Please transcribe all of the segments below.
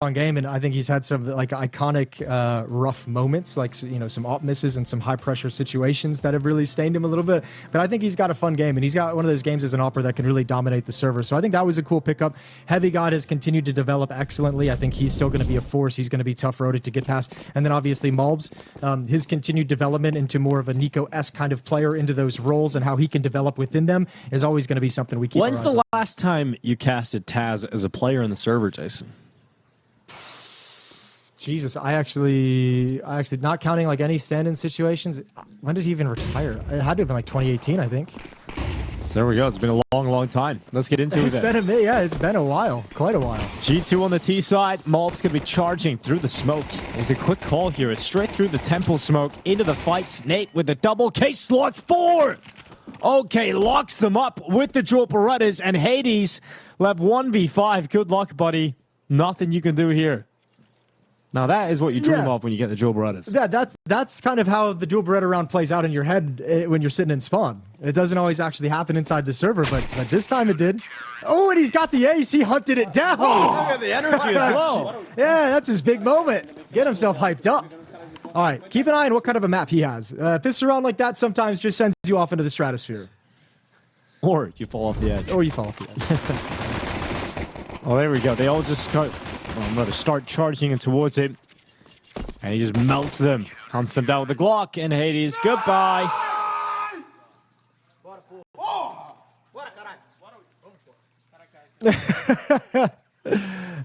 game, and I think he's had some like iconic rough moments, like, you know, some op misses and some high pressure situations that have really stained him a little bit. But I think he's got a fun game, and he's got one of those games as an opper that can really dominate the server. So I think that was a cool pickup. Heavy God has continued to develop excellently. I think he's still going to be a force. He's going to be tough-roaded to get past. And then obviously MongolZ, his continued development into more of a Nico-esque kind of player into those roles and how he can develop within them is always going to be something we keep. When's the last time you casted Taz as a player in the server, Jason? Jesus, I actually not counting like any stand-in situations. When did he even retire? It had to have been like 2018, I think. So there we go. It's been a long time. Let's get into it. It's been a while, quite a while. G2 on the T side. MongolZ's going to be charging through the smoke. It's a quick call here. It's straight through the temple smoke into the fight. Nate with a double. Case locks 4. Okay, locks them up with the dual Berettas, and Hades left 1v5. Good luck, buddy. Nothing you can do here. Now that is what you dream of when you get the dual Berettas. Yeah, that's kind of how the dual Beretta round plays out in your head when you're sitting in spawn. It doesn't always actually happen inside the server, but this time it did. Oh, and he's got the ace. He hunted it down. Oh, look at the energy as well. Yeah, that's his big moment. Get himself hyped up. All right, keep an eye on what kind of a map he has. Pistol round like that sometimes just sends you off into the stratosphere. Or you fall off the edge. Or you fall off the edge. Oh, there we go. They all just start charging in towards him. And he just melts them. Hunts them down with the Glock. And Hades, goodbye.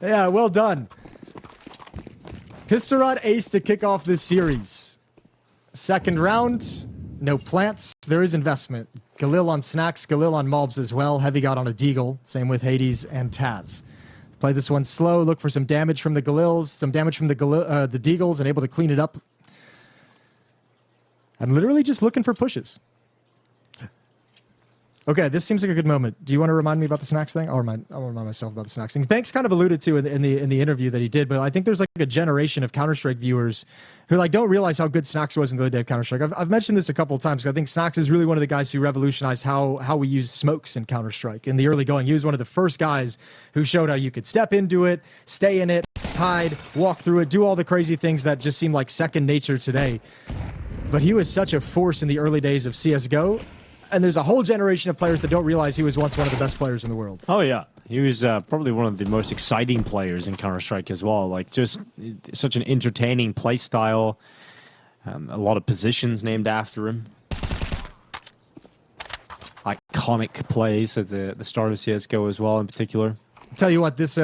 Yeah, well done. Pistorod ace to kick off this series. Second round, no plants. There is investment. Galil on Snacks, Galil on MongolZ as well. Heavy God on a Deagle. Same with Hades and Taz. Play this one slow. Look for some damage from the Galils, some damage from the Deagles, and able to clean it up. I'm literally just looking for pushes. Okay, this seems like a good moment. Do you want to remind me about the Snacks thing? I'll remind myself about the Snacks thing. Banks kind of alluded to in the interview that he did, but I think there's like a generation of Counter-Strike viewers who like don't realize how good Snacks was in the early day of Counter-Strike. I've mentioned this a couple of times because I think Snacks is really one of the guys who revolutionized how we use smokes in Counter-Strike. In the early going, he was one of the first guys who showed how you could step into it, stay in it, hide, walk through it, do all the crazy things that just seem like second nature today. But he was such a force in the early days of CSGO. And there's a whole generation of players that don't realize he was once one of the best players in the world. Oh, yeah. He was probably one of the most exciting players in Counter-Strike as well. Like, just such an entertaining play style. A lot of positions named after him. Iconic plays at the start of CSGO as well, in particular. Tell you what, this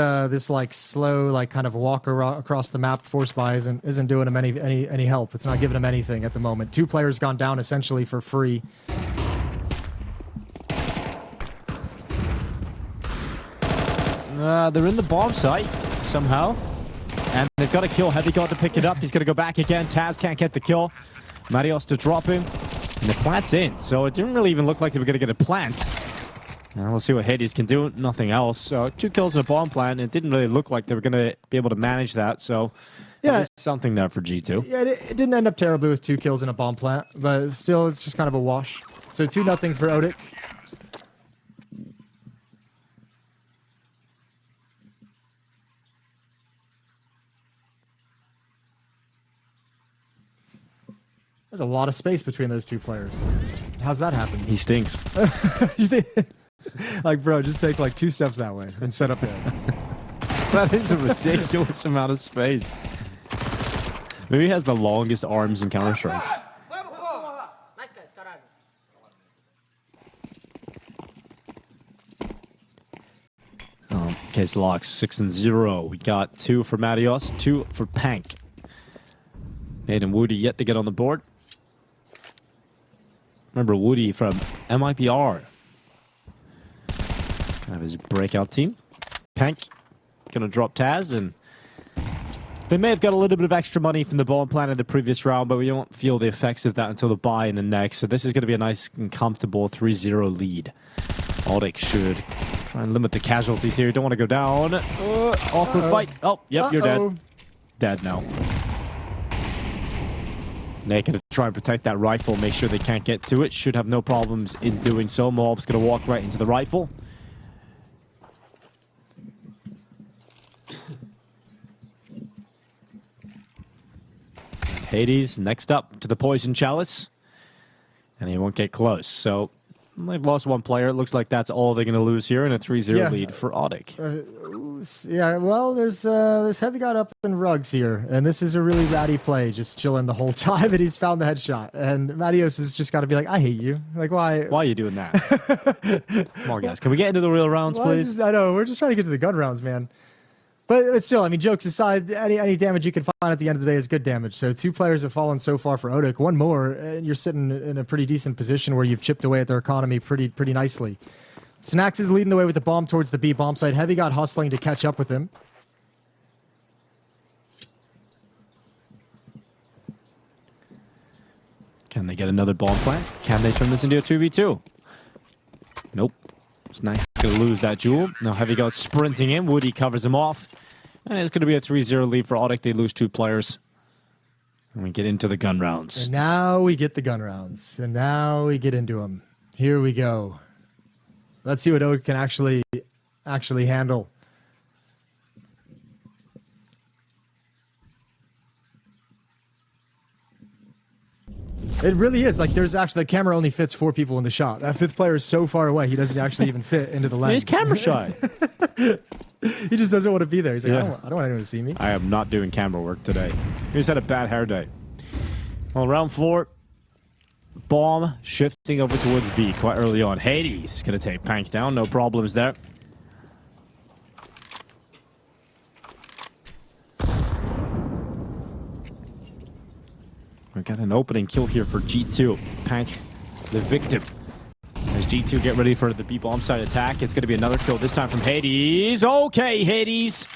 like slow, like kind of walk across the map force buy isn't doing him any help. It's not giving him anything at the moment. 2 players gone down essentially for free. They're in the bomb site somehow. And they've got to kill Heavy God to pick it up. He's going to go back again. Taz can't get the kill. Marios to drop him. And the plant's in. So it didn't really even look like they were going to get a plant. Now we'll see what Hades can do. Nothing else. So 2 kills in a bomb plant. It didn't really look like they were going to be able to manage that. So yeah, something there for G2. Yeah, it didn't end up terribly with 2 kills in a bomb plant. But still, it's just kind of a wash. So 2-0 for ODDIK. There's a lot of space between those 2 players. How's that happen? He stinks. You think, like, bro, just take like 2 steps that way and set up there. That is a ridiculous amount of space. Maybe he has the longest arms in Counter-Strike. Case locks 6-0. We got 2 for Marios, 2 for Pank. Nate and Woody yet to get on the board. Remember Woody from MIBR. Have his breakout team. Pank gonna drop Taz, and they may have got a little bit of extra money from the bomb plant in the previous round, but we won't feel the effects of that until the buy in the next. So this is gonna be a nice and comfortable 3-0 lead. ODDIK should try and limit the casualties here. Don't want to go down. Awkward fight. Oh, yep, you're dead. Dead now. Nate gonna try and protect that rifle, make sure they can't get to it. Should have no problems in doing so. MongolZ's gonna walk right into the rifle. Hades next up to the Poison Chalice. And he won't get close. So they've lost one player. It looks like that's all they're going to lose here in a 3-0 lead for ODDIK. Yeah, well, there's Heavy God up in rugs here. And this is a really ratty play, just chilling the whole time. And he's found the headshot. And Matios has just got to be like, I hate you. Like, why? Why are you doing that? Come on, guys. Can we get into the real rounds, please? I know. We're just trying to get to the gun rounds, man. But still, I mean, jokes aside, any damage you can find at the end of the day is good damage. So 2 players have fallen so far for ODDIK. 1 more, and you're sitting in a pretty decent position where you've chipped away at their economy pretty nicely. Snax is leading the way with the bomb towards the B bomb site. Heavy got hustling to catch up with him. Can they get another bomb plant? Can they turn this into a 2v2? Nope. Snax going to lose that duel. Now Heavy God's sprinting in. Woody covers him off. And it's going to be a 3-0 lead for ODDIK. They lose 2 players. And we get into the gun rounds. And now we get the gun rounds. And now we get into them. Here we go. Let's see what ODDIK can actually handle. It really is. Like, there's actually, the camera only fits 4 people in the shot. That 5th player is so far away, he doesn't actually even fit into the lens. He's camera shy. He just doesn't want to be there. He's like, Yeah. I don't want anyone to see me. I am not doing camera work today. He just had a bad hair day. Well, round 4. Bomb shifting over towards B quite early on. Hades going to take Pank down. No problems there. We got an opening kill here for G2. Pank, the victim. As G2 get ready for the B-bomb side attack, it's going to be another kill, this time from Hades. Okay, Hades.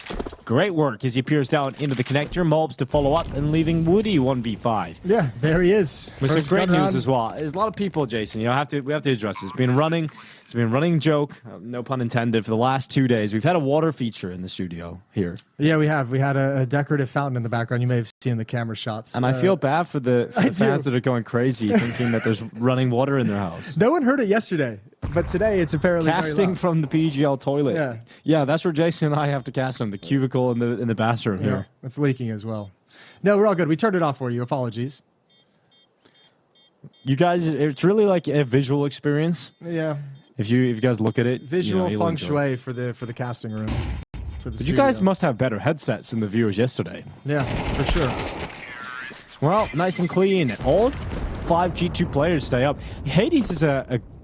Great work as he peers down into the connector. MongolZ to follow up and leaving Woody 1v5. Yeah, there he is. With some First great gun news round. as well. There's a lot of people, Jason, we have to address this. It's been a running joke, no pun intended, for the last 2 days. We've had a water feature in the studio here. Yeah, we have. We had a decorative fountain in the background. You may have seen the camera shots. And I feel bad for the fans that are going crazy thinking that there's running water in their house. No one heard it yesterday, but today it's apparently very Casting loud. from the PGL toilet. Yeah, that's where Jason and I have to cast them. The cubicle in the bathroom here. It's leaking as well. No, we're all good. We turned it off for you. Apologies. You guys, it's really like a visual experience. Yeah. If you guys look at it, Visual you'll feng enjoy it. shui for the casting room. For the But you guys must have better headsets than the viewers yesterday. Yeah, for sure. Well, nice and clean. All 5 G2 players stay up. Hades is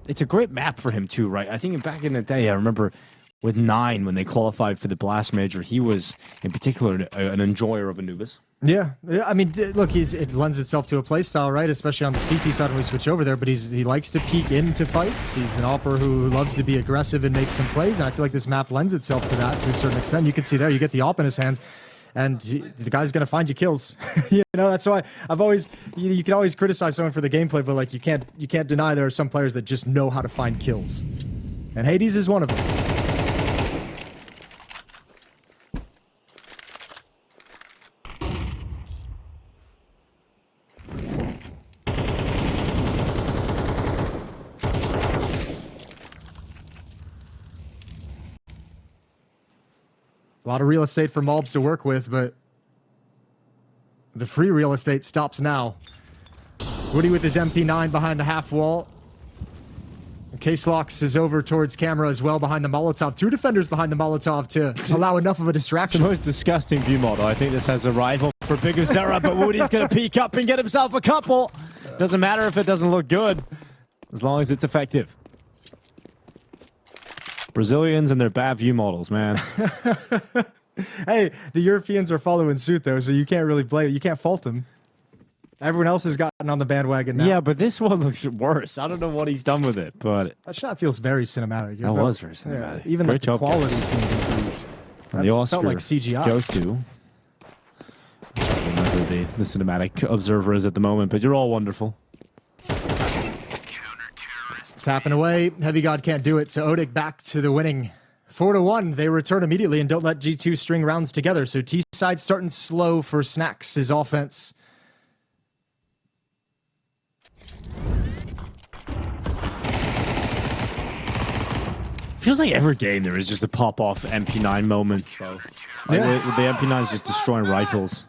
it's a great map for him too, right? I think back in the day, I remember with 9 when they qualified for the Blast Major, he was in particular an enjoyer of Anubis. Yeah, I mean, look, it lends itself to a play style, right? Especially on the CT side when we switch over there. But he likes to peek into fights. He's an opper who loves to be aggressive and make some plays. And I feel like this map lends itself to that to a certain extent. You can see there, you get the op in his hands, and the guy's gonna find you kills. You know, that's why I've always you can always criticize someone for the gameplay, but like you can't deny there are some players that just know how to find kills, and Hades is one of them. A lot of real estate for MongolZ to work with, but the free real estate stops now. Woody with his MP9 behind the half wall. Case Locks is over towards camera as well behind the Molotov. 2 defenders behind the Molotov to allow enough of a The distraction. most disgusting view model. I think this has a rival for Bigger Zera, but Woody's going to peek up and get himself a couple. Doesn't matter if it doesn't look good, as long as it's effective. Brazilians and their bad view models, man. Hey, the Europeans are following suit though, so you can't really blame. You can't fault them. Everyone else has gotten on the bandwagon now. Yeah, but this one looks worse. I don't know what he's done with it, but That shot feels very cinematic. that was very cinematic. Even Great like the job, quality guys. seemed improved. And the Oscar felt like CGI. goes to I don't remember the cinematic observer is at the moment, but you're all wonderful. Tapping away. Heavy God can't do it, so ODDIK back to the winning. 4-1. They return immediately and don't let G2 string rounds together. So T-side starting slow for Snax, his offense. Feels like every game there is just a pop-off MP9 moment, though. Like, Yeah. the MP9 is just destroying rifles.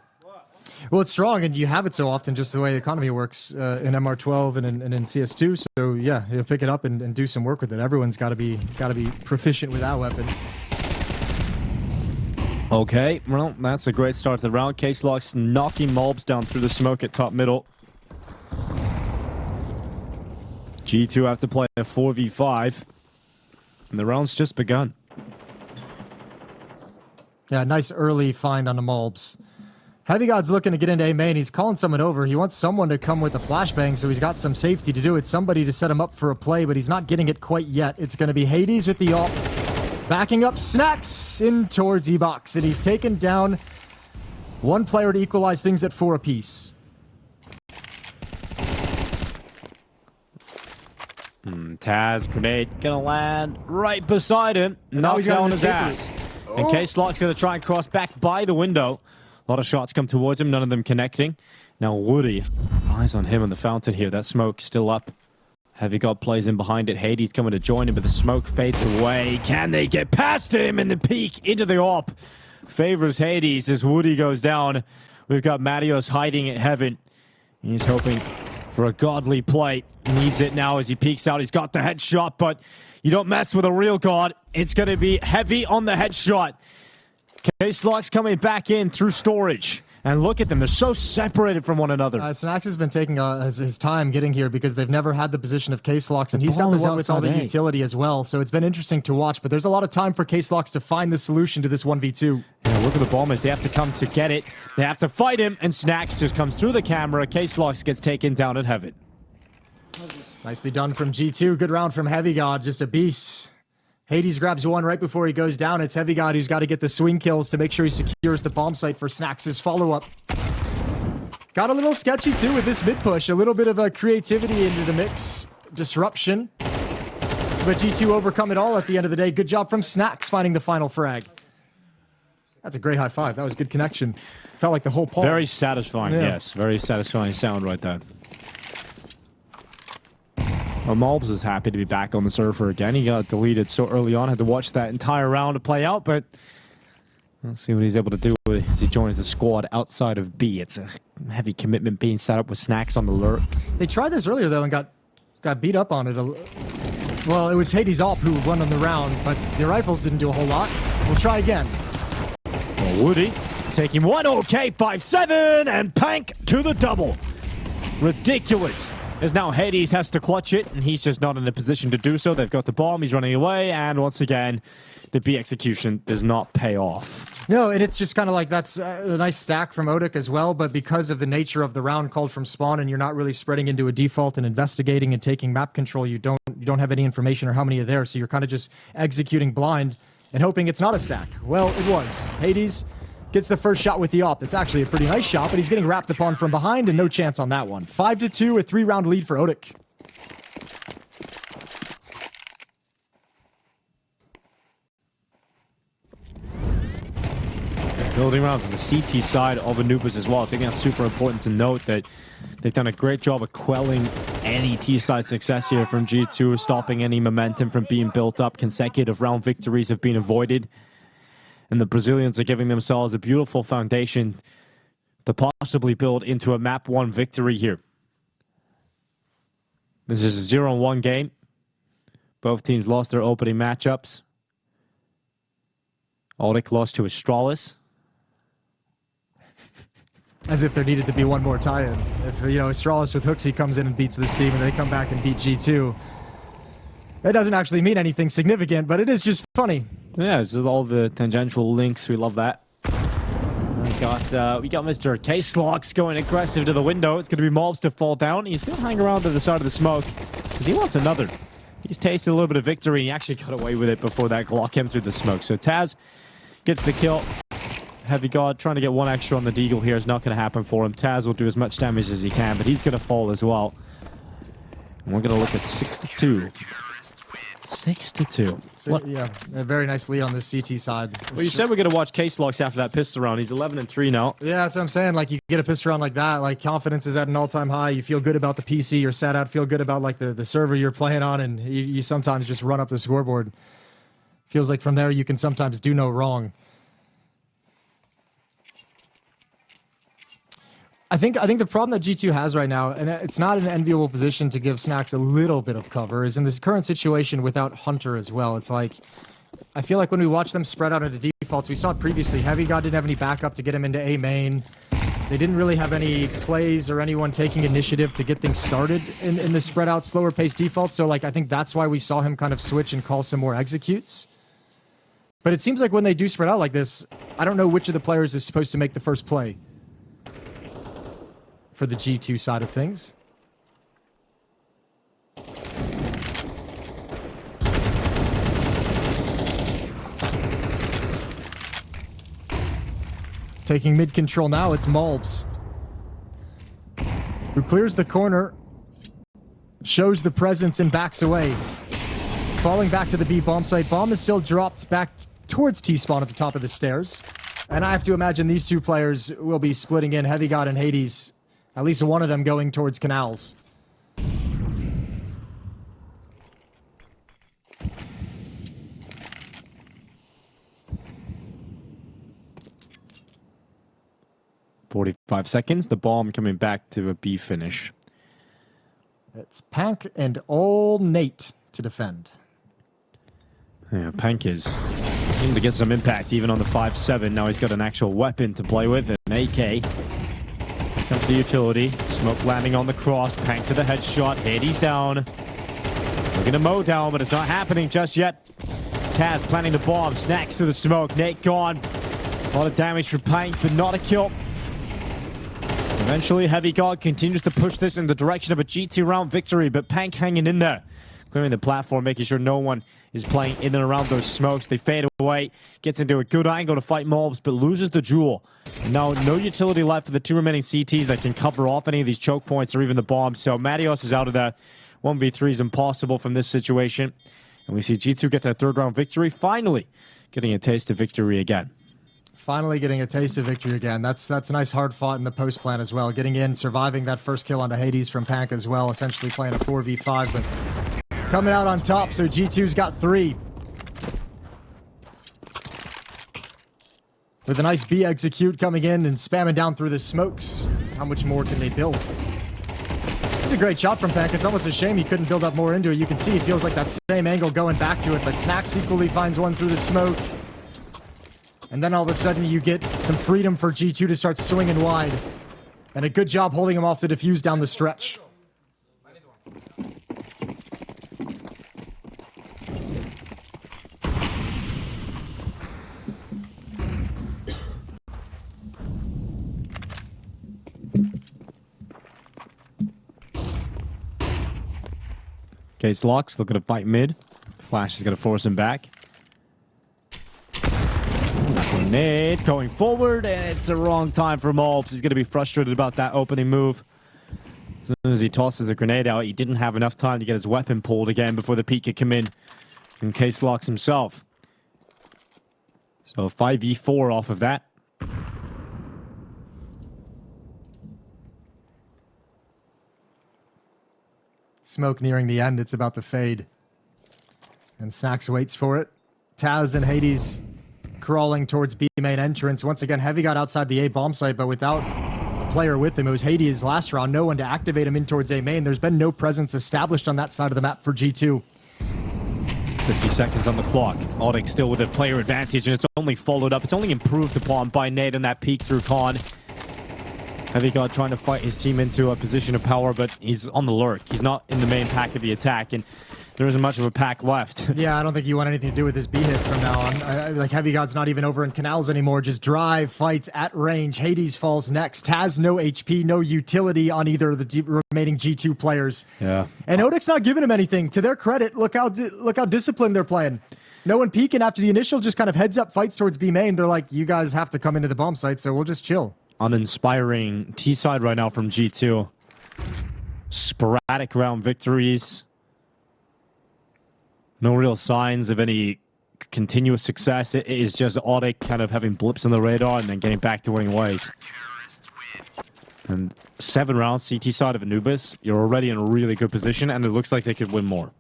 Well, it's strong, and you have it so often, just the way the economy works in MR12 and in CS2. So yeah, you'll pick it up and do some work with it. Everyone's got to be proficient with that weapon. Okay, well, that's a great start to the round. Caselock's knocking MongolZ down through the smoke at top middle. G2 have to play a 4v5, and the round's just begun. Yeah, nice early find on the MongolZ. Heavy God's looking to get into A main. He's calling someone over. He wants someone to come with a flashbang, so he's got some safety to do it. Somebody to set him up for a play, but he's not getting it quite yet. It's going to be Hades with the AWP. Backing up Snacks in towards E-Box, and he's taken down one player to equalize things at 4 apiece. Taz, grenade, gonna land right beside him. Knocked down his ass. And Caselock's gonna try and cross back by the window. A lot of shots come towards him, none of them connecting. Now Woody, eyes on him on the fountain here. That smoke still up. Heavy God plays in behind it. Hades coming to join him, but the smoke fades away. Can they get past him? And the peek into the AWP favors Hades as Woody goes down. We've got Marios hiding at heaven. He's hoping for a godly play. Needs it now as he peeks out. He's got the headshot, but you don't mess with a real god. It's going to be heavy on the headshot. Caselock's coming back in through storage. And look at them. They're so separated from one another. Snacks has been taking his time getting here because they've never had the position of Caselocks, and he's got the one with all the utility as well. So it's been interesting to watch, but there's a lot of time for Caselocks to find the solution to this 1v2. Yeah, look at the bombers. They have to come to get it. They have to fight him, and Snacks just comes through the camera. Caselocks gets taken down at heaven. Nicely done from G2. Good round from Heavy God. Just a beast. Hades grabs one right before he goes down. It's Heavy God who's got to get the swing kills to make sure he secures the bomb site for Snacks' follow-up. Got a little sketchy too with this mid push. A little bit of a creativity into the mix. Disruption. But G2 overcome it all at the end of the day. Good job from Snacks finding the final frag. That's a great high five. That was good connection. Felt like the whole palm. Very satisfying, yes. Very satisfying sound right there. Well, MongolZ is happy to be back on the server again. He got deleted so early on. Had to watch that entire round to play out, but let's see what he's able to do as he joins the squad outside of B. It's a heavy commitment being set up with Snacks on the lurk. They tried this earlier, though, and got beat up on it. Well, it was Hades Op who won on the round, but the rifles didn't do a whole lot. We'll try again. Well, Woody taking one. Okay, 5-7, and Pank to the double. Ridiculous. As now Hades has to clutch it, and he's just not in a position to do so. They've got the bomb, he's running away, and once again, the B execution does not pay off. No, and it's just kind of like that's a nice stack from ODDIK as well, but because of the nature of the round called from spawn, and you're not really spreading into a default and investigating and taking map control, you don't have any information or how many are there, so you're kind of just executing blind and hoping it's not a stack. Well, it was. Hades gets the first shot with the AWP. It's actually a pretty nice shot, but he's getting wrapped upon from behind and no chance on that one. 5-2, a 3-round lead for ODDIK. Building rounds on the CT side of Anubis as well. I think that's super important to note that they've done a great job of quelling any T-side success here from G2, stopping any momentum from being built up. Consecutive round victories have been avoided. And the Brazilians are giving themselves a beautiful foundation to possibly build into a map 1 victory here. This is a 0-1 game. Both teams lost their opening matchups. ODDIK lost to Astralis. As if there needed to be one more tie-in. If, Astralis with Hooksy comes in and beats this team and they come back and beat G2, that doesn't actually mean anything significant, but it is just funny. Yeah, this is all the tangential links. We love that. We got Mr. Caselocks going aggressive to the window. It's going to be MongolZ to fall down. He's still hanging around to the side of the smoke because he wants another. He's tasted a little bit of victory. He actually got away with it before that Glock came through the smoke. So Taz gets the kill. Heavy God trying to get one extra on the Deagle here is not going to happen for him. Taz will do as much damage as he can, but he's going to fall as well. And we're going to look at 6-2. 6-2. So, yeah, a very nice lead on the CT side. Well, you said we're going to watch Caselocks after that pistol round. He's 11-3 now. Yeah, that's what I'm saying. Like, you get a pistol round like that, like, confidence is at an all-time high. You feel good about the PC you're set out, feel good about, like, the server you're playing on, and you sometimes just run up the scoreboard. Feels like from there you can sometimes do no wrong. I think the problem that G2 has right now, and it's not an enviable position to give Snax a little bit of cover, is in this current situation without Hunter as well. It's like, I feel like when we watch them spread out into defaults, we saw it previously. Heavy God didn't have any backup to get him into A main. They didn't really have any plays or anyone taking initiative to get things started in the spread out, slower paced defaults. So like, I think that's why we saw him kind of switch and call some more executes. But it seems like when they do spread out like this, I don't know which of the players is supposed to make the first play for the G2 side of things. Taking mid control now, it's MongolZ, who clears the corner, shows the presence and backs away. Falling back to the B bomb site. Bomb is still dropped back towards T-spawn at the top of the stairs. And I have to imagine these two players will be splitting in, Heavy God and Hades. At least one of them going towards canals. "45 seconds. The bomb coming back to a B finish. It's Pank and old Nate to defend. Yeah, Pank is looking to get some impact even on the 5-7. Now he's got an actual weapon to play with, an AK. Comes the utility. Smoke landing on the cross. Pank to the headshot. Hades down. Looking to mow down, but it's not happening just yet. Kaz planting the bomb. Snacks to the smoke. Nate gone. A lot of damage for Pank, but not a kill. Eventually, Heavy God continues to push this in the direction of a G2 round victory, but Pank hanging in there. Clearing the platform, making sure no one is playing in and around those smokes. They fade away. Gets into a good angle to fight MongolZ, but loses the duel. And now, no utility left for the two remaining CTs that can cover off any of these choke points or even the bomb. So, Marios is out of that. 1v3 is impossible from this situation. And we see G2 get their third round victory, finally getting a taste of victory again. Finally getting a taste of victory again. That's nice hard fought in the post plan as well. Getting in, surviving that first kill onto Hades from Pank as well. Essentially playing a 4v5, but coming out on top. So G2's got 3. With a nice B execute coming in and spamming down through the smokes. How much more can they build? It's a great shot from Pank. It's almost a shame he couldn't build up more into it. You can see he feels like that same angle going back to it, but Snax equally finds one through the smoke. And then all of a sudden you get some freedom for G2 to start swinging wide. And a good job holding him off the defuse down the stretch. Case locks, looking to fight mid. Flash is going to force him back. Grenade going forward, and it's the wrong time for MongolZ. He's going to be frustrated about that opening move. As soon as he tosses the grenade out, he didn't have enough time to get his weapon pulled again before the peek could come in. And Case locks himself. So 5v4 off of that. Smoke nearing the end, it's about to fade. And Snax waits for it. Taz and Hades crawling towards B main entrance. Once again, Heavy got outside the A bomb site, but without a player with him. It was Hades last round. No one to activate him in towards A main. There's been no presence established on that side of the map for G2. 50 seconds on the clock. ODDIK still with a player advantage, and it's only followed up. It's only improved upon by Nate and that peek through Con. Heavy God trying to fight his team into a position of power, but he's on the lurk. He's not in the main pack of the attack, and there isn't much of a pack left. Yeah, I don't think you want anything to do with this B hit from now on. Like, Heavy God's not even over in canals anymore. Just drive, fights at range. Hades falls next. Taz, no HP, no utility on either of the remaining G2 players. Yeah. And ODDIK's not giving him anything. To their credit, look how disciplined they're playing. No one peeking after the initial just kind of heads up fights towards B main. They're like, you guys have to come into the bomb site, so we'll just chill. Uninspiring T side right now from G2. Sporadic round victories. No real signs of any continuous success. It is just ODDIK kind of having blips on the radar and then getting back to winning ways. And 7 rounds CT side of Anubis. You're already in a really good position, and it looks like they could win more.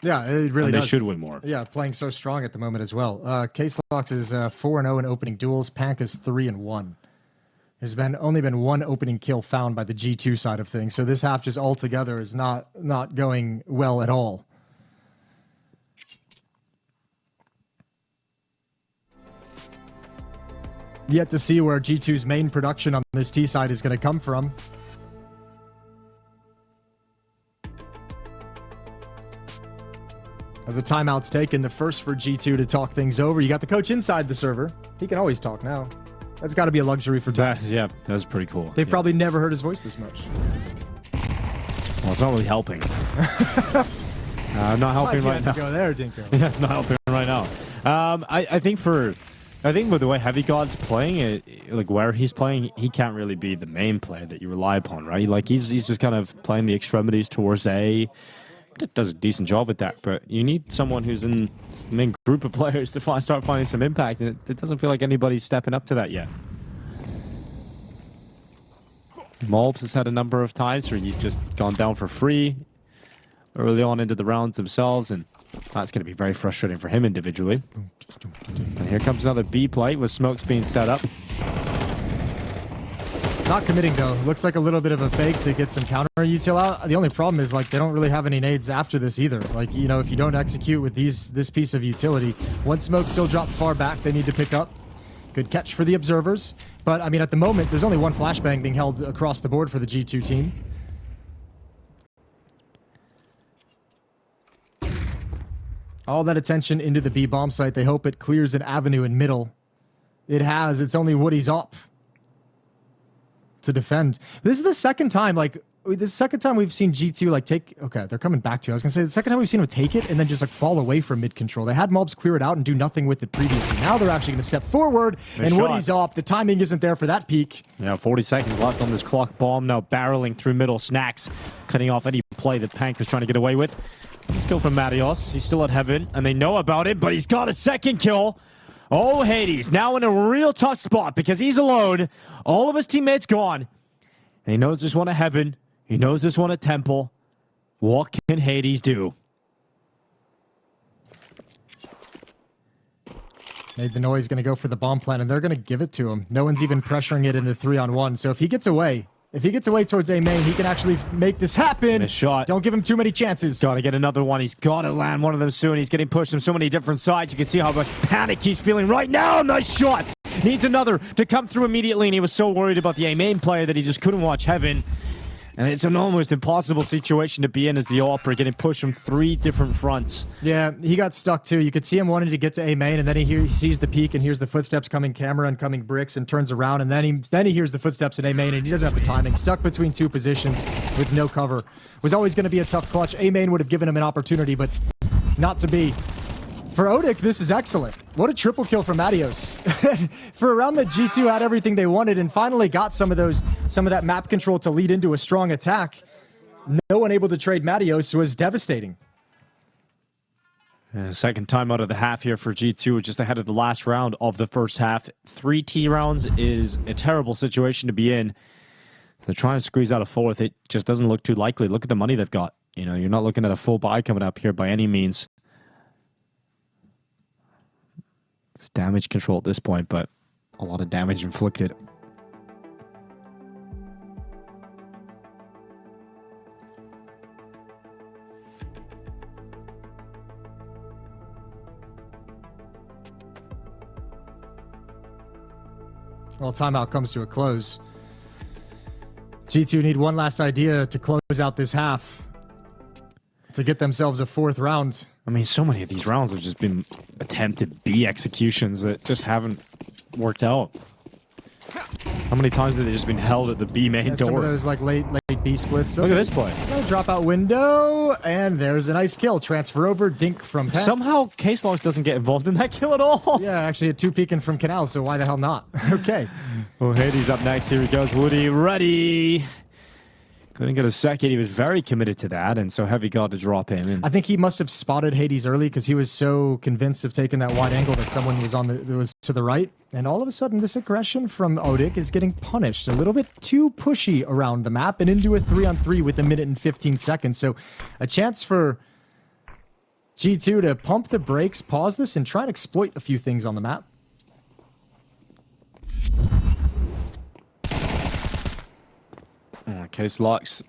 Yeah, it really and does. They should win more. Yeah, playing so strong at the moment as well. Case Locks is 4-0 in opening duels. Pank is 3-1. There's only been one opening kill found by the G2 side of things, so this half just altogether is not going well at all. Yet to see where G2's main production on this T side is going to come from. As a timeout's taken, the first for G2 to talk things over. You got the coach inside the server. He can always talk now. That's got to be a luxury for Barys. Yeah, that was pretty cool. They've probably never heard his voice this much. Well, it's not really helping. Not helping right now. Go there, Dinko. Yeah, it's not helping right now. I think with the way Heavy God's playing, like where he's playing, he can't really be the main player that you rely upon, right? Like he's just kind of playing the extremities towards A. Does a decent job with that, but you need someone who's in the main group of players to start finding some impact, and it doesn't feel like anybody's stepping up to that yet. MongolZ has had a number of times where he's just gone down for free early on into the rounds themselves, and that's going to be very frustrating for him individually. And here comes another B play with smokes being set up. Not committing though. Looks like a little bit of a fake to get some counter util out. The only problem is like they don't really have any nades after this either. Like, you know, if you don't execute with this piece of utility, one smoke still dropped far back. They need to pick up. Good catch for the observers. But I mean, at the moment, there's only one flashbang being held across the board for the G2 team. All that attention into the B bomb site. They hope it clears an avenue in middle. It has. It's only Woody's up to defend. This is the second time, we've seen G2 like take. Okay, they're coming back to you. I was gonna say the second time we've seen them take it and then just like fall away from mid control. They had mobs clear it out and do nothing with it previously. Now they're actually gonna step forward, and Woody's up. The timing isn't there for that peak. Yeah, 40 seconds left on this clock bomb. Now barreling through middle. Snacks cutting off any play that Pank was trying to get away with. Let's go from Marios. He's still at heaven, and they know about it, but he's got a second kill. Oh, Hades, now in a real tough spot because he's alone. All of his teammates gone. And he knows this one at heaven. He knows this one at temple. What can Hades do? Made the noise, going to go for the bomb plant, and they're going to give it to him. No one's even pressuring it in the 3-on-1. So if he gets away towards A main, he can actually make this happen. Nice shot. Don't give him too many chances. Got to get another one. He's got to land one of them soon. He's getting pushed from so many different sides. You can see how much panic he's feeling right now. Nice shot. Needs another to come through immediately, and he was so worried about the A main player that he just couldn't watch heaven. And it's an almost impossible situation to be in as the Opera, getting pushed from 3 different fronts. Yeah, he got stuck too. You could see him wanting to get to A main, and then he sees the peak and hears the footsteps coming camera and coming bricks and turns around, and then he hears the footsteps in A main, and he doesn't have the timing. Stuck between 2 positions with no cover. Was always going to be a tough clutch. A main would have given him an opportunity, but not to be. For ODDIK, this is excellent. What a triple kill from Marios. For a round that G2 had everything they wanted and finally got some of that map control to lead into a strong attack. No one able to trade Marios was devastating. Second time out of the half here for G2, just ahead of the last round of the first half. 3 T rounds is a terrible situation to be in. They're trying to squeeze out a 4th. It just doesn't look too likely. Look at the money they've got. You know, you're not looking at a full buy coming up here by any means. It's damage control at this point, but a lot of damage inflicted. Well, timeout comes to a close. G2 need one last idea to close out this half to get themselves a 4th round. I mean, so many of these rounds have just been attempted B executions that just haven't worked out. How many times have they just been held at the B main door? Some of those like late B splits. Look at this play. Dropout window, and there's a nice kill. Transfer over, dink from Pat. Somehow Case Logs doesn't get involved in that kill at all. Yeah, actually a 2 peeking from Canal, so why the hell not? Okay. Well, Hades up next. Here he goes. Woody ready. Couldn't get a second. He was very committed to that, and so Heavy got to drop him. And I think he must have spotted Hades early because he was so convinced of taking that wide angle that someone was was to the right. And all of a sudden, this aggression from ODDIK is getting punished. A little bit too pushy around the map and into a 3-on-3 with 1 minute and 15 seconds. So a chance for G2 to pump the brakes, pause this, and try and exploit a few things on the map. Case Locks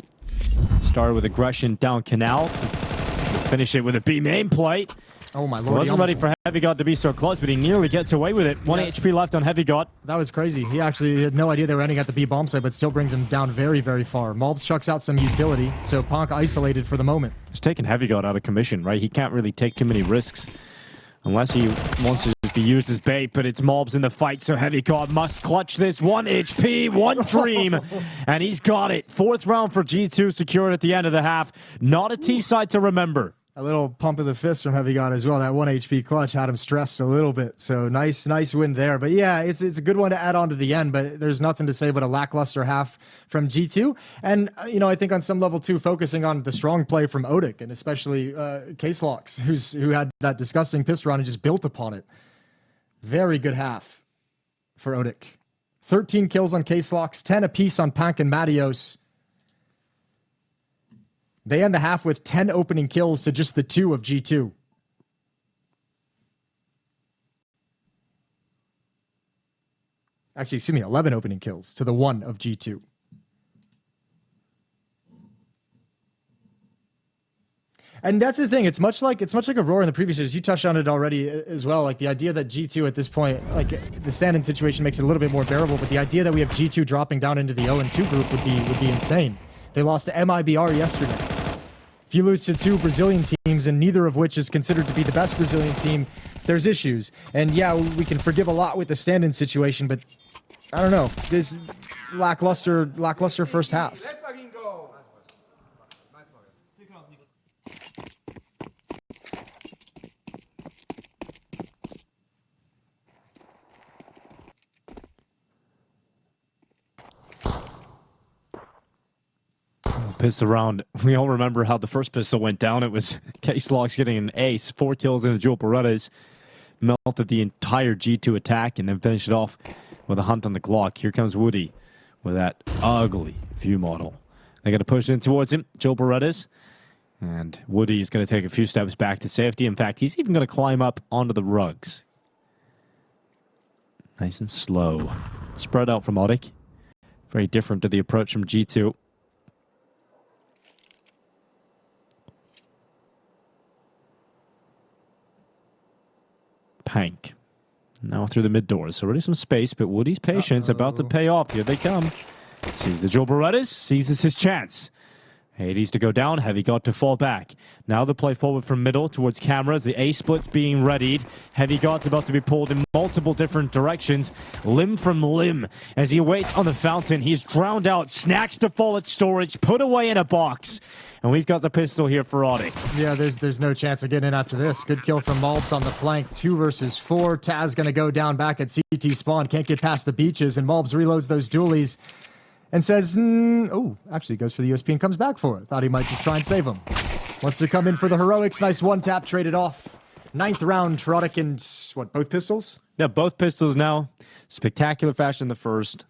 started with aggression down Canal. Finish it with a B main plate. Oh my lord. Wasn't ready for Heavy God to be so close, but he nearly gets away with it. 1 HP left on Heavy God. That was crazy. He actually had no idea they were ending at the B bomb site, but still brings him down very, very far. MongolZ chucks out some utility, so Ponk isolated for the moment. It's taking Heavy God out of commission, right? He can't really take too many risks unless he wants to just be used as bait, but it's MongolZ in the fight, so Heavy God must clutch this. 1 HP, 1 dream, and he's got it. 4th round for G2 secured at the end of the half. Not a T-side to remember. A little pump of the fist from Heavy God as well. That 1 HP clutch had him stressed a little bit. So nice win there. But yeah, it's a good one to add on to the end, but there's nothing to say but a lackluster half from G2. And, you know, I think on some level too, focusing on the strong play from ODDIK and especially Case Locks, who had that disgusting pistol round and just built upon it. Very good half for ODDIK. 13 kills on Case Locks, 10 apiece on Pank and Matios. They end the half with 10 opening kills to just the 2 of G2. Actually, excuse me, 11 opening kills to the 1 of G2. And that's the thing. It's much like Aurora in the previous years. You touched on it already as well. Like the idea that G2 at this point, like the stand-in situation makes it a little bit more bearable, but the idea that we have G2 dropping down into the 0-2 group would be insane. They lost to MIBR yesterday. If you lose to 2 Brazilian teams, and neither of which is considered to be the best Brazilian team, there's issues. And yeah, we can forgive a lot with the stand-in situation, but I don't know. This lackluster first half. Let's fucking go. Pistol round. We all remember how the first pistol went down. It was Case Locks getting an ace, 4 kills in the dual Berettas, melted the entire G2 attack, and then finished it off with a hunt on the Glock. Here comes Woody with that ugly view model. They're going to push in towards him, Joe Berettas, and Woody is going to take a few steps back to safety. In fact, he's even going to climb up onto the rugs. Nice and slow. Spread out from ODDIK. Very different to the approach from G2. Pank. Now through the mid doors. Already some space, but Woody's patience about to pay off. Here they come. Sees the Joe Berettas, seizes his chance. Hades to go down, Heavy God to fall back. Now the play forward from middle towards cameras. The A split's being readied. Heavy God's about to be pulled in multiple different directions. Limb from limb. As he waits on the fountain, he's drowned out. Snacks to fall at storage, put away in a box. And we've got the pistol here for ODDIK. Yeah, there's no chance of getting in after this. Good kill from MongolZ on the flank. 2 versus 4. Taz going to go down back at CT spawn. Can't get past the beaches. And MongolZ reloads those dualies and says, oh, actually goes for the USP and comes back for it. Thought he might just try and save him. Wants to come in for the heroics. Nice one tap, traded off. 9th round for ODDIK and, what, both pistols? Yeah, both pistols now. Spectacular fashion in the first.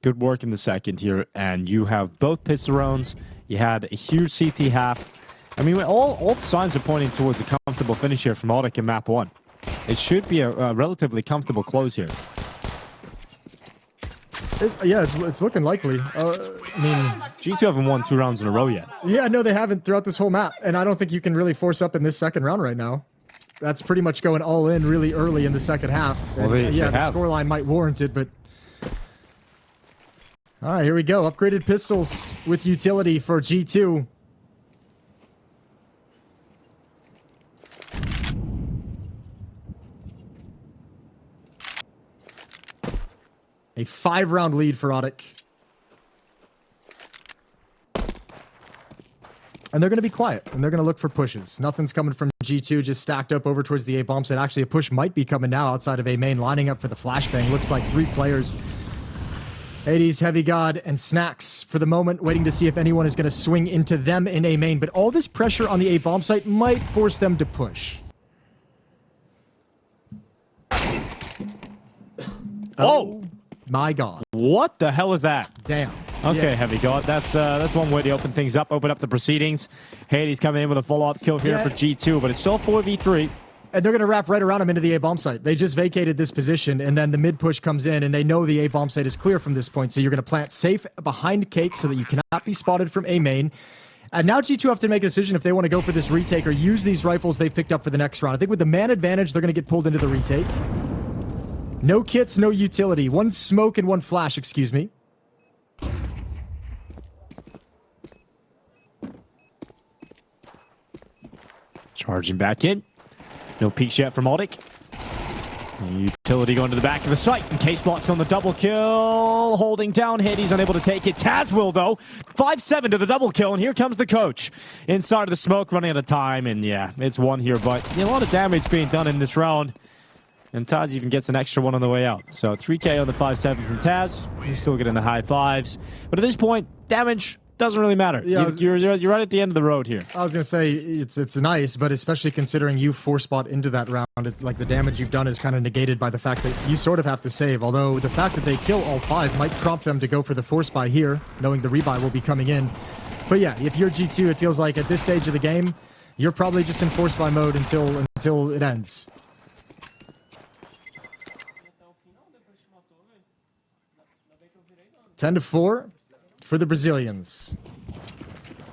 Good work in the second here. And you have both pistol rounds. You had a huge CT half. I mean, all the signs are pointing towards a comfortable finish here from ODDIK in map 1. It should be a relatively comfortable close here. Yeah, it's looking likely. I mean, G2 haven't won 2 rounds in a row yet. Yeah, no, they haven't throughout this whole map. And I don't think you can really force up in this second round right now. That's pretty much going all in really early in the second half. Well, and, they the have. scoreline might warrant it, but... All right, here we go. Upgraded pistols with utility for G2. A 5-round lead for ODDIK. And they're going to be quiet, and they're going to look for pushes. Nothing's coming from G2, just stacked up over towards the A bomb site. Actually, a push might be coming now outside of A main, lining up for the flashbang. Looks like 3 players. Hades, Heavy God, and Snacks for the moment, waiting to see if anyone is going to swing into them in A main. But all this pressure on the A bomb site might force them to push. Oh! My God. What the hell is that? Damn. Okay, Yeah. Heavy God. That's one way to open things up, open up the proceedings. Hades coming in with a follow-up kill here Yeah. for G2, but it's still 4v3. And they're going to wrap right around him into the A bomb site. They just vacated this position, and then the mid push comes in, and they know the A bomb site is clear from this point. So you're going to plant safe behind Cake so that you cannot be spotted from A main. And now G2 have to make a decision if they want to go for this retake or use these rifles they've picked up for the next round. I think with the man advantage, they're going to get pulled into the retake. No kits, no utility. One smoke and one flash, excuse me. Charging back in. No peeks yet from ODDIK. Utility going to the back of the site. And Case locks on the double kill. Holding down hit. He's unable to take it. Taz will, though. 5-7 to the double kill. And here comes the coach. Inside of the smoke, running out of time. And yeah, it's one here. But a lot of damage being done in this round. And Taz even gets an extra one on the way out. So 3K on the 5-7 from Taz. He's still getting the high fives. But at this point, damage doesn't really matter. Yeah, you're right at the end of the road here. I was going to say, it's nice, but especially considering you 4-spot into that round, like the damage you've done is kind of negated by the fact that you sort of have to save. Although the fact that they kill all 5 might prompt them to go for the 4-spy here, knowing the rebuy will be coming in. But yeah, if you're G2, it feels like at this stage of the game, you're probably just in 4-spy mode until it ends. $10-4 for the Brazilians.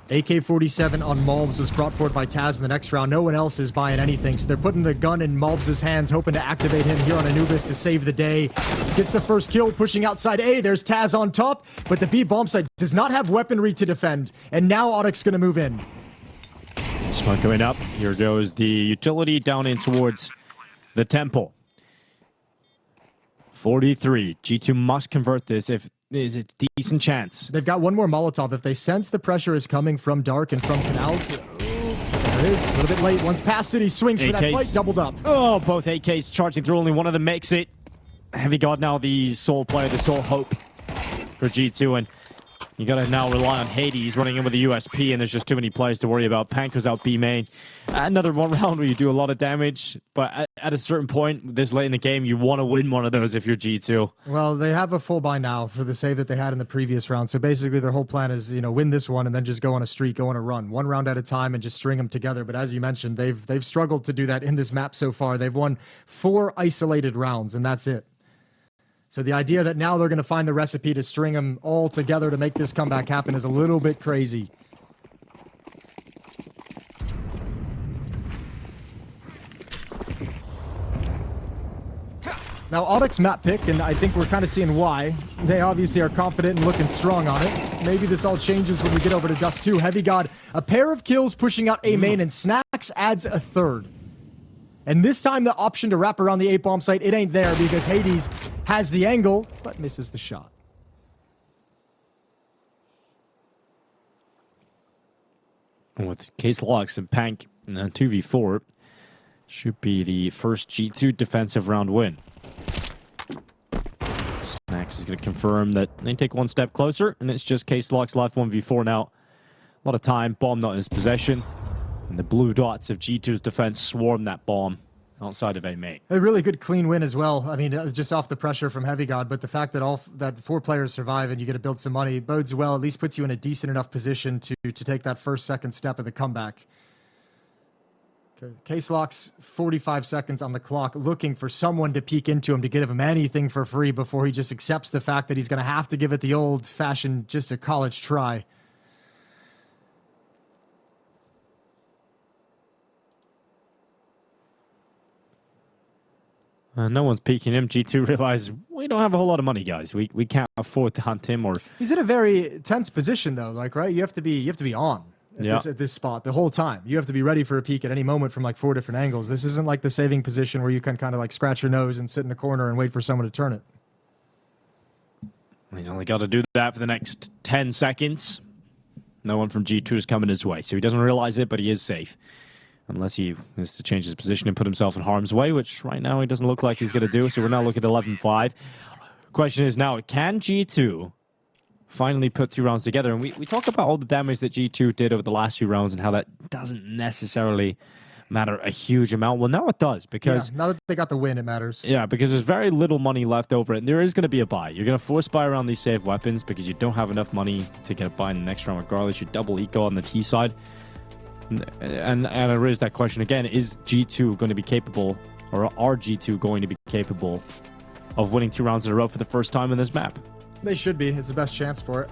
AK-47 on MongolZ was brought forward by Taz in the next round. No one else is buying anything, so they're putting the gun in MongolZ's hands, hoping to activate him here on Anubis to save the day. Gets the first kill, pushing outside A. There's Taz on top, but the B bomb site does not have weaponry to defend, and now ODDIK's going to move in. Smoke going up. Here goes the utility down in towards the temple. 43. G2 must convert this if it's a decent chance. They've got one more Molotov. If they sense the pressure is coming from Dark and from Canals, there it is. A little bit late. Once past it, he swings for that fight, doubled up. Oh, both AKs charging through. Only one of them makes it. Heavy God now the sole player, the sole hope for G2. And you gotta now rely on Hades running in with the USP, and there's just too many players to worry about. Panko's out B main. Another one round where you do a lot of damage, but at a certain point, this late in the game, you want to win one of those if you're G2. Well, they have a full buy now for the save that they had in the previous round. So basically, their whole plan is, win this one and then just go on a streak, go on a run, one round at a time, and just string them together. But as you mentioned, they've struggled to do that in this map so far. They've won 4 isolated rounds, and that's it. So the idea that now they're going to find the recipe to string them all together to make this comeback happen is a little bit crazy. Now, ODDIK's map pick, and I think we're kind of seeing why. They obviously are confident and looking strong on it. Maybe this all changes when we get over to Dust 2. Heavy God, a pair of kills pushing out A main, and Snacks adds a third. And this time, the option to wrap around the A bomb site, it ain't there because Hades has the angle, but misses the shot. With Case Locks and Pank in 2v4, should be the first G2 defensive round win. Snacks is going to confirm that they take one step closer, and it's just Case Locks left 1v4 now. A lot of time, bomb not in his possession. And the blue dots of G2's defense swarm that bomb outside of A main. A really good clean win as well. I mean, just off the pressure from Heavy God, but the fact that 4 players survive and you get to build some money bodes well, at least puts you in a decent enough position to take that second step of the comeback. Okay. Case Locks, 45 seconds on the clock, looking for someone to peek into him to give him anything for free before he just accepts the fact that he's going to have to give it the old-fashioned, just a college try. No one's peeking him. G2 realize we don't have a whole lot of money, guys. We can't afford to hunt him. Or he's in a very tense position, though. Like, right, you have to be on at this spot the whole time. You have to be ready for a peek at any moment from like 4 different angles. This isn't like the saving position where you can kind of like scratch your nose and sit in a corner and wait for someone to turn it. He's only got to do that for the next 10 seconds. No one from G2 is coming his way, so he doesn't realize it, but he is safe. Unless he has to change his position and put himself in harm's way, which right now he doesn't look like he's going to do. So we're now looking at 11-5. Question is now, can G2 finally put 2 rounds together? And we talk about all the damage that G2 did over the last few rounds and how that doesn't necessarily matter a huge amount. Well, now it does, because now that they got the win, it matters. Yeah, because there's very little money left over, and there is going to be a buy. You're going to force buy around these saved weapons because you don't have enough money to get a buy in the next round regardless. You double eco on the T side. And I raise that question again, is G2 going to be capable, or are G2 going to be capable of winning 2 rounds in a row for the first time in this map? They should be. It's the best chance for it.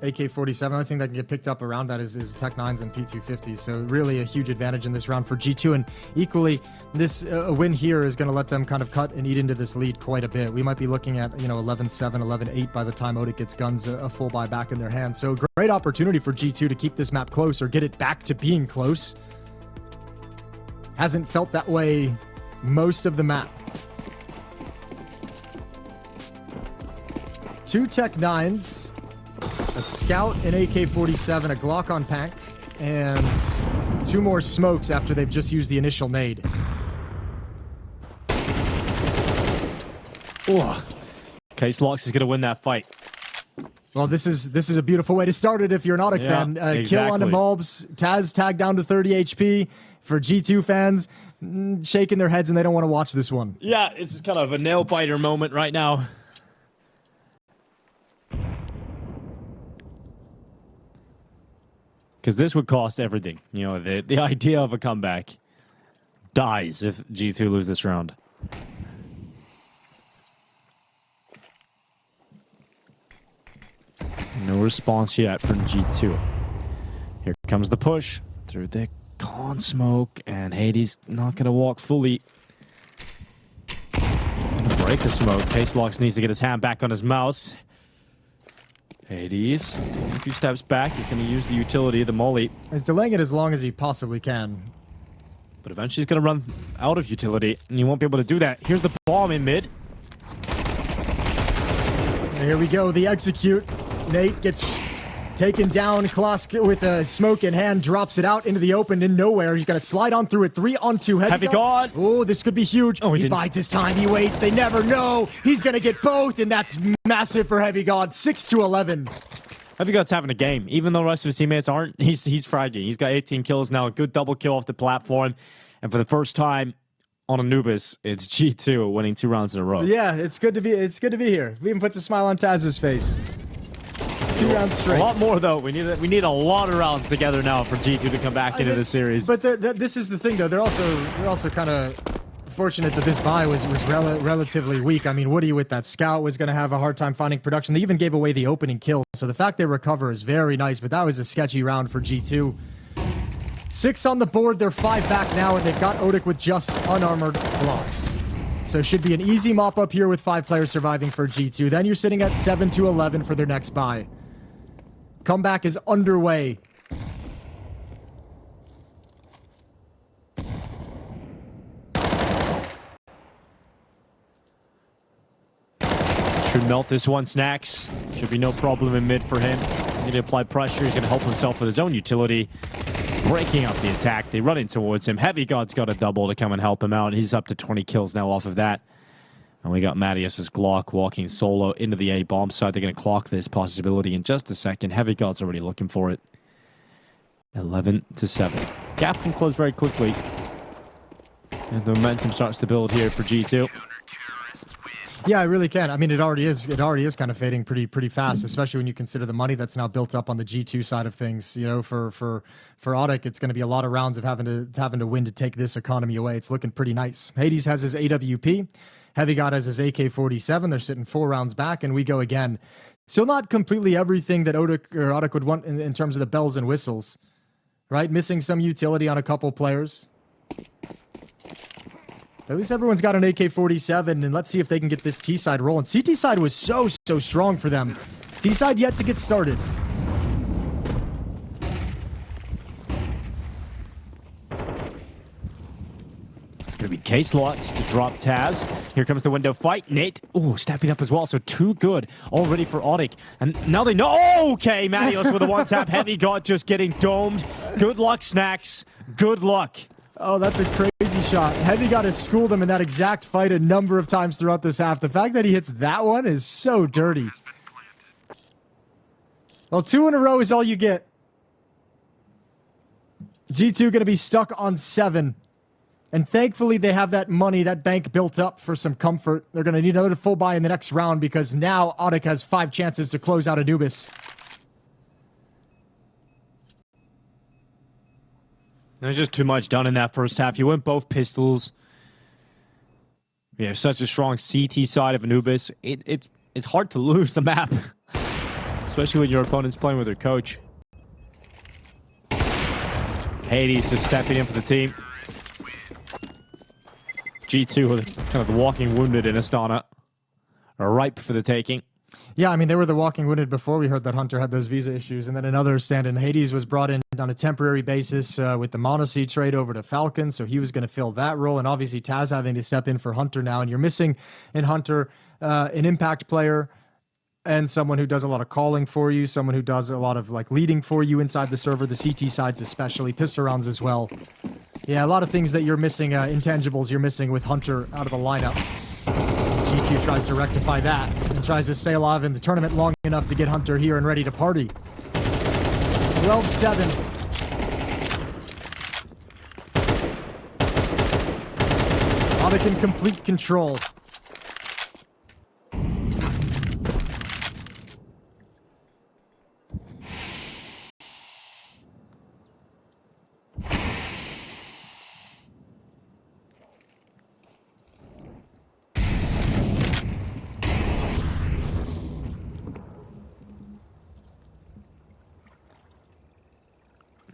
AK-47, the only thing that can get picked up around that is Tech 9s and P250s. So really a huge advantage in this round for G2. And equally, this win here is going to let them kind of cut and eat into this lead quite a bit. We might be looking at, 11-7, 11-8 by the time ODDIK gets guns a full buy back in their hands. So great opportunity for G2 to keep this map close or get it back to being close. Hasn't felt that way most of the map. 2 Tech 9s. A Scout, an AK-47, a Glock on Pank, and 2 more smokes after they've just used the initial nade. Oh, Case Locks is going to win that fight. Well, this is a beautiful way to start it if you're an ODDIK fan. Exactly. Kill onto Mulbs, Taz tagged down to 30 HP. For G2 fans, shaking their heads and they don't want to watch this one. Yeah, this is kind of a nail-biter moment right now. Because this would cost everything. The idea of a comeback dies if G2 lose this round. No response yet from G2. Here comes the push through the con smoke, and Hades not going to walk fully. He's going to break the smoke. Case Locks needs to get his hand back on his mouse. Hades, taking a few steps back. He's going to use the utility, the molly. He's delaying it as long as he possibly can. But eventually he's going to run out of utility, and he won't be able to do that. Here's the bomb in mid. Here we go, the execute. Nate gets taken down. Klosk with a smoke in hand drops it out into the open in nowhere. He's going to slide on through it. 3 on 2. Heavy God. Oh, this could be huge. Oh, he bides his time. He waits. They never know. He's going to get both, and that's massive for Heavy God. 6-11. Heavy God's having a game. Even though the rest of his teammates aren't, he's fragging. He's got 18 kills now. A good double kill off the platform. And for the first time on Anubis, it's G2 winning 2 rounds in a row. Yeah, it's good to be here. We even puts a smile on Taz's face. 2 rounds straight. A lot more though. We need a lot of rounds together now for G2 to come back into the series. But this is the thing though. They're also kind of fortunate that this buy was relatively weak. I mean, Woody with that Scout was going to have a hard time finding production. They even gave away the opening kill. So the fact they recover is very nice. But that was a sketchy round for G2. 6 on the board. They're 5 back now, and they've got ODDIK with just unarmored blocks. So it should be an easy mop up here with 5 players surviving for G2. Then you're sitting at 7-11 for their next buy. Comeback is underway. Should melt this one, Snacks. Should be no problem in mid for him. Need to apply pressure. He's going to help himself with his own utility. Breaking up the attack. They run in towards him. Heavy God's got a double to come and help him out. He's up to 20 kills now off of that. And we got Mattias's Glock walking solo into the A-bomb side. They're going to clock this possibility in just a second. Heavy God's already looking for it. 11-7. Gap can close very quickly. And the momentum starts to build here for G2. Yeah, it really can. I mean, it already is. It already is kind of fading pretty fast, especially when you consider the money that's now built up on the G2 side of things. For ODDIK, it's going to be a lot of rounds of having to win to take this economy away. It's looking pretty nice. Hades has his AWP. Heavy God has his AK-47. They're sitting 4 rounds back, and we go again. Still not completely everything that ODDIK would want in terms of the bells and whistles, right? Missing some utility on a couple players. At least everyone's got an AK-47, and let's see if they can get this T-side rolling. CT side was so strong for them. T-side yet to get started. It's going to be Case Locks to drop Taz. Here comes the window fight. Nate, stepping up as well. So too good already for ODDIK. And now they know. Okay, Mattias with a one-tap. Heavy God just getting domed. Good luck, Snacks. Good luck. Oh, that's a crazy shot. Heavy God has schooled him in that exact fight a number of times throughout this half. The fact that he hits that one is so dirty. Well, 2 in a row is all you get. G2 going to be stuck on 7. And thankfully, they have that money, that bank built up for some comfort. They're going to need another full buy in the next round because now ODDIK has 5 chances to close out Anubis. There's just too much done in that first half. You went both pistols. You have such a strong CT side of Anubis. It's hard to lose the map, especially when your opponent's playing with their coach. Hades is stepping in for the team. G2 are kind of the walking wounded in Astana, are ripe for the taking. Yeah, I mean, they were the walking wounded before we heard that Hunter had those visa issues, and then another stand-in. Hades was brought in on a temporary basis with the MongolZ trade over to Falcon, so he was going to fill that role, and obviously Taz having to step in for Hunter now, and you're missing in Hunter an impact player and someone who does a lot of calling for you, someone who does a lot of like leading for you inside the server, the CT sides especially, pistol rounds as well. Yeah, a lot of things that you're missing, intangibles you're missing with Hunter out of the lineup. G2 tries to rectify that and tries to stay alive in the tournament long enough to get Hunter here and ready to party. 12-7. ODDIK in complete control.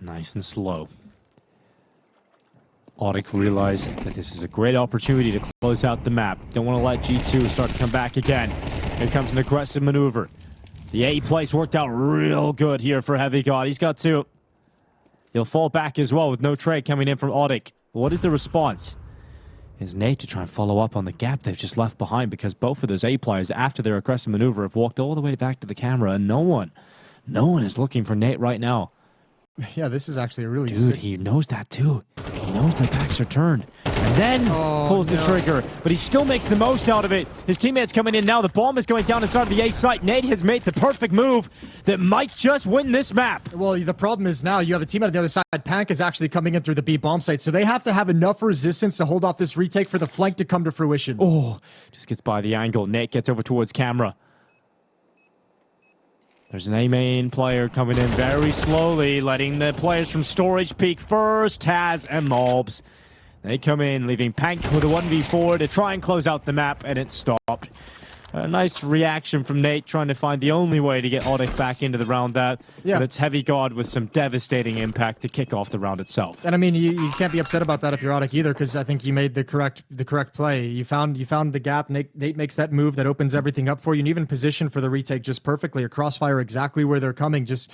Nice and slow. ODDIK realized that this is a great opportunity to close out the map. Don't want to let G2 start to come back again. Here comes an aggressive maneuver. The A place worked out real good here for Heavy God. He's got two. He'll fall back as well with no trade coming in from ODDIK. What is the response? Is Nate to try and follow up on the gap they've just left behind, because both of those A players, after their aggressive maneuver, have walked all the way back to the camera, and no one is looking for Nate right now. Yeah, this is actually a really Dude, he knows that too. He knows their backs are turned. And then pulls the trigger. But he still makes the most out of it. His teammates coming in now. The bomb is going down inside of the A site. Nate has made the perfect move that might just win this map. Well, the problem is now you have a team on the other side. Pank is actually coming in through the B bomb site, so they have to have enough resistance to hold off this retake for the flank to come to fruition. Oh, just gets by the angle. Nate gets over towards camera. There's an A-main player coming in very slowly, letting the players from storage peek first. Taz and MongolZ. They come in, leaving Pank with a 1v4 to try and close out the map, and it's stopped. A nice reaction from Nate, trying to find the only way to get ODDIK back into the round that. Yeah. But it's Heavy God with some devastating impact to kick off the round itself. And I mean, you can't be upset about that if you're ODDIK either, because I think you made the correct play. You found the gap. Nate makes that move that opens everything up for you, and even position for the retake just perfectly. Or crossfire exactly where they're coming. Just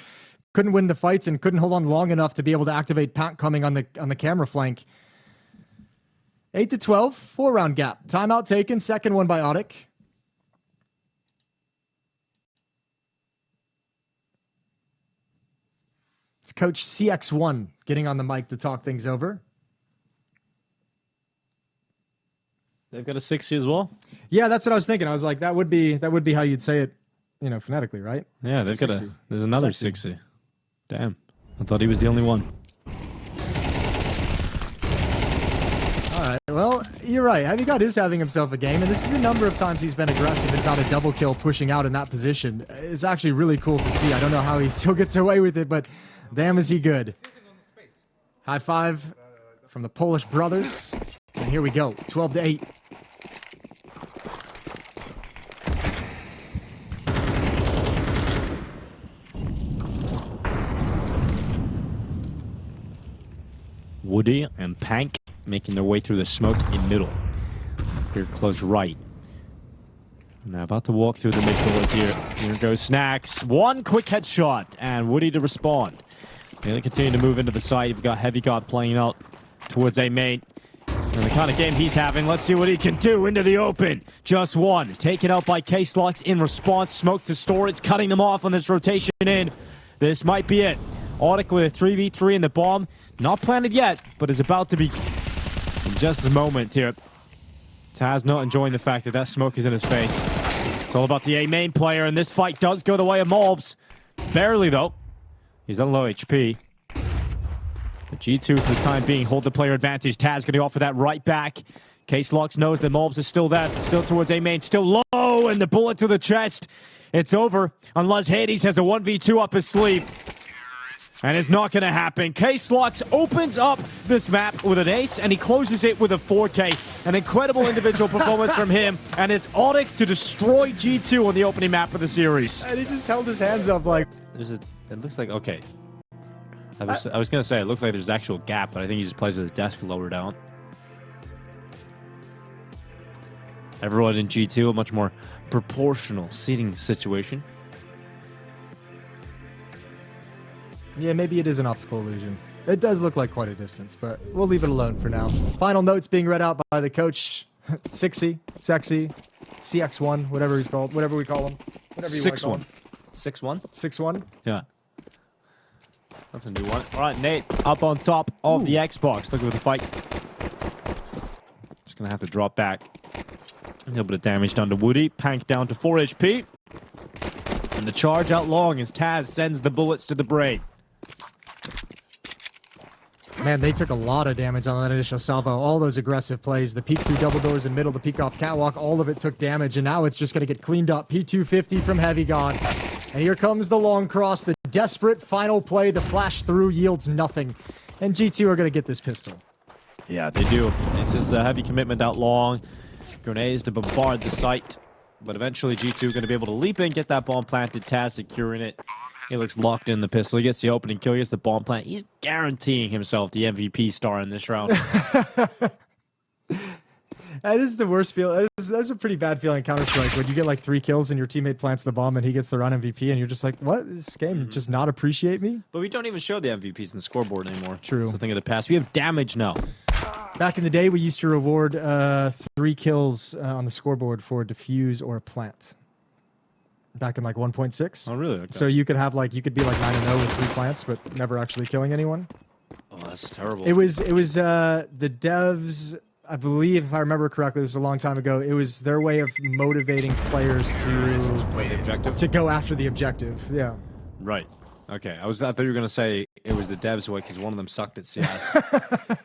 couldn't win the fights and couldn't hold on long enough to be able to activate Pank coming on the camera flank. 8-12, 4-round gap. Timeout taken. Second one by ODDIK. It's Coach CX1 getting on the mic to talk things over. They've got a 60 as well? Yeah, that's what I was thinking. I was like, that would be how you'd say it, phonetically, right? Yeah, they've got there's another 60. Damn. I thought he was the only one. All right, well, you're right. Heavy God is having himself a game, and this is a number of times he's been aggressive and found a double kill pushing out in that position. It's actually really cool to see. I don't know how he still gets away with it, but damn is he good. High five from the Polish brothers. And here we go, 12-8. Woody and Pank making their way through the smoke in middle. Clear close right. Now about to walk through the mid doors here. Here goes Snacks. One quick headshot and Woody to respond. They continue to move into the site. You've got Heavy God playing out towards A main. And the kind of game he's having, let's see what he can do into the open. Just one. Taken out by K-Slux in response. Smoke to storage, cutting them off on this rotation in. This might be it. ODDIK with a 3v3 in the bomb. Not planted yet, but is about to be in just a moment here. Taz not enjoying the fact that that smoke is in his face. It's all about the A main player, and this fight does go the way of MongolZ. Barely, though. He's on low HP. The G2, for the time being, hold the player advantage. Taz going to offer that right back. K-Slux knows that MongolZ is still there. Still towards A main. Still low, and the bullet to the chest. It's over, unless Hades has a 1v2 up his sleeve. And it's not going to happen. K-Slox opens up this map with an ace, and he closes it with a 4K. An incredible individual performance from him, and it's ODDIK to destroy G2 on the opening map of the series. And he just held his hands up like... It looks like, okay. I was going to say, it looked like there's an actual gap, but I think he just plays with his desk lower down. Everyone in G2, a much more proportional seating situation. Yeah, maybe it is an optical illusion. It does look like quite a distance, but we'll leave it alone for now. Final notes being read out by the coach. Sexy, CX1, whatever he's called, whatever we call him. Whatever you want to call him. 6-1? 6-1? Yeah. That's a new one. All right, Nate, up on top of the Xbox. Look at the fight. Just going to have to drop back. A little bit of damage done to Woody. Pank down to 4 HP. And the charge out long as Taz sends the bullets to the brain. Man, they took a lot of damage on that initial salvo. All those aggressive plays, the peek through double doors in middle, the peek off catwalk, all of it took damage, and now it's just going to get cleaned up. P250 from Heavy God. And here comes the long cross, the desperate final play. The flash through yields nothing. And G2 are going to get this pistol. Yeah, they do. It's just a heavy commitment out long. Grenades to bombard the site. But eventually G2 going to be able to leap in, get that bomb planted. Taz securing it. He looks locked in the pistol. He gets the opening kill. He gets the bomb plant. He's guaranteeing himself the MVP star in this round. That is the worst feeling. That's a pretty bad feeling in Counter-Strike when you get like 3 kills and your teammate plants the bomb and he gets the round MVP and you're just like, what? This game just not appreciate me? But we don't even show the MVPs in the scoreboard anymore. True. It's a thing of the past. We have damage now. Back in the day, we used to reward 3 kills on the scoreboard for a defuse or a plant. Back in like 1.6. Oh, really? Okay. So you could have like, you could be like 9-0 with 3 plants, but never actually killing anyone. Oh, that's terrible. It was the devs, I believe, if I remember correctly, this was a long time ago. It was their way of motivating players to Wait, the objective? to go after the objective. Yeah. Right. Okay. I thought you were going to say it was the devs' way because one of them sucked at CS.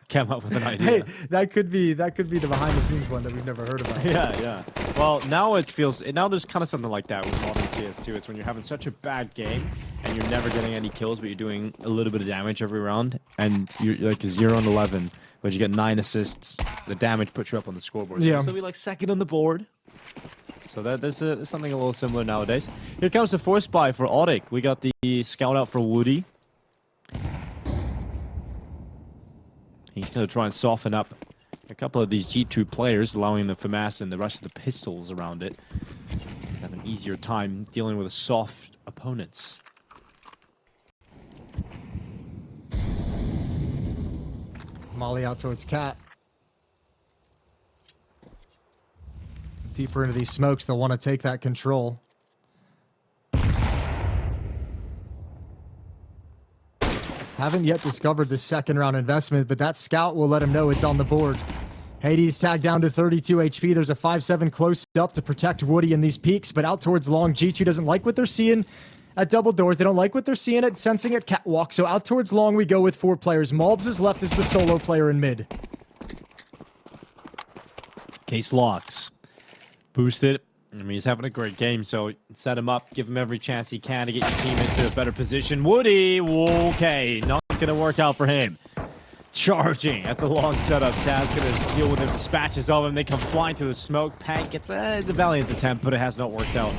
Came up with an idea. Hey, that could be the behind the scenes one that we've never heard about. Yeah. Well, now there's kind of something like that with modern CS2. It's when you're having such a bad game and you're never getting any kills, but you're doing a little bit of damage every round, and you're like 0-11, but you get 9 assists. The damage puts you up on the scoreboard. So Yeah. you'll still be like second on the board. So there's something a little similar nowadays. Here comes the force buy for ODDIK. We got the scout out for Woody. He's going to try and soften up a couple of these G2 players, allowing the FAMAS and the rest of the pistols around it have an easier time dealing with soft opponents. Molly out towards Cat. Deeper into these smokes, they'll want to take that control. Haven't yet discovered the second round investment, but that scout will let him know it's on the board. Hades tagged down to 32 HP. There's a 5-7 close up to protect Woody in these peaks, but out towards long. G2 doesn't like what they're seeing at double doors. They don't like what they're seeing at sensing at catwalk, so out towards long we go with 4 players. MongolZ is left as the solo player in mid. Case locks. Boosted. I mean, he's having a great game, so set him up, give him every chance he can to get your team into a better position. Woody, okay, not going to work out for him. Charging at the long setup. Taz going to deal with him, dispatches of him. They come flying through the smoke. Pank gets the valiant attempt, but it has not worked out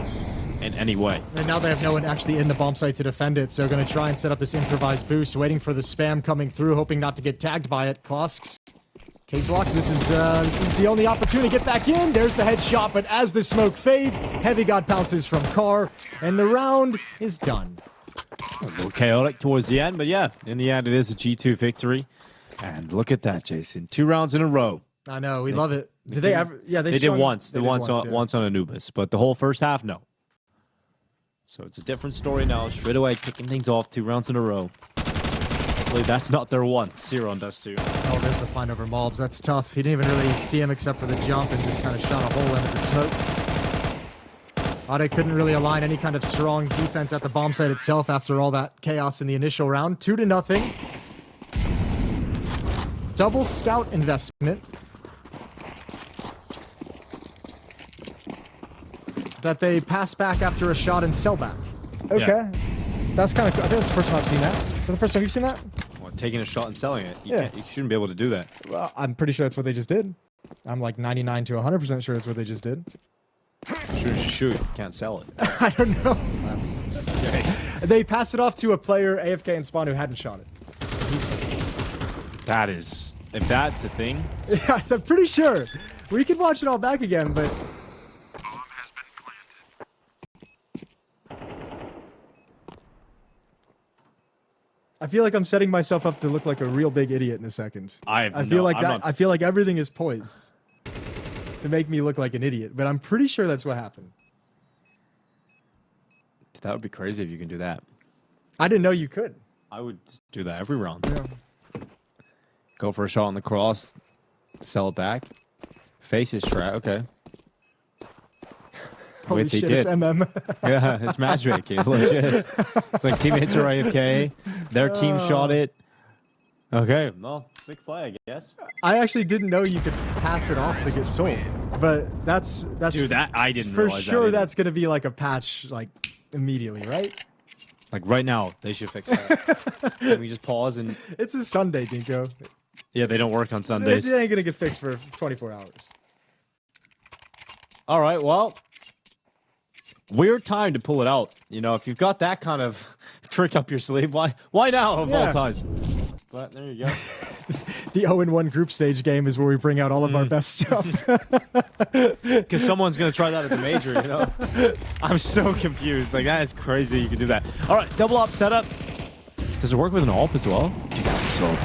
in any way. And now they have no one actually in the bomb site to defend it, so going to try and set up this improvised boost, waiting for the spam coming through, hoping not to get tagged by it. Klosks. K-Slox, this is the only opportunity to get back in. There's the headshot, but as the smoke fades, Heavy God pounces from Car, and the round is done. A little chaotic towards the end, but yeah, in the end, it is a G2 victory. And look at that, Jason. 2 rounds in a row. I know, we love it. Did they ever? Yeah, they did once. They did once on Anubis, but the whole first half, no. So it's a different story now. Straight away, kicking things off 2 rounds in a row. Hopefully that's not their once. Zero on Dust 2. Oh, there's the find over MongolZ. That's tough. He didn't even really see him except for the jump and just kind of shot a hole into the smoke. ODDIK couldn't really align any kind of strong defense at the bomb site itself after all that chaos in the initial round. 2-0. Double scout investment that they pass back after a shot and sell back. Okay. Yeah. That's kind of cool. I think that's the first time I've seen that. the first time you've seen that? Well, taking a shot and selling it. You, Yeah. can't, you shouldn't be able to do that. Well, I'm pretty sure that's what they just did. I'm like 99 to 100% sure that's what they just did. Shoot. You can't sell it. I don't know. That's okay. They passed it off to a player, AFK and Spawn, who hadn't shot it. That is... If that's a thing... Yeah, I'm pretty sure. We can watch it all back again, but... I feel like I'm setting myself up to look like a real big idiot in a second. I feel like everything is poised to make me look like an idiot, but I'm pretty sure that's what happened. That would be crazy if you can do that. I didn't know you could. I would do that every round. Yeah. Go for a shot on the cross, sell it back. Face is strat, okay. Holy Wait, they shit, did. it's MM. Yeah, it's matchmaking. Legit. It's like teammates are AFK. Their team shot it. Okay, well, sick play, I guess. I actually didn't know you could pass it off to get sold, but that's Dude, that I didn't for realize sure. that That's gonna be like a patch, like immediately, right? Like right now, they should fix that. Can we just pause and... It's a Sunday, Dinko. Yeah, they don't work on Sundays. It ain't gonna get fixed for 24 hours. All right, well, weird time to pull it out. You know, if you've got that kind of trick up your sleeve, why now of all times? But there you go. The 0-1 group stage game is where we bring out all of our best stuff. Because someone's going to try that at the major, you know? I'm so confused. Like, that is crazy you can do that. All right, double up setup. Does it work with an AWP as well? That would so OP.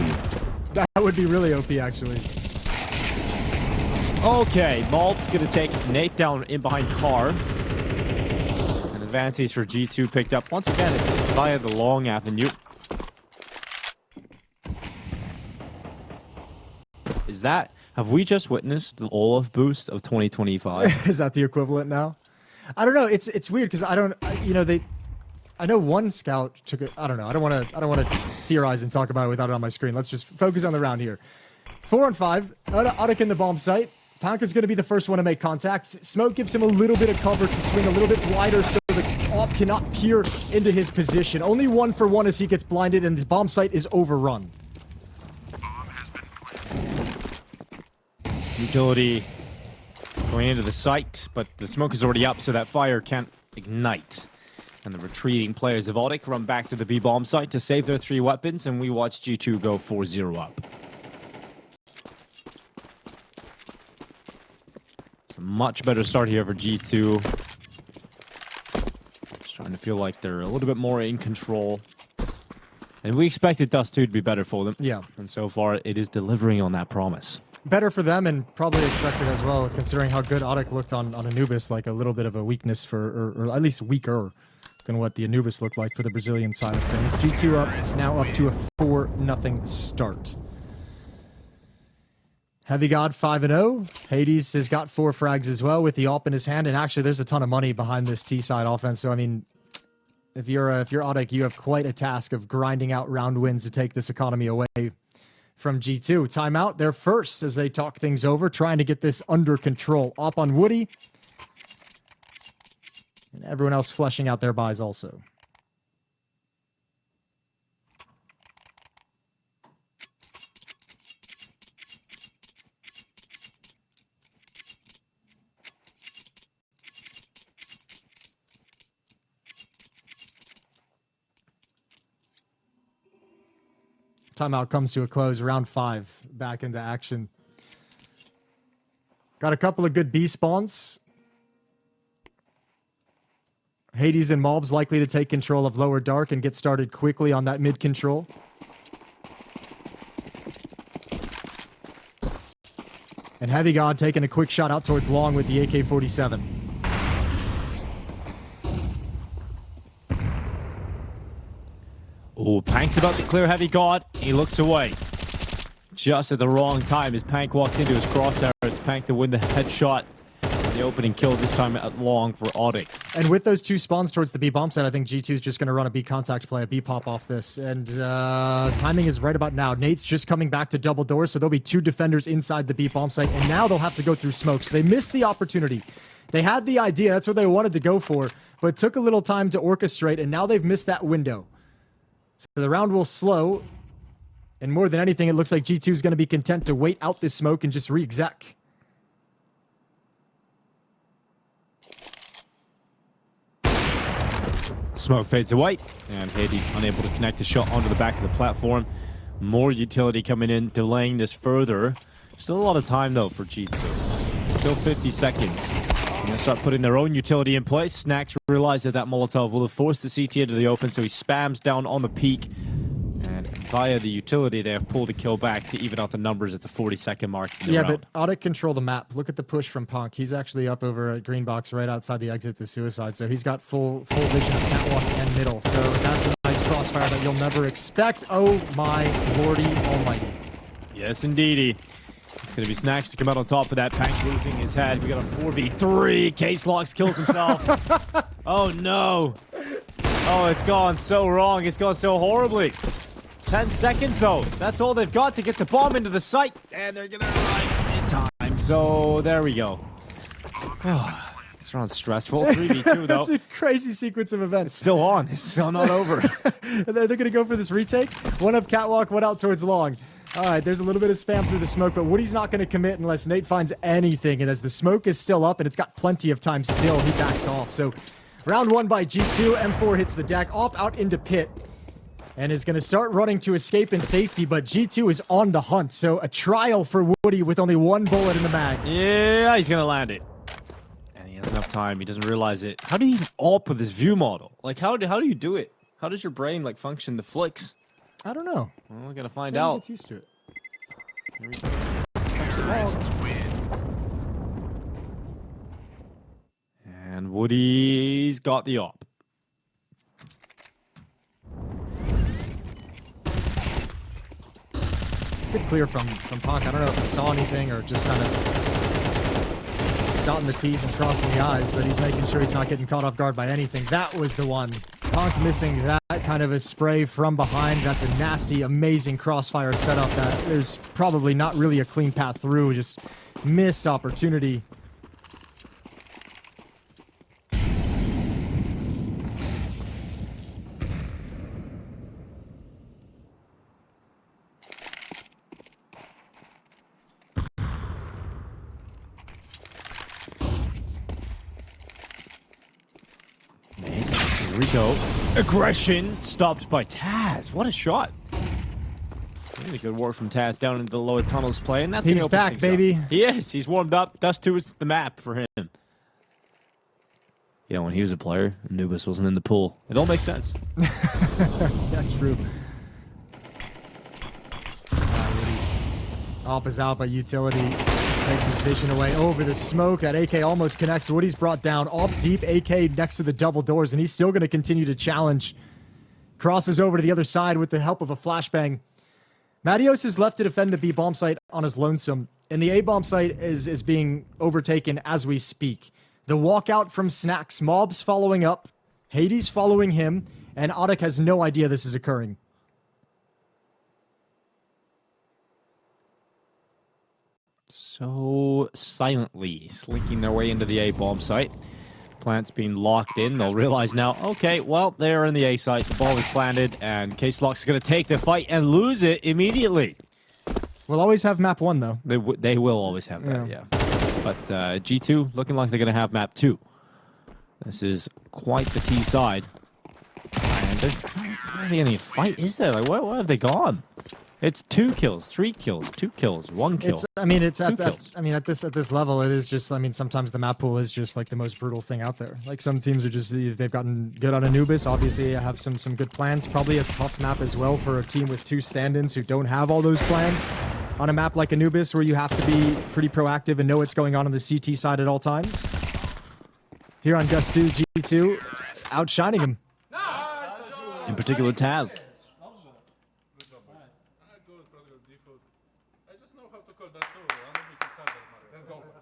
That would be really OP, actually. Okay, MongolZ's going to take Nate down in behind Car. An advantage for G2 picked up. Once again, it's via the long avenue. Is that... Have we just witnessed the Olaf boost of 2025? Is that the equivalent now? I don't know. It's weird because I don't. You know, I know one scout took it. I don't know. I don't want to theorize and talk about it without it on my screen. Let's just focus on the round here. 4-on-5. ODDIK in the bomb site. Panka's going to be the first one to make contact. Smoke gives him a little bit of cover to swing a little bit wider so the AWP cannot peer into his position. Only 1-for-1 as he gets blinded and his bomb site is overrun. Utility going into the site, but the smoke is already up, so that fire can't ignite. And the retreating players of ODDIK run back to the B-bomb site to save their 3 weapons, and we watch G2 go 4-0 up. It's a much better start here for G2. Just trying to feel like they're a little bit more in control. And we expected Dust 2 to be better for them. Yeah. And so far, it is delivering on that promise. Better for them and probably expected as well, considering how good ODDIK looked on Anubis, like a little bit of a weakness for, or at least weaker than what the Anubis looked like for the Brazilian side of things. G2 up, now up to a 4-0 start. Heavy God 5-0. Hades has got 4 frags as well with the AWP in his hand, and actually there's a ton of money behind this T-side offense, so I mean, if you're ODDIK, you have quite a task of grinding out round wins to take this economy away from G2. Timeout, they're first as they talk things over, trying to get this under control. Up on Woody. And everyone else fleshing out their buys also. Timeout comes to a close. Round 5 back into action. Got a couple of good B spawns. Hades and MongolZ likely to take control of lower dark and get started quickly on that mid control. And Heavy God taking a quick shot out towards long with the AK-47. Oh, Pank's about to clear Heavy God. He looks away. Just at the wrong time as Pank walks into his crosshair. It's Pank to win the headshot. The opening kill this time at long for ODDIK. And with those 2 spawns towards the B bomb site, I think G2 is just going to run a B contact play, a B pop off this. And timing is right about now. Nate's just coming back to double doors, so there'll be 2 defenders inside the B bomb site. And now they'll have to go through smoke. So they missed the opportunity. They had the idea. That's what they wanted to go for. But it took a little time to orchestrate, and now they've missed that window. So the round will slow. And more than anything, it looks like G2 is going to be content to wait out this smoke and just re-exec. Smoke fades away, and Hades unable to connect the shot onto the back of the platform. More utility coming in, delaying this further. Still a lot of time, though, for G2. Still 50 seconds. They're going to start putting their own utility in place. Snacks realizes that Molotov will have forced the CT into the open, so he spams down on the peak. And via the utility, they have pulled a kill back to even out the numbers at the 40-second mark. Yeah, round. But ODDIK control the map. Look at the push from Punk. He's actually up over at Green Box right outside the exit to Suicide, so he's got full vision of catwalk and middle. So that's a nice crossfire that you'll never expect. Oh my lordy almighty. Yes, indeedy. It's going to be Snacks to come out on top of that. Pank losing his head. We got a 4v3. Case Locks kills himself. Oh no. Oh, it's gone so wrong. It's gone so horribly. 10 seconds, though. That's all they've got to get the bomb into the site. And they're going to arrive in time. So, there we go. This round's stressful. 3v2, though. It's a crazy sequence of events. It's still on. It's still not over. They're going to go for this retake. One up catwalk, one out towards long. All right, there's a little bit of spam through the smoke, but Woody's not going to commit unless Nate finds anything. And as the smoke is still up, and it's got plenty of time still, he backs off. So, round one by G2. M4 hits the deck. Op out into pit. And is going to start running to escape in safety, but G2 is on the hunt. So a trial for Woody with only one bullet in the mag. Yeah, he's going to land it. And he has enough time. He doesn't realize it. How do you even AWP with this view model? Like, how do you do it? How does your brain, like, function the flicks? I don't know. Well, we're going to find out. Gets used to it. Here we go. And Woody's got the AWP. Good clear from Punk. I don't know if he saw anything or just kind of dotting the T's and crossing the I's, but he's making sure he's not getting caught off guard by anything. That was the one. Punk missing that kind of a spray from behind. That's a nasty, amazing crossfire setup that there's probably not really a clean path through. Just missed opportunity. Here we go. Aggression stopped by Taz. What a shot. Really good work from Taz down into the lower tunnels play, and that's He's back, baby. He is. He's warmed up. Dust 2 is the map for him. Yeah, when he was a player, Anubis wasn't in the pool. It all makes sense. That's true. Op is out, but utility takes his vision away over the smoke. That AK almost connects. Woody's brought down. Op deep, AK next to the double doors, and he's still going to continue to challenge. Crosses over to the other side with the help of a flashbang. Matios is left to defend the B bomb site on his lonesome, and the A bomb site is being overtaken as we speak. The walkout from Snacks, Mobs following up, Hades following him, and ODDIK has no idea this is occurring. So silently slinking their way into the A bomb site. Plant's being locked in. They'll realize now, okay, well, they're in the A site. The ball is planted, and Case Lock's going to take the fight and lose it immediately. We'll always have map 1, though. They will always have that, yeah. But G2 looking like they're going to have map 2. This is quite the key side. And there's not really any fight, is there? Like, where have they gone? It's 2 kills, 3 kills, 2 kills, 1 kill. At this level, it is just. I mean, sometimes the map pool is just like the most brutal thing out there. Like some teams are just they've gotten good on Anubis. Obviously, have some good plans. Probably a tough map as well for a team with 2 stand-ins who don't have all those plans. On a map like Anubis, where you have to be pretty proactive and know what's going on the CT side at all times. Here on Dust 2, G2 outshining him. In particular, Taz.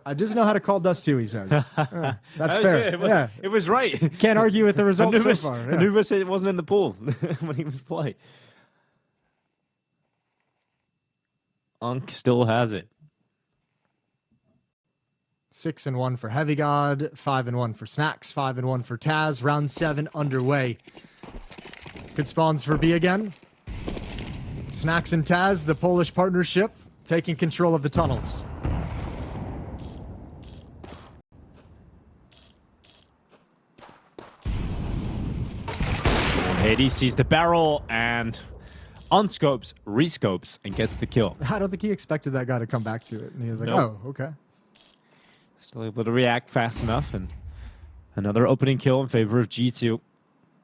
I just know how to call Dust 2, he says. That's fair. It was right. Can't argue with the results so far. Yeah. Anubis wasn't in the pool when he was playing. Unk still has it. 6-1 for Heavy God, 5-1 for Snacks, 5-1 for Taz. Round 7 underway. Good spawns for B again. Snacks and Taz, the Polish partnership, taking control of the tunnels. Hades sees the barrel and unscopes, rescopes, and gets the kill. I don't think he expected that guy to come back to it. And he was like, Nope. oh, okay. Still able to react fast enough, and another opening kill in favor of G2.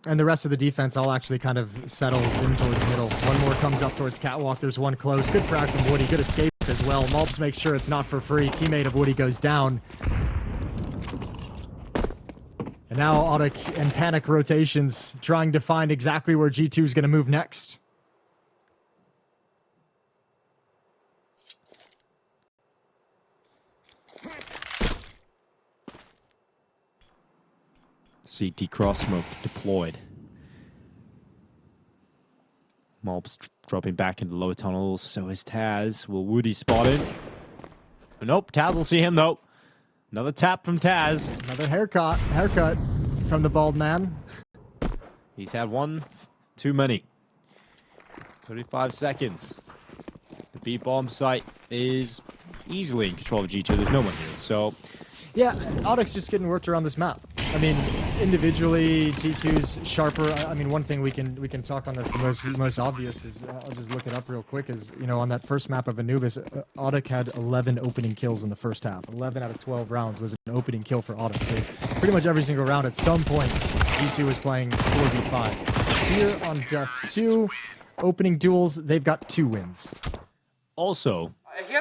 And the rest of the defense all actually kind of settles in towards middle. One more comes up towards Catwalk. There's one close. Good frag from Woody. Good escape as well. Malps makes sure it's not for free. Teammate of Woody goes down. And now ODDIK and Panic rotations trying to find exactly where G2 is going to move next. CT cross smoke deployed. Mobs dropping back into the lower tunnels. So is Taz. Will Woody spot him? Nope. Taz will see him though. Another tap from Taz. Another haircut from the bald man. He's had one too many. 35 seconds. The B bomb site is easily in control of G2. There's no one here. So yeah, ODDIK's just getting worked around this map. I mean, individually, G2's sharper. I mean, one thing we can talk on that's the most obvious is, I'll just look it up real quick, is, you know, on that first map of Anubis, ODDIK had 11 opening kills in the first half. 11 out of 12 rounds was an opening kill for ODDIK. So pretty much every single round at some point, G2 was playing 4v5. Here on Dust 2, opening duels, they've got 2 wins. also,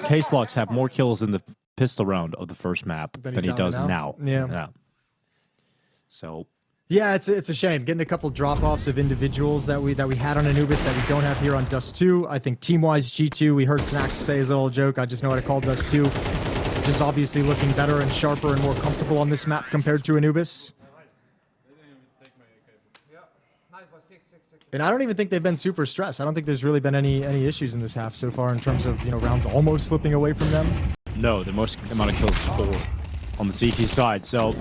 Case Locks have more kills in the pistol round of the first map than he does now. Yeah. So yeah, it's a shame getting a couple drop-offs of individuals that we had on Anubis that we don't have here on Dust 2. I think team-wise G2, we heard Snacks say his little joke, I just know how to call Dust 2. Just obviously looking better and sharper and more comfortable on this map compared to Anubis. And I don't even think they've been super stressed. I don't think there's really been any issues in this half so far in terms of, you know, rounds almost slipping away from them. no, the most amount of kills is 4 on the CT side. So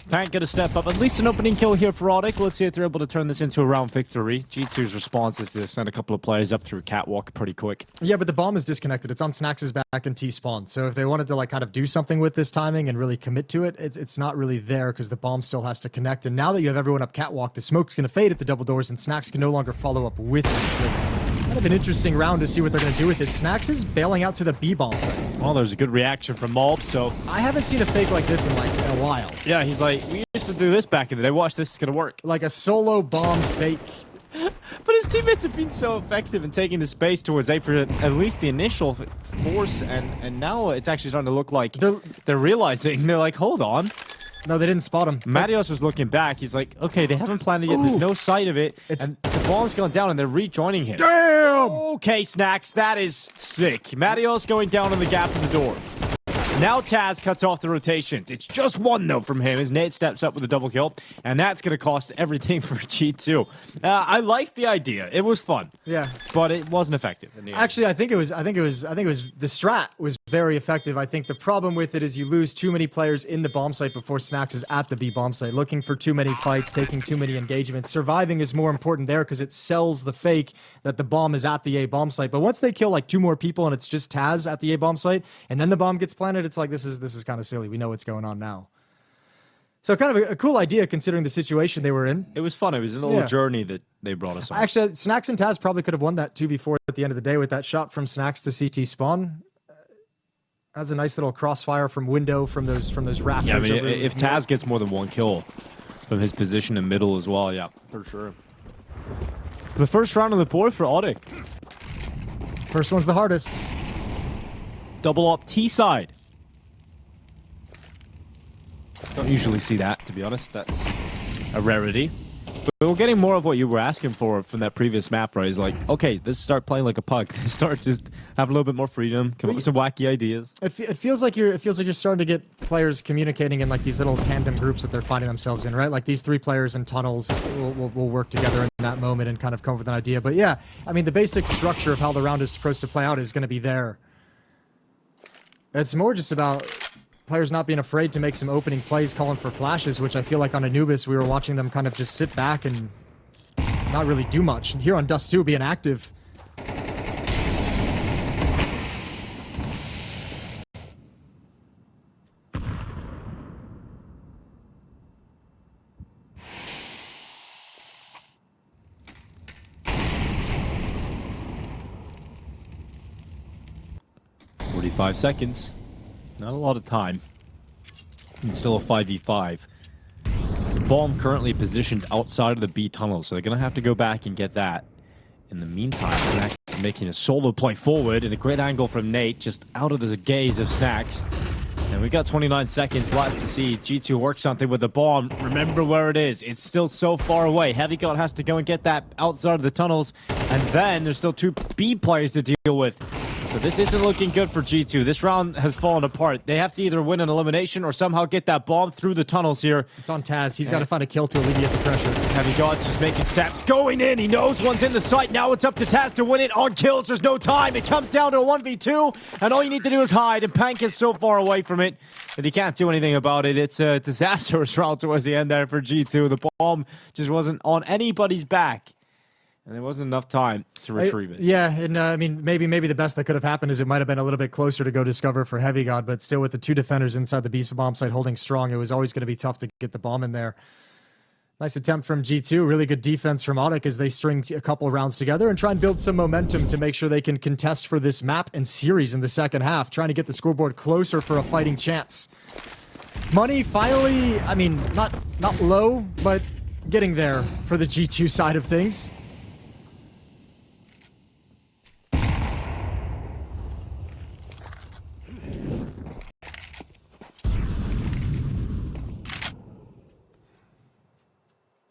Pank gonna step up. At least an opening kill here for ODDIK. Let's see if they're able to turn this into a round victory. G2's response is to send a couple of players up through Catwalk pretty quick. Yeah, but the bomb is disconnected. It's on Snacks' back and T-spawn. So if they wanted to like kind of do something with this timing and really commit to it, it's not really there because the bomb still has to connect. And now that you have everyone up Catwalk, the smoke's gonna fade at the double doors and Snacks can no longer follow up with you. So kind of an interesting round to see what they're gonna do with it. Snacks is bailing out to the B bomb site. Well, there's a good reaction from Malp, so I haven't seen a fake like this in like a while. yeah, he's like, we used to do this back in the day. Watch, this is gonna work. Like a solo bomb fake. But his teammates have been so effective in taking the space towards A for at least the initial force, and now it's actually starting to look like they're realizing. They're like, hold on. No, they didn't spot him. Marios was looking back. He's like, okay, they haven't planned it yet. There's no sight of it. And the bomb's gone down, and they're rejoining him. Damn! Okay, Snacks, that is sick. Marios going down in the gap in the door. Now Taz cuts off the rotations. It's just one, though, from him as Nate steps up with a double kill, and that's going to cost everything for G2. I liked the idea. It was fun. Yeah. But it wasn't effective. Actually, I think the strat was very effective. I think the problem with it is you lose too many players in the bomb site before Snacks is at the B bomb site, looking for too many fights, taking too many engagements. Surviving is more important there because it sells the fake that the bomb is at the A bomb site. But once they kill like 2 more people and it's just Taz at the A bomb site, and then the bomb gets planted, it's like this is kind of silly. We know what's going on now. So kind of a cool idea considering the situation they were in. It was fun. It was a little journey that they brought us on. Actually, Snacks and Taz probably could have won that 2v4 at the end of the day with that shot from Snacks to CT spawn. That's a nice little crossfire from window from those rafters. Yeah, I mean, if Taz gets more than 1 kill from his position in middle as well, yeah, for sure. The first round on the board for ODDIK. First one's the hardest. Double up T side. Don't usually see that, to be honest. That's a rarity. But we're getting more of what you were asking for from that previous map, right? It's like, okay, let's start playing like a puck. Start just have a little bit more freedom, come up with some wacky ideas. It feels like you're starting to get players communicating in like these little tandem groups that they're finding themselves in, right? Like these 3 players in tunnels will work together in that moment and kind of come up with an idea. But yeah, I mean, the basic structure of how the round is supposed to play out is going to be there. It's more just about players not being afraid to make some opening plays, calling for flashes, which I feel like on Anubis, we were watching them kind of just sit back and not really do much. And here on Dust 2 being active. Five seconds. Not a lot of time. And still a 5v5. The bomb currently positioned outside of the B tunnel, so they're going to have to go back and get that. In the meantime, Snacks is making a solo play forward, and a great angle from Nate, just out of the gaze of Snacks. And we got 29 seconds left to see G2 work something with the bomb. Remember where it is. It's still so far away. Heavy God has to go and get that outside of the tunnels. And then there's still 2 B players to deal with. So this isn't looking good for G2. This round has fallen apart. They have to either win an elimination or somehow get that bomb through the tunnels here. It's on Taz. He's got to find a kill to alleviate the pressure. Heavy God's just making steps. Going in. He knows one's in the sight. Now it's up to Taz to win it on kills. There's no time. It comes down to a 1v2. And all you need to do is hide. And Pank is so far away from it that he can't do anything about it. It's a disastrous round towards the end there for G2. The bomb just wasn't on anybody's back. And there wasn't enough time to retrieve it. Yeah, and I mean, maybe the best that could have happened is it might have been a little bit closer to go discover for Heavy God, but still with the 2 defenders inside the Beast bomb site holding strong, it was always going to be tough to get the bomb in there. Nice attempt from G2. Really good defense from ODDIK as they string a couple of rounds together and try and build some momentum to make sure they can contest for this map and series in the second half, trying to get the scoreboard closer for a fighting chance. Money finally, I mean, not low, but getting there for the G2 side of things.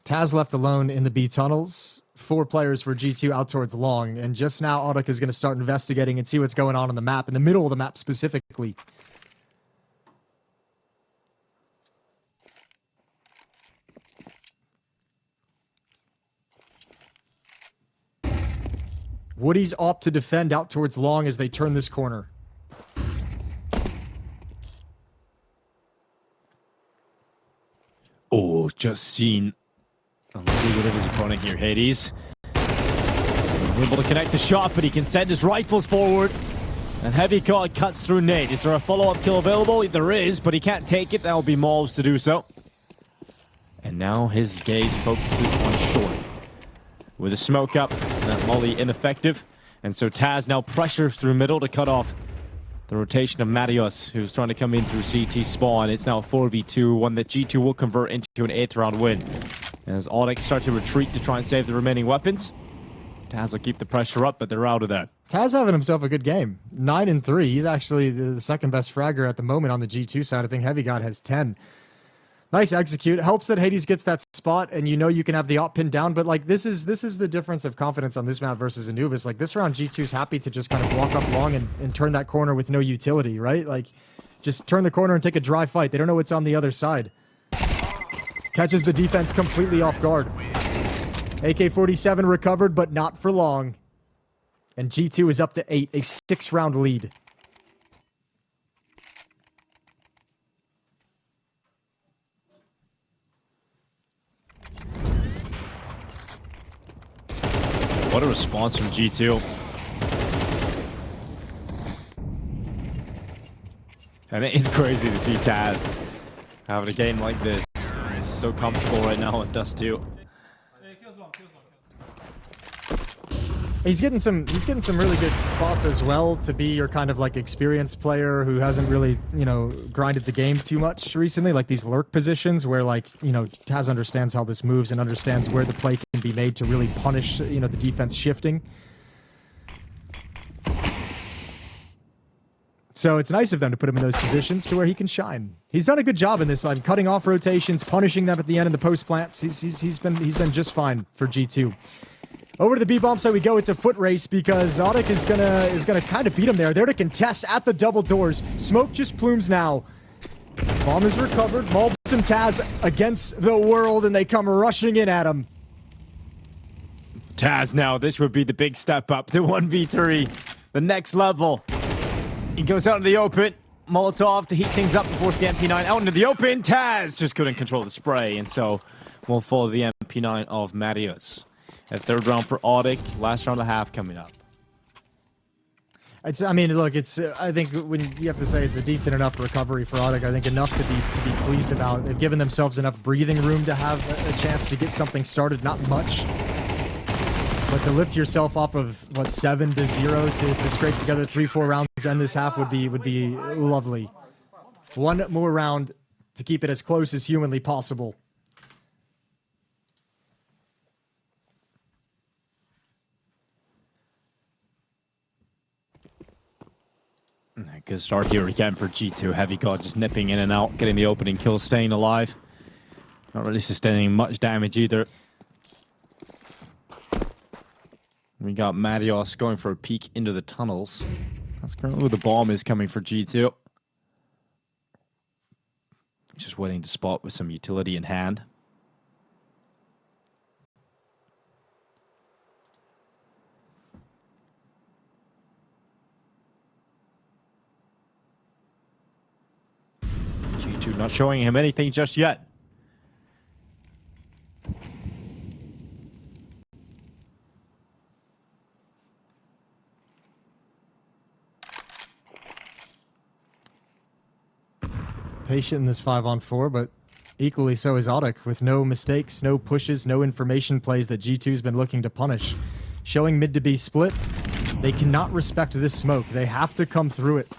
Taz left alone in the B tunnels. 4 players for G2 out towards long. And just now, ODDIK is going to start investigating and see what's going on the map, in the middle of the map specifically. Woody's opt to defend out towards long as they turn this corner. Oh, just seen a little bit of his opponent here, Hades. Able to connect the shot, but he can send his rifles forward. And Heavy God cuts through Nate. Is there a follow-up kill available? There is, but he can't take it. That'll be MongolZ to do so. And now his gaze focuses on short. With a smoke up, that molly ineffective. And so Taz now pressures through middle to cut off the rotation of Marius, who's trying to come in through CT spawn. It's now a 4v2, one that G2 will convert into an 8th round win. As ODDIK start to retreat to try and save the remaining weapons, Taz will keep the pressure up, but they're out of there. Taz having himself a good game. 9-3. He's actually the second best fragger at the moment on the G2 side. I think Heavy God has 10. Nice execute. Helps that Hades gets that spot, and you know you can have the op pinned down, but like this is the difference of confidence on this map versus Anubis. Like this round, G2's happy to just kind of walk up long and turn that corner with no utility, right? Like just turn the corner and take a dry fight. They don't know what's on the other side. Catches the defense completely off guard. AK-47 recovered, but not for long. And G2 is up to 8, a 6-round lead. What a response from G2. And it is crazy to see Taz having a game like this. He's so comfortable right now in Dust 2. He's getting some really good spots as well to be your kind of like experienced player who hasn't really, you know, grinded the game too much recently, like these lurk positions where like, you know, Taz understands how this moves and understands where the play can be made to really punish, you know, the defense shifting. So it's nice of them to put him in those positions to where he can shine. He's done a good job in this, like cutting off rotations, punishing them at the end in the post plants. He's been just fine for G2. Over to the B-bomb side we go. It's a foot race because ODDIK is gonna kind of beat him there. They're to contest at the double doors. Smoke just plumes now. Bomb is recovered. MongolZ and Taz against the world, and they come rushing in at him. Taz now, this would be the big step up. The 1v3, the next level. He goes out into the open. Molotov to heat things up before the MP9 out into the open. Taz just couldn't control the spray, and so we'll follow the MP9 of Marius. A third round for ODDIK. Last round and a half coming up. I mean, look, I think when you have to say it's a decent enough recovery for ODDIK, I think enough to be pleased about. They've given themselves enough breathing room to have a chance to get something started. Not much, but to lift yourself up of what 7-0 to scrape together 3-4 rounds to end this half would be lovely. One more round to keep it as close as humanly possible. Good start here again for G2. Heavy God just nipping in and out, getting the opening kill, staying alive. Not really sustaining much damage either. We got Marios going for a peek into the tunnels. That's currently where the bomb is coming for G2. Just waiting to spot with some utility in hand. G2 not showing him anything just yet. Patient in this 5-on-4, but equally so is ODDIK, with no mistakes, no pushes, no information plays that G2's been looking to punish. Showing mid to be split, they cannot respect this smoke. They have to come through it.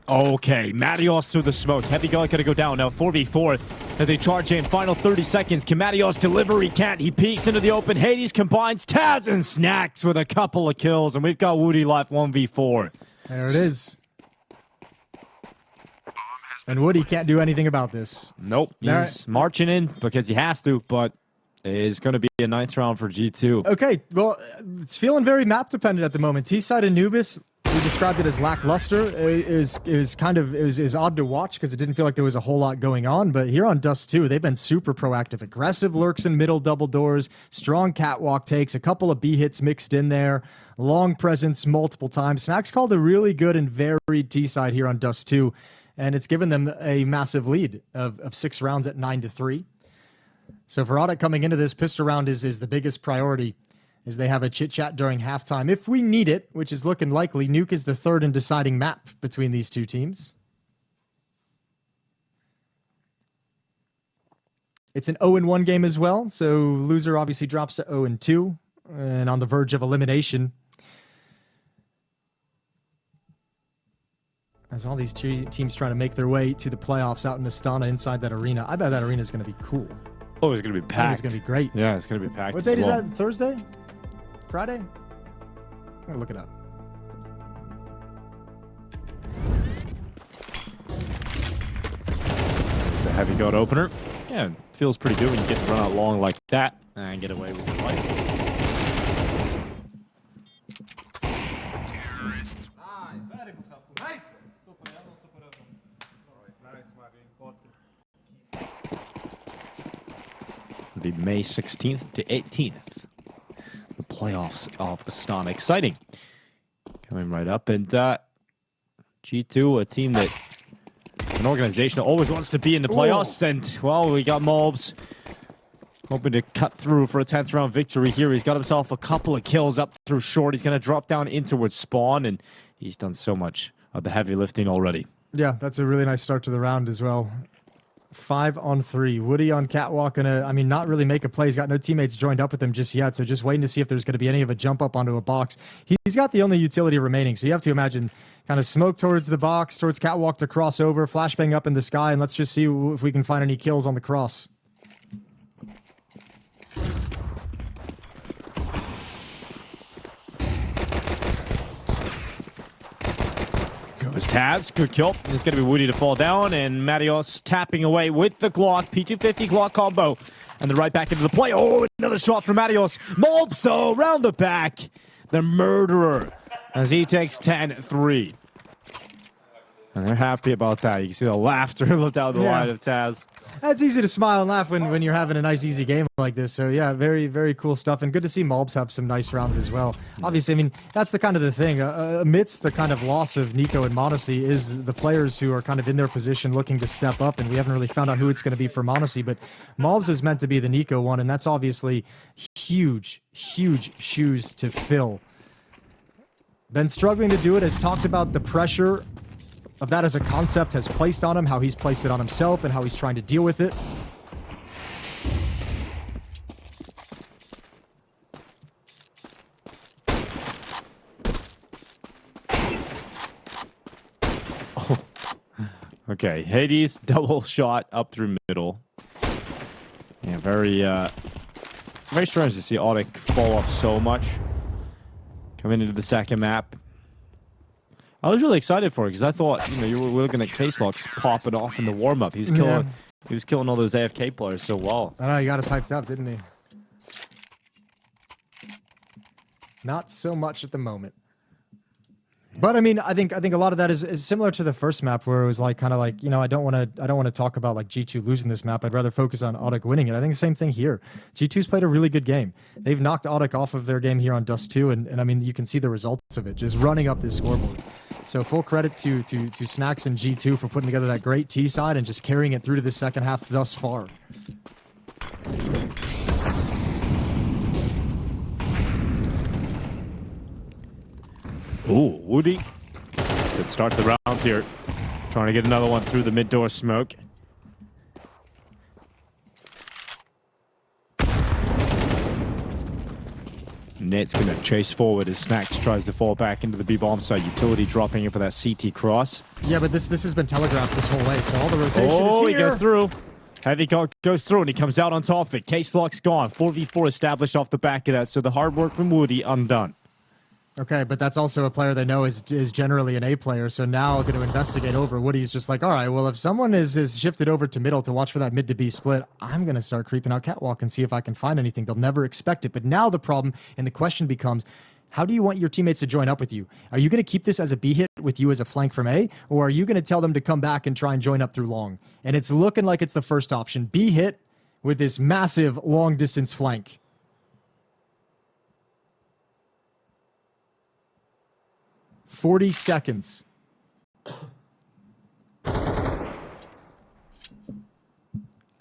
Okay, Marios through the smoke. Heavy God gonna go down now. 4v4 as they charge in. Final 30 seconds. Can Marios deliver? He can't. He peeks into the open. Hades combines. Taz and Snacks with a couple of kills. And we've got Woody left 1v4. There it is. And Woody can't do anything about this. Nope. He's marching in because he has to, but it is going to be a 9th round for G2. Okay, well, it's feeling very map dependent at the moment. T-side Anubis, we described it as lackluster, is odd to watch because it didn't feel like there was a whole lot going on. But here on Dust 2, they've been super proactive. Aggressive lurks in middle double doors, strong catwalk takes, a couple of B hits mixed in there, long presence multiple times. Snacks called a really good and varied T-side here on Dust 2, and it's given them a massive lead of 6 rounds at 9-3. So for ODDIK coming into this, pistol round is the biggest priority, as they have a chit-chat during halftime. If we need it, which is looking likely, Nuke is the third and deciding map between these two teams. It's an 0-1 game as well, so loser obviously drops to 0-2, and on the verge of elimination. As all these teams trying to make their way to the playoffs out in Astana inside that arena. I bet that arena is going to be cool. Oh, it's going to be packed. It's going to be great. Yeah, it's going to be packed. What date is that? Thursday? Friday? I'm going to look it up. It's the Heavy God opener. Yeah, it feels pretty good when you get to run out long like that and get away with your life. It'll be May 16th to 18th. The playoffs of Astana. Exciting. Coming right up. And G2, a team that, an organization that always wants to be in the playoffs. Whoa. And, well, we got Mobs hoping to cut through for a 10th round victory here. He's got himself a couple of kills up through short. He's going to drop down in towards spawn, and he's done so much of the heavy lifting already. Yeah, that's a really nice start to the round as well. 5-on-3. Woody on catwalk gonna, not really make a play. He's got no teammates joined up with him just yet, so just waiting to see if there's going to be any of a jump up onto a box. He's got the only utility remaining, so you have to imagine kind of smoke towards the box, towards catwalk to cross over, flashbang up in the sky, and let's just see if we can find any kills on the cross. Goes Taz, good kill. It's going to be Woody to fall down, and Marios tapping away with the Glock, P250 Glock combo, and then right back into the play. Oh, another shot from Marios. Mobs, though, round the back. The murderer, as he takes 10-3. And they're happy about that. You can see the laughter down the line of Taz. It's easy to smile and laugh when you're having a nice, easy game like this. So yeah, very, very cool stuff. And good to see MongolZ have some nice rounds as well. Obviously, I mean, that's the kind of the thing. Amidst the kind of loss of Nico and m0NESY is the players who are kind of in their position looking to step up. And we haven't really found out who it's going to be for m0NESY. But MongolZ is meant to be the Nico one. And that's obviously huge, huge shoes to fill. Been struggling to do it. Has talked about the pressure of that as a concept has placed on him, how he's placed it on himself, and how he's trying to deal with it. Oh. Okay, Hades double shot up through middle. Yeah, very strange to see ODDIK fall off so much. Coming into the second map. I was really excited for it because I thought, you know, you were looking at case locks popping off in the warm-up. He was killing all those AFK players so well. I know, he got us hyped up, didn't he? Not so much at the moment. But I mean, I think a lot of that is similar to the first map where it was like kind of like, you know, I don't want to talk about like G2 losing this map. I'd rather focus on ODDIK winning it. I think the same thing here. G2's played a really good game. They've knocked ODDIK off of their game here on Dust 2, and I mean, you can see the results of it just running up this scoreboard. So full credit to Snax and G2 for putting together that great T side and just carrying it through to the second half thus far. Ooh, Woody. Good start to the round here. Trying to get another one through the mid-door smoke. Nate's going to chase forward as Snax tries to fall back into the B-bomb side. Utility dropping in for that CT cross. Yeah, but this has been telegraphed this whole way, so all the rotation is here. Oh, he goes through. Heavy goes through and he comes out on top of it. Case lock's gone. 4v4 established off the back of that, so the hard work from Woody undone. Okay, but that's also a player they know is generally an A player, so now going to investigate over. Woody's just like, all right, well, if someone is shifted over to middle to watch for that mid to B split, I'm going to start creeping out catwalk and see if I can find anything. They'll never expect it. But now the problem and the question becomes, how do you want your teammates to join up with you? Are you going to keep this as a B hit with you as a flank from A, or are you going to tell them to come back and try and join up through long? And it's looking like it's the first option. B hit with this massive long distance flank. "40 seconds.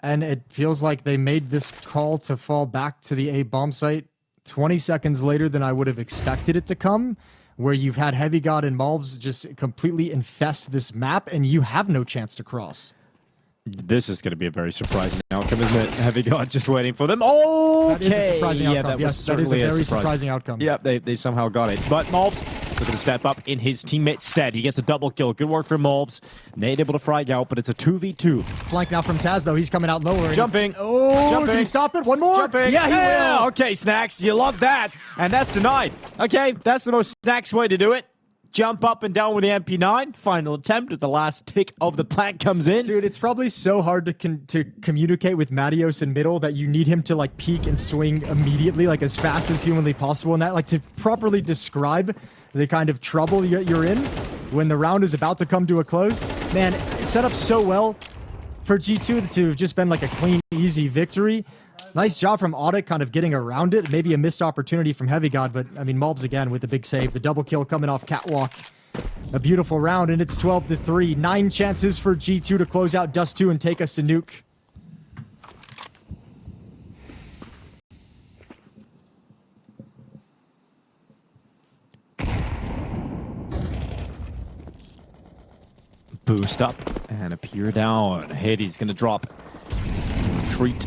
And it feels like they made this call to fall back to the A bomb site 20 seconds later than I would have expected it to come, where you've had Heavy God and MongolZ just completely infest this map and you have no chance to cross. This is going to be a very surprising outcome, isn't it? Heavy God just waiting for them. Okay. That is a surprising outcome. That yes, that is a very surprising outcome. Yep, they somehow got it. But MongolZ looking to step up in his teammate's stead. He gets a double kill. Good work from MongolZ. Nate able to frag out, but it's a 2v2. Flank now from Taz, though. He's coming out lower. Jumping. Jumping. Can he stop it? One more? Jumping. Yeah, he will. Okay, Snax, you love that. And that's denied. Okay, that's the most Snax way to do it. Jump up and down with the MP9. Final attempt as the last tick of the plant comes in. Dude, it's probably so hard to communicate with Matios in middle that you need him to like peek and swing immediately, like as fast as humanly possible. And that, like, to properly describe the kind of trouble you're in when the round is about to come to a close. Man, it's set up so well for G2 to have just been like a clean, easy victory. Nice job from ODDIK kind of getting around it. Maybe a missed opportunity from Heavy God, but I mean, MongolZ again with the big save. The double kill coming off catwalk. A beautiful round, and it's 12-3. 9 chances for G2 to close out Dust 2 and take us to Nuke. Boost up and appear down. Hades gonna drop. Retreat.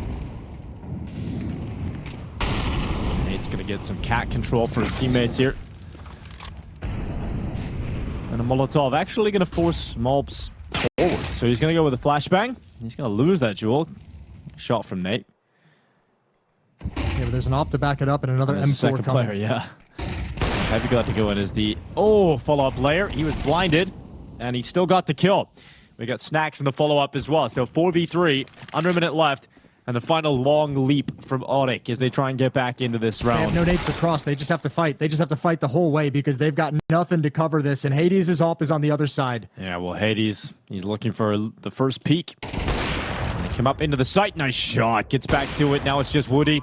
Nate's gonna get some cat control for his teammates here. And a Molotov actually gonna force MongolZ forward. So he's gonna go with a flashbang. He's gonna lose that jewel. Shot from Nate. Yeah, but there's an op to back it up and another And M4 second coming. player, yeah. Heavy got to go in as the follow-up layer. He was blinded, and he still got the kill. We got Snax in the follow-up as well. So 4v3, under a minute left, and the final long leap from ODDIK as they try and get back into this round. They have no nades to cross. They just have to fight. They just have to fight the whole way because they've got nothing to cover this, and Hades' op is on the other side. Yeah, well, Hades, he's looking for the first peek. And the come up into the site. Nice shot. Gets back to it. Now it's just Woody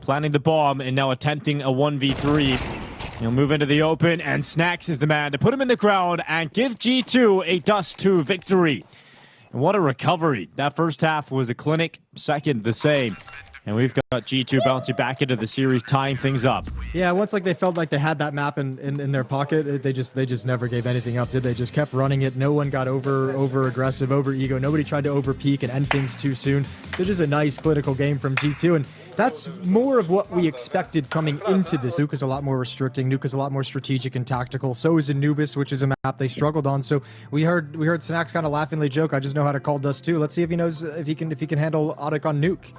planting the bomb and now attempting a 1v3. He'll move into the open, and Snacks is the man to put him in the ground and give G2 a Dust 2 victory. And what a recovery. That first half was a clinic, second the same. And we've got G2 bouncing back into the series, tying things up. Yeah, once like they felt like they had that map in their pocket, they just never gave anything up, did they? Just kept running it. No one got over aggressive, over ego. Nobody tried to over peak and end things too soon. So just a nice clinical game from G2, and that's more of what we expected coming into this. Nuke is a lot more restricting. Nuke is a lot more strategic and tactical. So is Anubis, which is a map they struggled on. So we heard Snacks kind of laughingly joke, "I just know how to call Dust 2." Let's see if he knows if he can handle ODDIK on Nuke.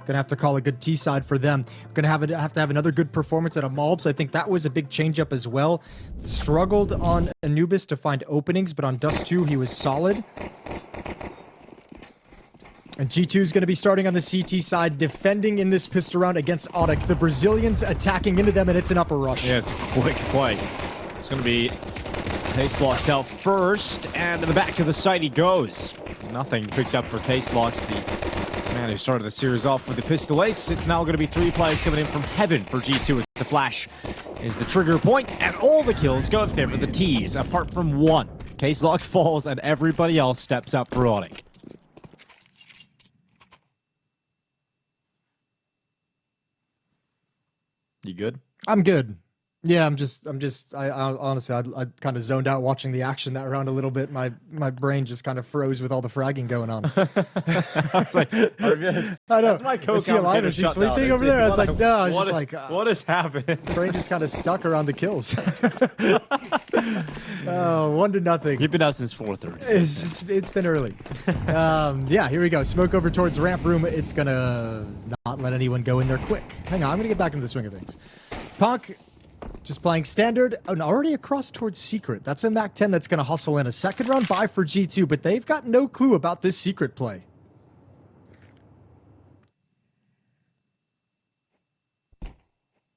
Gonna have to call a good T side for them. Gonna have to have another good performance at a MongolZ. I think that was a big change up as well. Struggled on Anubis to find openings, but on Dust 2 he was solid. And G2 is going to be starting on the CT side, defending in this pistol round against ODDIK. The Brazilians attacking into them, and it's an upper rush. Yeah, it's a quick play. It's going to be Tastelocks out first, and to the back of the site he goes. Nothing picked up for Tastelocks, the man who started the series off with the pistol ace. It's now going to be 3 players coming in from heaven for G2 as the flash is the trigger point, and all the kills go up there for the T's, apart from one. Tastelocks falls, and everybody else steps up for ODDIK. You good? I'm good. Yeah, I honestly, I kind of zoned out watching the action that round a little bit. My brain just kind of froze with all the fragging going on. I was like, I know. That's my coach. Is he alive? Is she sleeping over there? I was like, no. I was just like, what has happened? Brain just kind of stuck around the kills. Oh, 1-0. You've been out since 4:30. It's been early. Yeah, here we go. Smoke over towards ramp room. It's gonna not let anyone go in there quick. Hang on, I'm gonna get back into the swing of things. Punk. Just playing standard, and already across towards Secret. That's a Mac 10 that's going to hustle in. A second round buy for G2, but they've got no clue about this Secret play.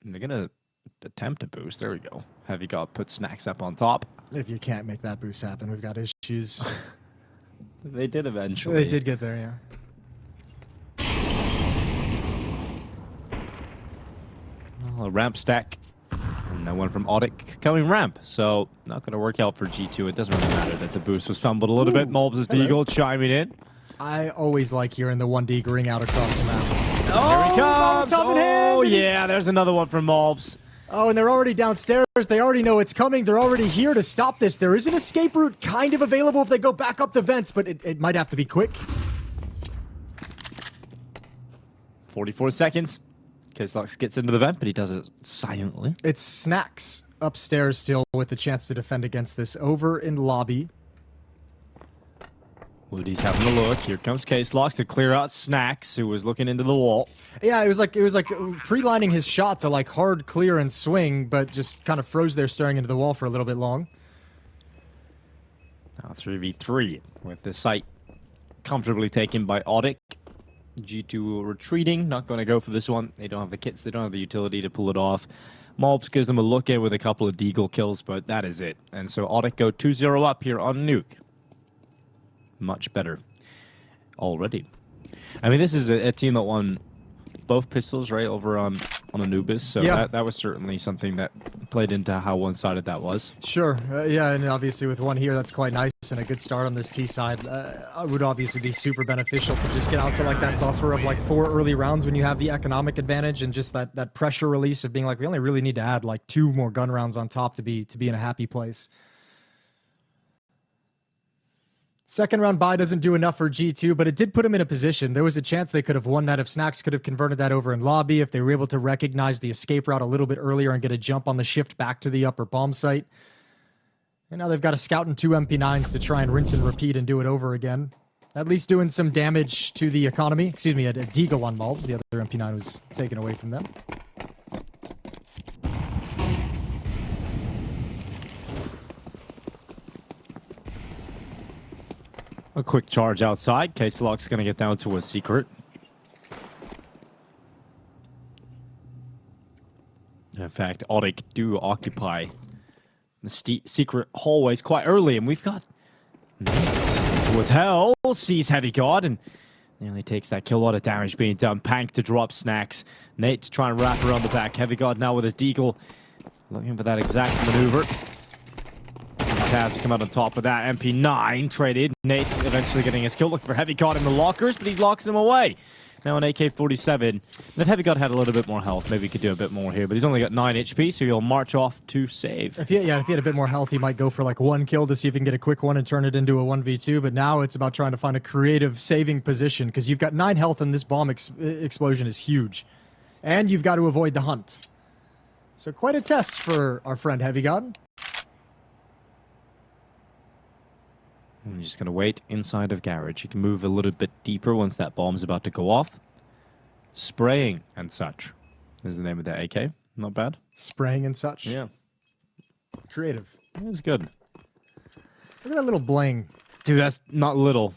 They're going to attempt a boost. There we go. Have you got put Snacks up on top? If you can't make that boost happen, we've got issues. They did eventually. They did get there, yeah. Well, a ramp stack. No one from ODDIK coming ramp, so not going to work out for G2. It doesn't really matter that the boost was fumbled a little bit. MongolZ Deagle chiming in. I always like hearing the 1D ring out across the map. Oh, here he comes! Oh, yeah, there's another one from MongolZ. Oh, and they're already downstairs. They already know it's coming. They're already here to stop this. There is an escape route kind of available if they go back up the vents, but it might have to be quick. 44 seconds. Tastelocks gets into the vent, but he does it silently. It's Snacks upstairs still with the chance to defend against this. Over in lobby. Woody's having a look. Here comes Tastelocks to clear out Snacks, who was looking into the wall. Yeah, it was like pre-lining his shot to like hard clear and swing, but just kind of froze there staring into the wall for a little bit long. Now 3v3 with the site comfortably taken by ODDIK. G2 retreating, not going to go for this one. They don't have the kits, they don't have the utility to pull it off. MongolZ gives them a look in with a couple of Deagle kills, but that is it. And so ODDIK go 2-0 up here on Nuke. Much better already. I mean, this is a team that won both pistols, right, over on Anubis, so yeah. that was certainly something that played into how one-sided that was. Sure, yeah, and obviously with one here, that's quite nice, and a good start on this T side. Would obviously be super beneficial to just get out to like that buffer of like 4 early rounds when you have the economic advantage, and just that pressure release of being like, we only really need to add like 2 more gun rounds on top to be in a happy place. Second round buy doesn't do enough for G2, but it did put him in a position. There was a chance they could have won that if Snacks could have converted that over in lobby, if they were able to recognize the escape route a little bit earlier and get a jump on the shift back to the upper bomb site. And now they've got a scout and 2 MP9s to try and rinse and repeat and do it over again. At least doing some damage to the economy. Excuse me, a Deagle on MongolZ. The other MP9 was taken away from them. A quick charge outside. Tastelocks going to get down to a Secret. In fact, ODDIK do occupy the secret hallways quite early, and we've got with hell sees Heavy God, and Nearly takes that kill. A lot of damage being done. Pank to drop snacks. Nate to try and wrap around the back. Heavy God now with his deagle. Looking for that exact maneuver. Taz to come out on top of that. MP9 traded. Nate eventually getting his kill. Looking for Heavy God in the lockers, but he locks him away. Now an AK-47. If Heavy God had a little bit more health, maybe he could do a bit more here, but he's only got 9 HP, so he'll march off to save. If he had a bit more health, he might go for like one kill to see if he can get a quick one and turn it into a 1v2, but now it's about trying to find a creative saving position, because you've got 9 health and this bomb explosion is huge. And you've got to avoid the hunt. So quite a test for our friend Heavy God. I'm just going to wait inside of Garage. You can move a little bit deeper once that bomb's about to go off. Spraying and such is the name of the AK. Not bad. Spraying and such. Yeah. Creative. It was good. Look at that little bling. Dude, that's not little.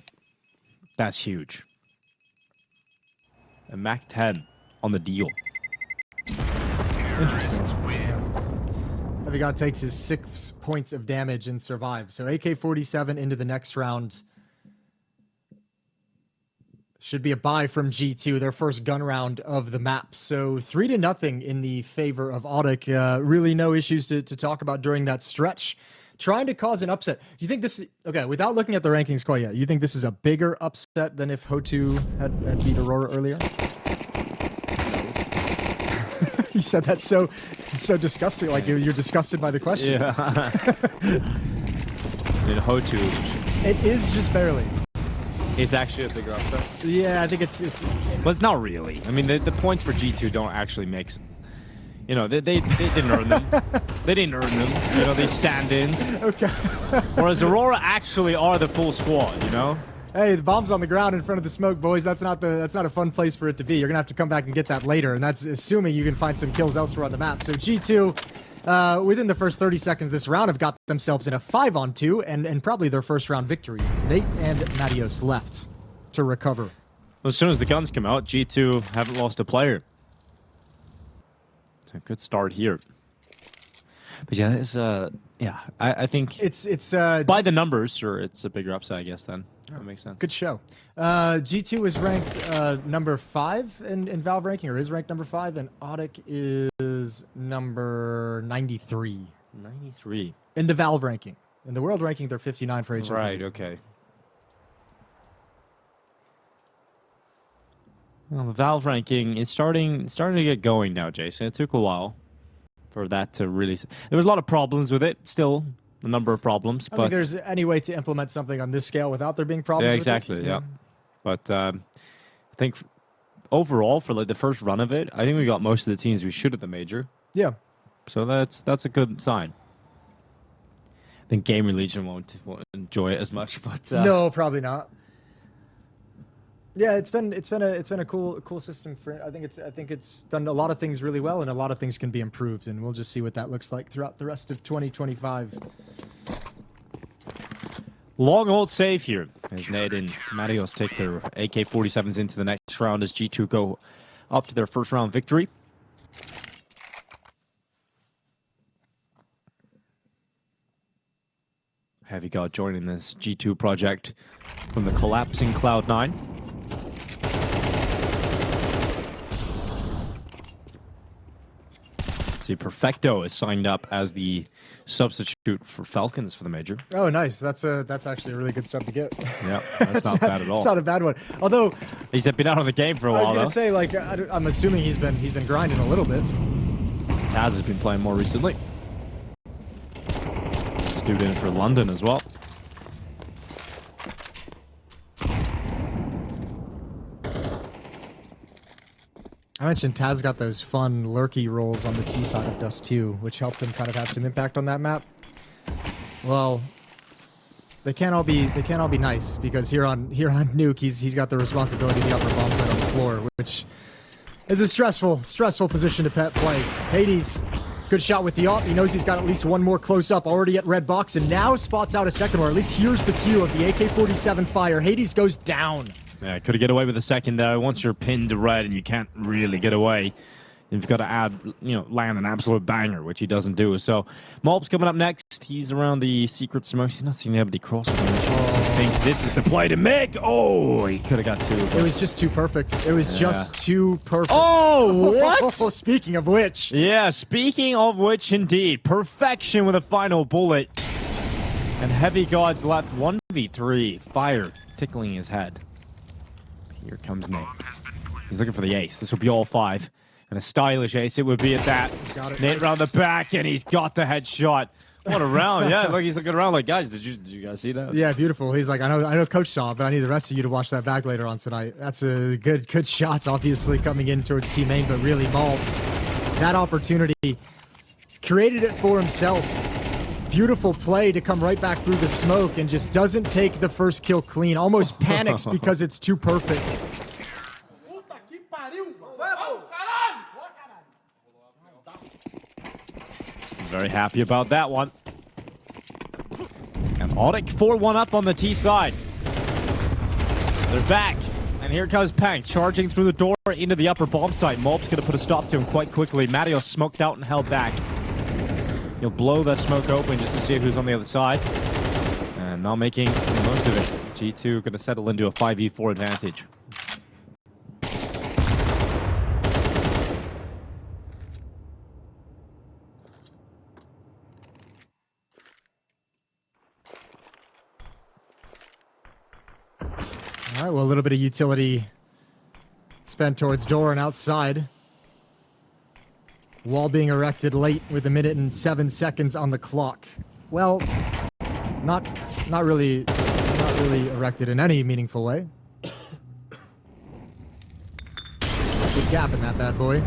That's huge. A Mac 10 on the deal. Interesting. Heavy God takes his 6 points of damage and survives. So AK-47 into the next round. Should be a bye from G2, their first gun round of the map. So 3-0 in the favor of ODDIK. Really no issues to talk about during that stretch. Trying to cause an upset. You think this... Okay, without looking at the rankings quite yet, you think this is a bigger upset than if HOTU had beat Aurora earlier? You said that so disgusting, like you're disgusted by the question. Yeah. In HOTU. It is just barely. It's actually a bigger upset. Yeah, I think it's. But it's not really. I mean, the points for G2 don't actually make. You know, they didn't earn them. They didn't earn them. You know, they stand-ins. Okay. Whereas Aurora actually are the full squad. You know. Hey, the bomb's on the ground in front of the smoke, boys. That's not a fun place for it to be. You're gonna have to come back and get that later, and that's assuming you can find some kills elsewhere on the map. So G2, within the first 30 seconds of this round, have got themselves in a 5-on-2 and probably their first round victory. It's Nate and Matios left to recover. Well, as soon as the guns come out, G2 haven't lost a player. It's a good start here. But yeah, it's I think it's by the numbers, sure, it's a bigger upside, I guess. Then that makes sense. Good show. G2 is ranked number 5 in Valve ranking, or is ranked number 5, and ODDIK is number 93. 93 in the Valve ranking. In the world ranking, they're 59 for HLTV. Right. Okay. Well, the Valve ranking is starting to get going now, Jason. It took a while for that to really... There was a lot of problems with it, still, a number of problems. I don't think there's any way to implement something on this scale without there being problems Yeah, with exactly, it. yeah. But I think overall, for like the first run of it, I think we got most of the teams we should at the major. Yeah. So that's a good sign. I think GamerLegion won't enjoy it as much, but... no, probably not. Yeah, it's been a cool system for. I think it's done a lot of things really well, and a lot of things can be improved, and we'll just see what that looks like throughout the rest of 2025. Long hold save here as Ned and Matios take their AK-47s into the next round as G2 go up to their first round victory. Heavy God joining this G2 project from the collapsing Cloud9. See, Perfecto is signed up as the substitute for Falcons for the major. Oh, nice. That's actually a really good sub to get. Yeah, that's not bad at all. It's not a bad one. Although he's been out of the game for a while. I was gonna say, like, I'm assuming he's been grinding a little bit. Taz has been playing more recently. Student for London as well. I mentioned Taz got those fun lurky rolls on the T side of Dust 2, which helped him kind of have some impact on that map. Well, they can't all be nice, because here on Nuke he's got the responsibility of the upper bomb side on the floor, which is a stressful position to play. Hades, good shot with the AWP. He knows he's got at least one more close up already at red box, and now spots out a second, or at least hears the cue of the AK-47 fire. Hades goes down. Yeah, could have get away with a second there. Once you're pinned to red and you can't really get away, you've got to land an absolute banger, which he doesn't do. So, Mulp's coming up next. He's around the secret smokes. He's not seeing anybody cross. I think this is the play to make. Oh, he could have got two. It was just too perfect. It was just too perfect. Oh, what? Speaking of which. Yeah, speaking of which, indeed. Perfection with a final bullet. And Heavy Gods left 1v3. Fire tickling his head. Here comes Nate. He's looking for the ace. This will be all 5. And a stylish ace it would be at that. Nate round the back, and he's got the headshot. What a round. Yeah, look, he's looking around like, guys, did you guys see that? Yeah, beautiful. He's like, I know Coach saw it, but I need the rest of you to watch that back later on tonight. That's a good shots, obviously, coming in towards team main, but really MongolZ, that opportunity, created it for himself. Beautiful play to come right back through the smoke and just doesn't take the first kill clean. Almost panics because it's too perfect. Very happy about that one. And ODDIK 4-1 up on the T side. They're back. And here comes Pank charging through the door into the upper bomb site. MongolZ's going to put a stop to him quite quickly. Mario smoked out and held back. He'll blow that smoke open just to see who's on the other side. And not making the most of it. G2 going to settle into a 5v4 advantage. All right, well, a little bit of utility spent towards door and outside. Wall being erected late with 1 minute and 7 seconds on the clock. Well, not really erected in any meaningful way. Good gap in that bad boy.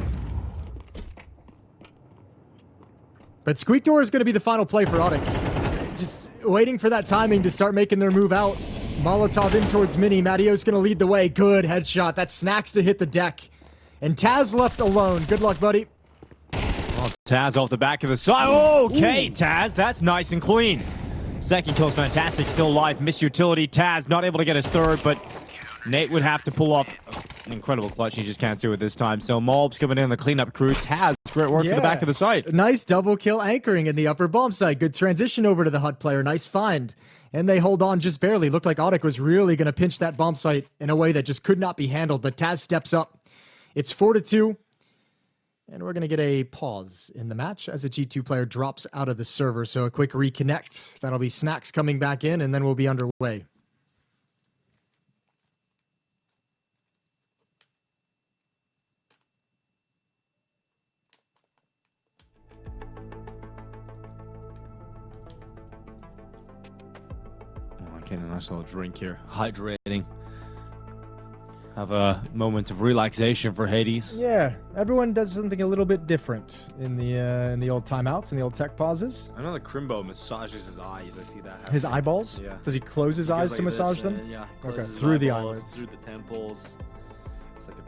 But Squeak Door is going to be the final play for ODDIK. Just waiting for that timing to start making their move out. Molotov in towards Mini. Matteo's going to lead the way. Good headshot. That's Snacks to hit the deck. And Taz left alone. Good luck, buddy. Oh, Taz off the back of the side. Okay, Taz. That's nice and clean. Second kill's fantastic. Still alive. Misutility. Taz not able to get his third, but Nate would have to pull off an incredible clutch. He just can't do it this time. So MongolZ coming in the cleanup crew. Taz, great work for the back of the site. Nice double kill anchoring in the upper bomb site. Good transition over to the HUT player. Nice find. And they hold on just barely. Looked like ODDIK was really going to pinch that bomb site in a way that just could not be handled. But Taz steps up. It's 4-2. And we're going to get a pause in the match as a G2 player drops out of the server. So a quick reconnect. That'll be Snacks coming back in, and then we'll be underway. Getting a nice little drink here. Hydrating. Have a moment of relaxation for Hades. Yeah, everyone does something a little bit different in the old timeouts and the old tech pauses. I know that Crimbo massages his eyes. I see that. His eyeballs? Yeah. Does he close his eyes to massage them? Yeah. Okay, through the eyelids. Through the temples. It's like a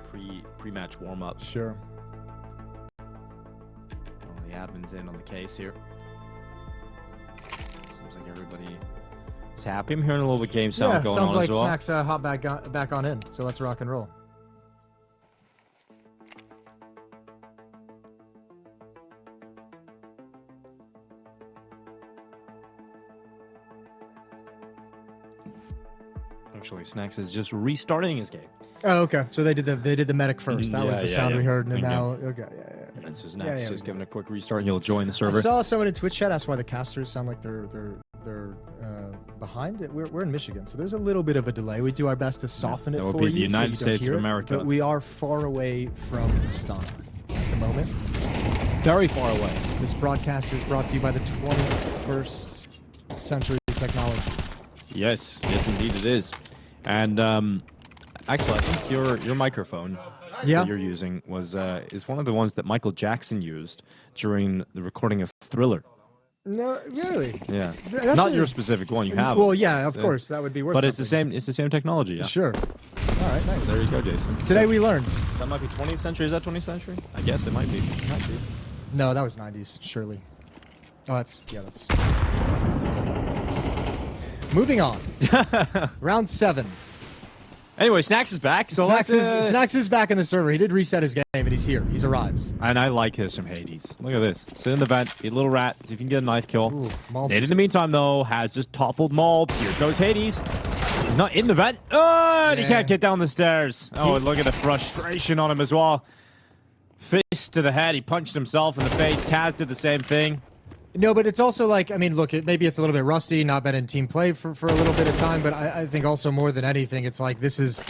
pre-match warm-up. Sure. Well, the admin's in on the case here. Seems like everybody is happy. I'm hearing a little bit game sound going on as well. Sounds like Snacks hop back on in. So let's rock and roll. Actually, Snacks is just restarting his game. Oh, okay. So they did the medic first. That was the sound we heard, and now okay, yeah. And so Snacks just giving a quick restart, and he'll join the server. I saw someone in Twitch chat ask why the casters sound like they're behind it. We're in Michigan, so there's a little bit of a delay. We do our best to soften it for you. That would be the United States of America. But we are far away from Astana at the moment. Very far away. This broadcast is brought to you by the 21st Century Technology. Yes, indeed it is. And actually, I think your microphone that you're using is one of the ones that Michael Jackson used during the recording of Thriller. No, really? Yeah. Not your specific one. You have. Well, yeah, of course, that would be worth. But something. it's the same technology. Yeah. Sure. All right, nice. So there you go, Jason. Today we learned. That might be 20th century. Is that 20th century? I guess it might be. No, that was 90s, surely. Oh, that's. Moving on. Round 7. Anyway, Snacks is back. So Snacks is back in the server. He did reset his game, and he's here. He's arrived. And I like this from Hades. Look at this. Sit in the vent, be a little rat, see if you can get a knife kill. Ooh, Nate, in the meantime, though, has just toppled Mobs. Here goes Hades. He's not in the vent. Oh, and he can't get down the stairs. Oh, and look at the frustration on him as well. Fist to the head. He punched himself in the face. Taz did the same thing. No, but it's also like, I mean, look, maybe it's a little bit rusty, not been in team play for a little bit of time, but I think also more than anything, it's like this is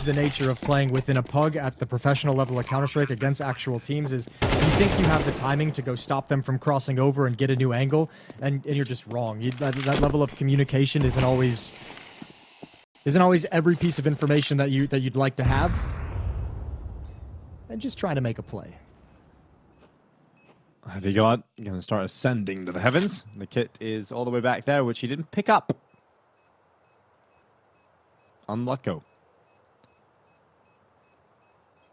the nature of playing within a pug at the professional level of Counter-Strike against actual teams is you think you have the timing to go stop them from crossing over and get a new angle, and you're just wrong. That level of communication isn't always every piece of information that you'd like to have. And just trying to make a play. Have you got? You're going to start ascending to the heavens. The kit is all the way back there, which he didn't pick up. Unlucko.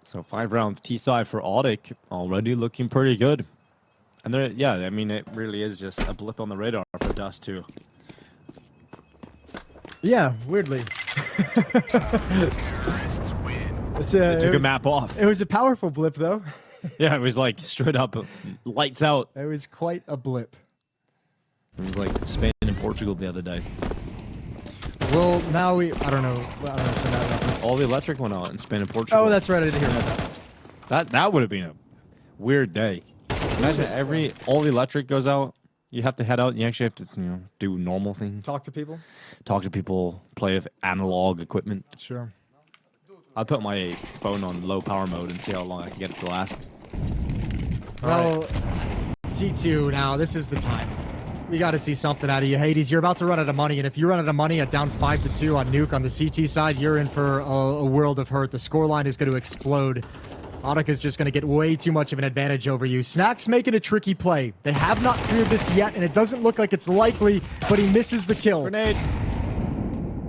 So 5 rounds T-side for ODDIK, already looking pretty good. And there, yeah, I mean, it really is just a blip on the radar for Dust too. Yeah, weirdly. It took a map off. It was a powerful blip, though. Yeah, it was like straight up lights out. It was quite a blip. It was like Spain and Portugal the other day. Well, now I don't know if that reference. All the electric went out in Spain and Portugal. Oh, that's right. I didn't hear about that. That would have been a weird day. Imagine all the electric goes out. You have to head out and you actually have to, do normal things. Talk to people? Talk to people, play with analog equipment. Sure. I'll put my phone on low power mode and see how long I can get it to last. Well, G2 now, this is the time. We got to see something out of you. Hades, you're about to run out of money, and if you run out of money at down 5-2 on Nuke on the CT side, you're in for a world of hurt. The scoreline is going to explode. ODDIK is just going to get way too much of an advantage over you. Snacks making a tricky play. They have not cleared this yet, and it doesn't look like it's likely, but he misses the kill. Grenade.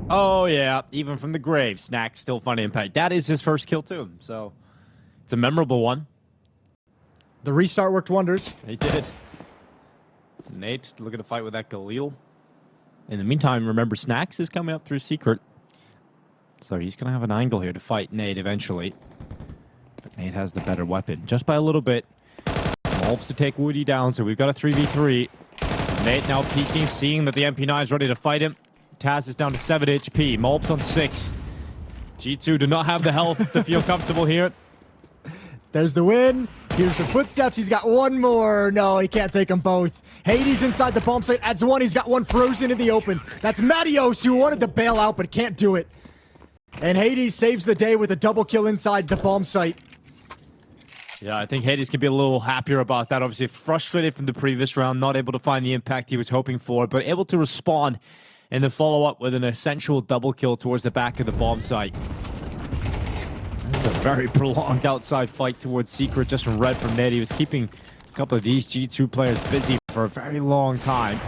Oh, yeah. Even from the grave, Snacks still finding impact. That is his first kill, too, so it's a memorable one. The restart worked wonders. He did. Nate looking to fight with that Galil. In the meantime, remember, Snacks is coming up through Secret. So he's going to have an angle here to fight Nate eventually. But Nate has the better weapon, just by a little bit. Hopes to take Woody down, so we've got a 3v3. Nate now peeking, seeing that the MP9 is ready to fight him. Taz is down to 7 HP. Mulps on 6. G2 do not have the health to feel comfortable here. There's the win. Here's the footsteps. He's got one more. No, he can't take them both. Hades inside the bomb site adds one. He's got one frozen in the open. That's Matios who wanted to bail out but can't do it. And Hades saves the day with a double kill inside the bomb site. Yeah, I think Hades can be a little happier about that. Obviously frustrated from the previous round, not able to find the impact he was hoping for, but able to respond and then follow up with an essential double kill towards the back of the bomb site. It's a very prolonged outside fight towards Secret, just from red from Nate. He was keeping a couple of these G2 players busy for a very long time.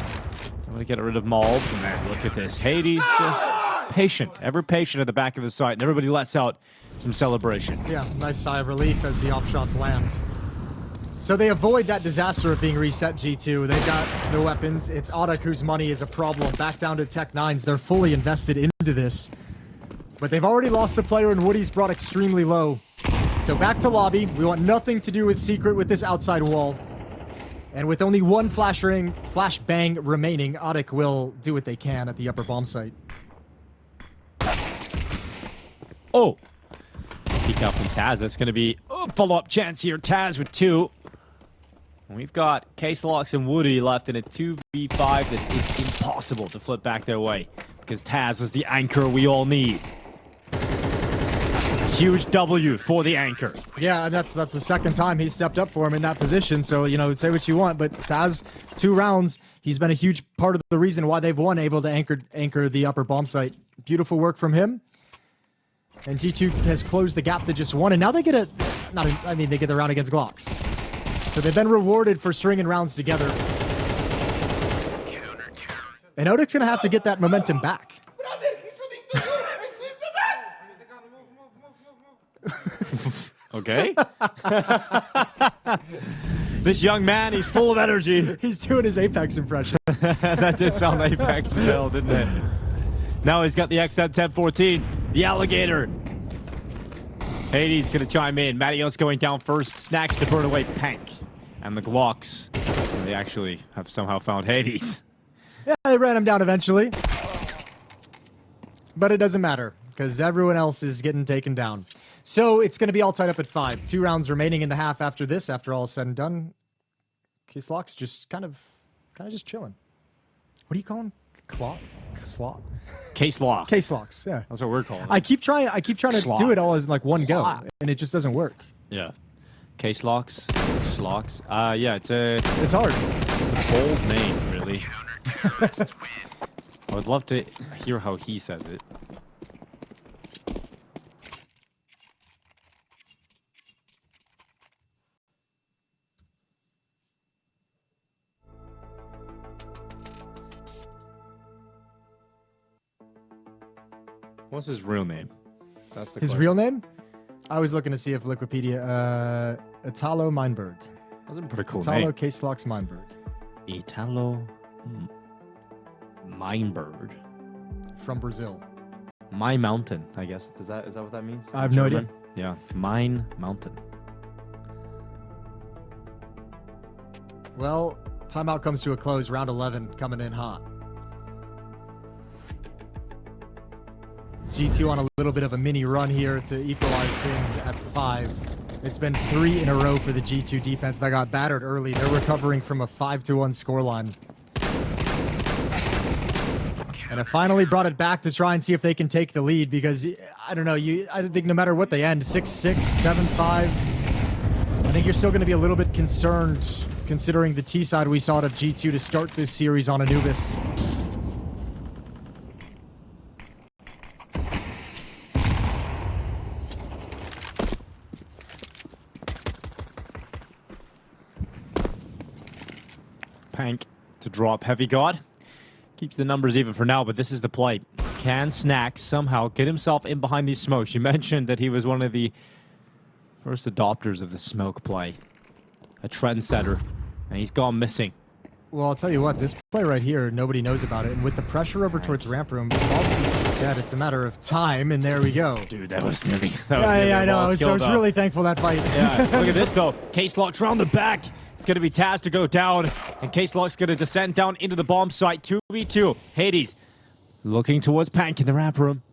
I'm going to get rid of Mulps, and then look at this. Hades just patient, ever patient at the back of the site, and everybody lets out some celebration. Yeah, nice sigh of relief as the op shots land. So they avoid that disaster of being reset, G2. They've got the weapons. It's ODDIK whose money is a problem. Back down to Tech 9s. They're fully invested into this. But they've already lost a player, and Woody's brought extremely low. So back to lobby. We want nothing to do with Secret with this outside wall. And with only one flashbang remaining, ODDIK will do what they can at the upper bomb site. Oh! Peek out from Taz. That's going to be a follow-up chance here. Taz with 2. We've got Case Locks and Woody left in a 2v5 that is impossible to flip back their way. Because Taz is the anchor we all need. Huge W for the anchor. Yeah, and that's the second time he stepped up for him in that position. So, say what you want, but Taz, 2 rounds, he's been a huge part of the reason why they've won, able to anchor the upper bomb site. Beautiful work from him. And G2 has closed the gap to just 1, and now they get they get the round against Glocks. So they've been rewarded for stringing rounds together. And ODDIK's gonna have to get that momentum back. Okay. This young man, he's full of energy. He's doing his Apex impression. That did sound Apex as hell, didn't it? Now he's got the XM 1014. The alligator. Hades gonna chime in. Mattios going down first. Snacks to burn away Pank. And the Glocks. They actually have somehow found Hades. Yeah, they ran him down eventually. But it doesn't matter, because everyone else is getting taken down. So it's going to be all tied up at 5. 2 rounds remaining in the half after this, after all is said and done. K-Slock's just kind of just chilling. What do you call him? Slot? K-Slock. K-Slocks, yeah. That's what we're calling it. I keep trying to do it all as like one go, and it just doesn't work. Yeah. K-Slocks. Slocks. Yeah, it's hard. It's a bold name, really. I would love to hear how he says it. What's his real name? That's the His question. real name? I was looking to see if Wikipedia. Italo Meinberg. That's a pretty cool Italo name. K-Slocks Meinberg. Italo Meinberg. From Brazil. My Mountain, I guess. Is that what that means? I have no idea. Yeah, Mine Mountain. Well, timeout comes to a close. Round 11 coming in hot. G2 on a little bit of a mini run here to equalize things at 5. It's been 3 in a row for the G2 defense that got battered early. They're recovering from a 5-1 scoreline. And it finally brought it back to try and see if they can take the lead because, I don't know, I think no matter what they end, 6-6, 7-5, I think you're still going to be a little bit concerned considering the T side we saw out of G2 to start this series on Anubis. Pank to drop Heavy God. Keeps the numbers even for now, but this is the play. Can Snack somehow get himself in behind these smokes? You mentioned that he was one of the first adopters of the smoke play. A trendsetter, and he's gone missing. Well, I'll tell you what, this play right here, nobody knows about it. And with the pressure over towards ramp room, dead. It's a matter of time, and there we go. Dude, that was nearly... I know. I was really thankful that fight. Yeah, look at this, though. K-Slock's round the back. It's going to be Taz to go down, and K-Slock's going to descend down into the bomb site. 2v2. Hades looking towards Pank in the ramp room.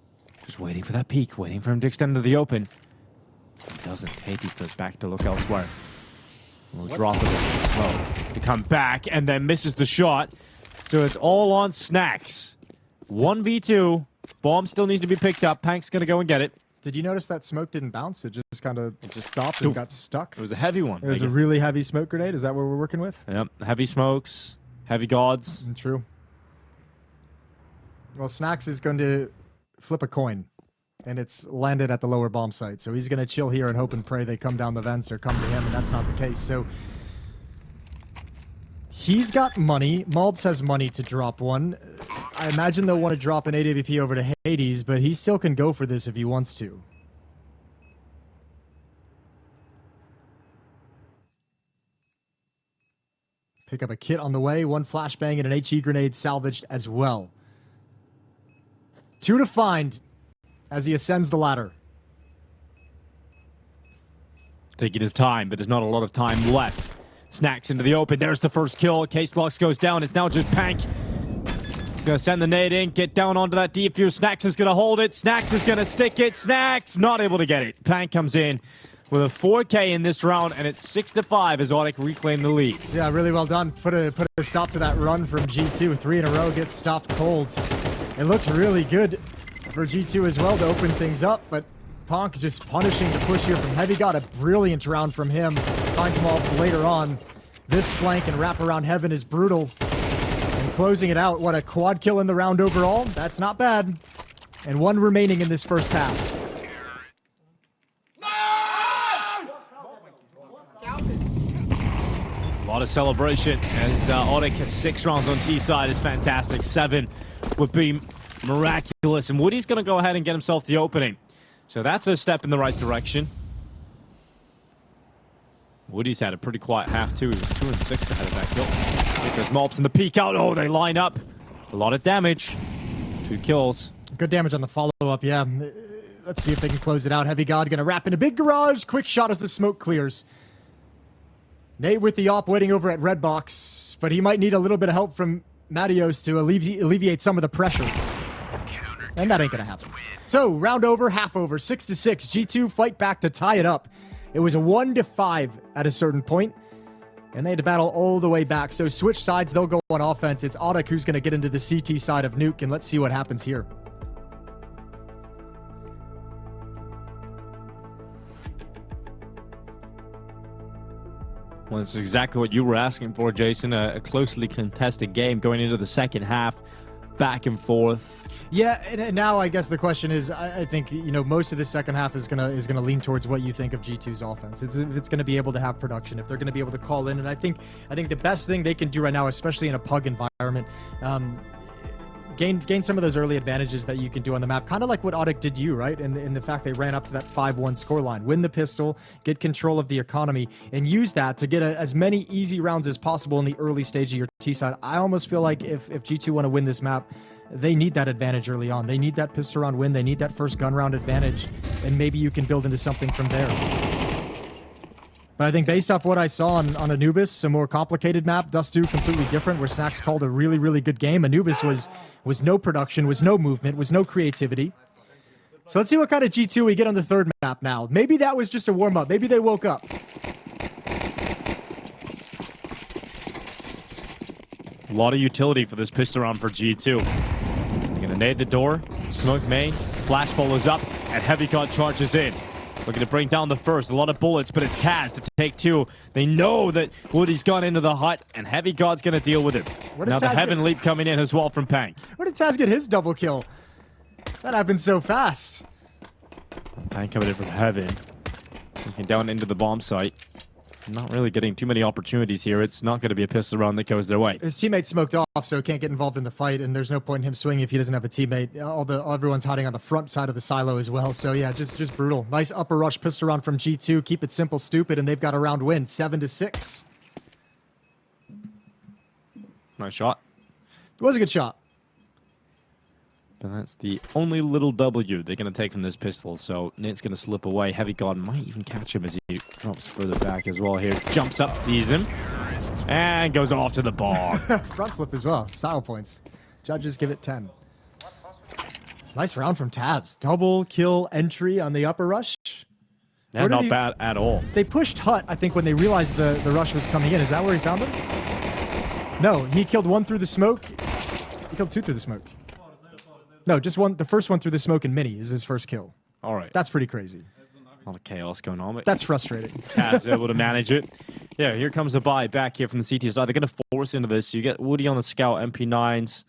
Just waiting for that peek, waiting for him to extend to the open. He doesn't. Hades goes back to look elsewhere. We'll drop it in the smoke to come back, and then misses the shot. So it's all on Snacks. 1v2. Bomb still needs to be picked up. Pank's going to go and get it. Did you notice that smoke didn't bounce? It just kind of stopped and got stuck. It was a heavy one. It was a really heavy smoke grenade. Is that what we're working with? Yep. Heavy smokes. Heavy gods. True. Well, Snacks is going to flip a coin, and it's landed at the lower bomb site. So he's going to chill here and hope and pray they come down the vents or come to him, and that's not the case. So he's got money. MongolZ has money to drop one. I imagine they'll want to drop an AWP over to Hades, but he still can go for this if he wants to. Pick up a kit on the way. 1 flashbang and an HE grenade salvaged as well. 2 to find as he ascends the ladder. Taking his time, but there's not a lot of time left. Snacks into the open. There's the first kill. K-Slock's goes down. It's now just Pank. He's going to send the nade in. Get down onto that defuse. Snacks is going to hold it. Snacks is going to stick it. Snacks not able to get it. Pank comes in with a 4K in this round, and it's 6-5 as ODDIK reclaim the lead. Yeah, really well done. Put a stop to that run from G2. 3 in a row gets stopped cold. It looked really good for G2 as well to open things up, but Ponk just punishing the push here from Heavy. Got a brilliant round from him. Finds MongolZ later on. This flank and wrap around Heaven is brutal. And closing it out, what a quad kill in the round overall. That's not bad. And 1 remaining in this first half. A lot of celebration as ODDIK has 6 rounds on T side. It's fantastic. 7 would be miraculous. And Woody's going to go ahead and get himself the opening. So that's a step in the right direction. Woody's had a pretty quiet half too. He was 2 and 6 ahead of that kill. Because MongolZ in the peek out. Oh, they line up. A lot of damage. 2 kills. Good damage on the follow-up, yeah. Let's see if they can close it out. Heavy God gonna wrap in a big garage. Quick shot as the smoke clears. Nate with the op waiting over at red box, but he might need a little bit of help from Matios to alleviate some of the pressure. And that ain't gonna happen. So, round over, half over, 6-6. G2 fight back to tie it up. It was a 1-5 at a certain point, and they had to battle all the way back. So, switch sides, they'll go on offense. It's ODDIK who's gonna get into the CT side of Nuke, and let's see what happens here. Well, it's exactly what you were asking for, Jason. A closely contested game going into the second half, back and forth. Yeah, and now I guess the question is, I think, you know, most of the second half is gonna lean towards what you think of G2's offense. If it's gonna be able to have production, if they're gonna be able to call in, and I think the best thing they can do right now, especially in a pug environment, gain some of those early advantages that you can do on the map, kind of like what ODDIK did to you, right? And in the fact they ran up to that 5-1 scoreline, win the pistol, get control of the economy, and use that to get as many easy rounds as possible in the early stage of your T side. I almost feel like if G2 want to win this map, they need that advantage early on. They need that pistol round win. They need that first gun round advantage, and maybe you can build into something from there. But I think based off what I saw on Anubis, a more complicated map, Dust 2 completely different, where Snacks called a really, really good game. Anubis was no production, was no movement, was no creativity. So let's see what kind of G2 we get on the third map now. Maybe that was just a warm-up. Maybe they woke up. A lot of utility for this pistol round for G2. They're gonna nade the door, smoke main, flash follows up, and Heavy God charges in. Looking to bring down the first. A lot of bullets, but it's Kaz to take two. They know that Woody's gone into the hut, and Heavy God's gonna deal with it. Now the Heaven Leap coming in as well from Pank. Where did Taz get his double kill? That happened so fast. Pank coming in from Heaven. Looking down into the bomb site. Not really getting too many opportunities here. It's not going to be a pistol round that goes their way. His teammate smoked off, so can't get involved in the fight, and there's no point in him swinging if he doesn't have a teammate. Everyone's hiding on the front side of the silo as well, so yeah, just brutal. Nice upper rush pistol round from G2. Keep it simple, stupid, and they've got a round win, 7-6. Nice shot. It was a good shot. And that's the only little W they're going to take from this pistol. So Nate's going to slip away. Heavy God might even catch him as he drops further back as well here. Jumps up, sees him, and goes off to the ball. Front flip as well. Style points. Judges give it 10. Nice round from Taz. Double kill entry on the upper rush. Yeah, not bad at all. They pushed Hut, I think, when they realized the rush was coming in. Is that where he found him? No, he killed one through the smoke. He killed two through the smoke. No, just one. The first one through the smoke and mini is his first kill. All right. That's pretty crazy. A lot of chaos going on. But that's frustrating. Kaz able to manage it. Yeah, here comes a buy back here from the CT side. They're going to force into this. You get Woody on the scout, MP9s,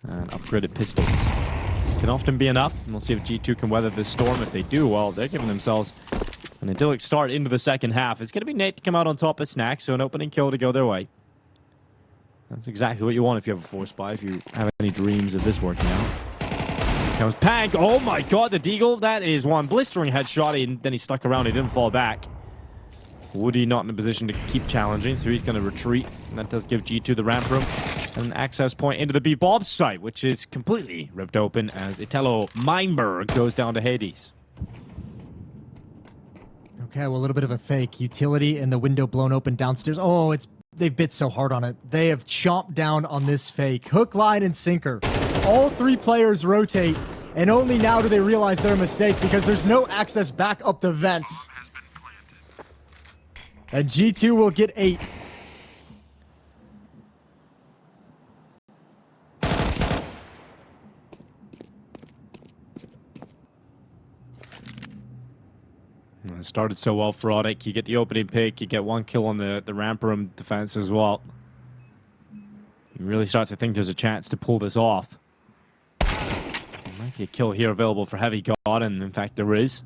and upgraded pistols. Can often be enough. And we'll see if G2 can weather this storm. If they do, well, they're giving themselves an idyllic start into the second half. It's going to be Nate to come out on top of Snacks, so an opening kill to go their way. That's exactly what you want if you have a force buy, if you have any dreams of this working out. Comes Pank. Oh my god, the Deagle. That is one blistering headshot, and then he stuck around. He didn't fall back. Woody not in a position to keep challenging, so he's going to retreat. And that does give G2 the ramp room and an access point into the B-Bob site, which is completely ripped open as Italo Meinberg goes down to Hades. Okay, well, a little bit of a fake. Utility and the window blown open downstairs. Oh, they've bit so hard on it. They have chomped down on this fake. Hook, line, and sinker. All three players rotate, and only now do they realize their mistake because there's no access back up the vents. And G2 will get 8. It started so well for ODDIK. You get the opening pick, you get one kill on the ramp room defense as well. You really start to think there's a chance to pull this off. There might be a kill here available for Heavy God, and in fact there is.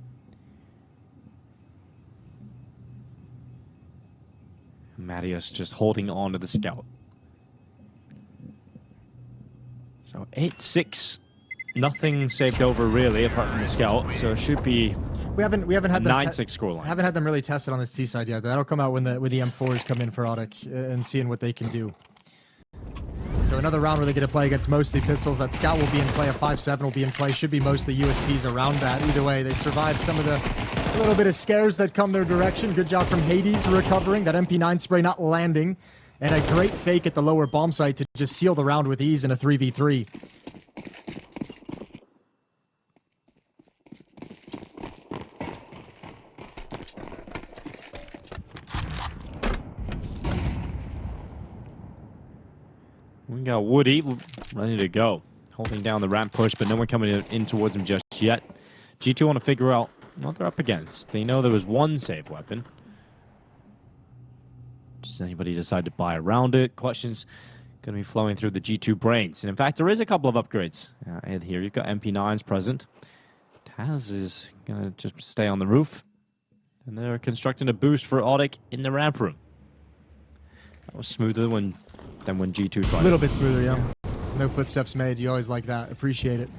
Matius just holding on to the scout. So 8-6. Nothing saved over really apart from the scout. So it should be we haven't had them 9-6 scoreline. Haven't had them really tested on this T side yet. That'll come out when the M4s come in for ODDIK and seeing what they can do. So another round where they get to play against mostly pistols. That scout will be in play. A 5.7 will be in play. Should be mostly USPs around that. Either way, they survived some of the little bit of scares that come their direction. Good job from Hades recovering. That MP9 spray not landing. And a great fake at the lower bomb site to just seal the round with ease in a 3v3. We got Woody ready to go. Holding down the ramp push, but no one coming in towards him just yet. G2 want to figure out what they're up against. They know there was one safe weapon. Does anybody decide to buy around it? Questions going to be flowing through the G2 brains. And in fact, there is a couple of upgrades. And here you've got MP9s present. Taz is going to just stay on the roof. And they're constructing a boost for ODDIK in the ramp room. That was smoother than when G2 tried. A little bit smoother, yeah. No footsteps made. You always like that. Appreciate it.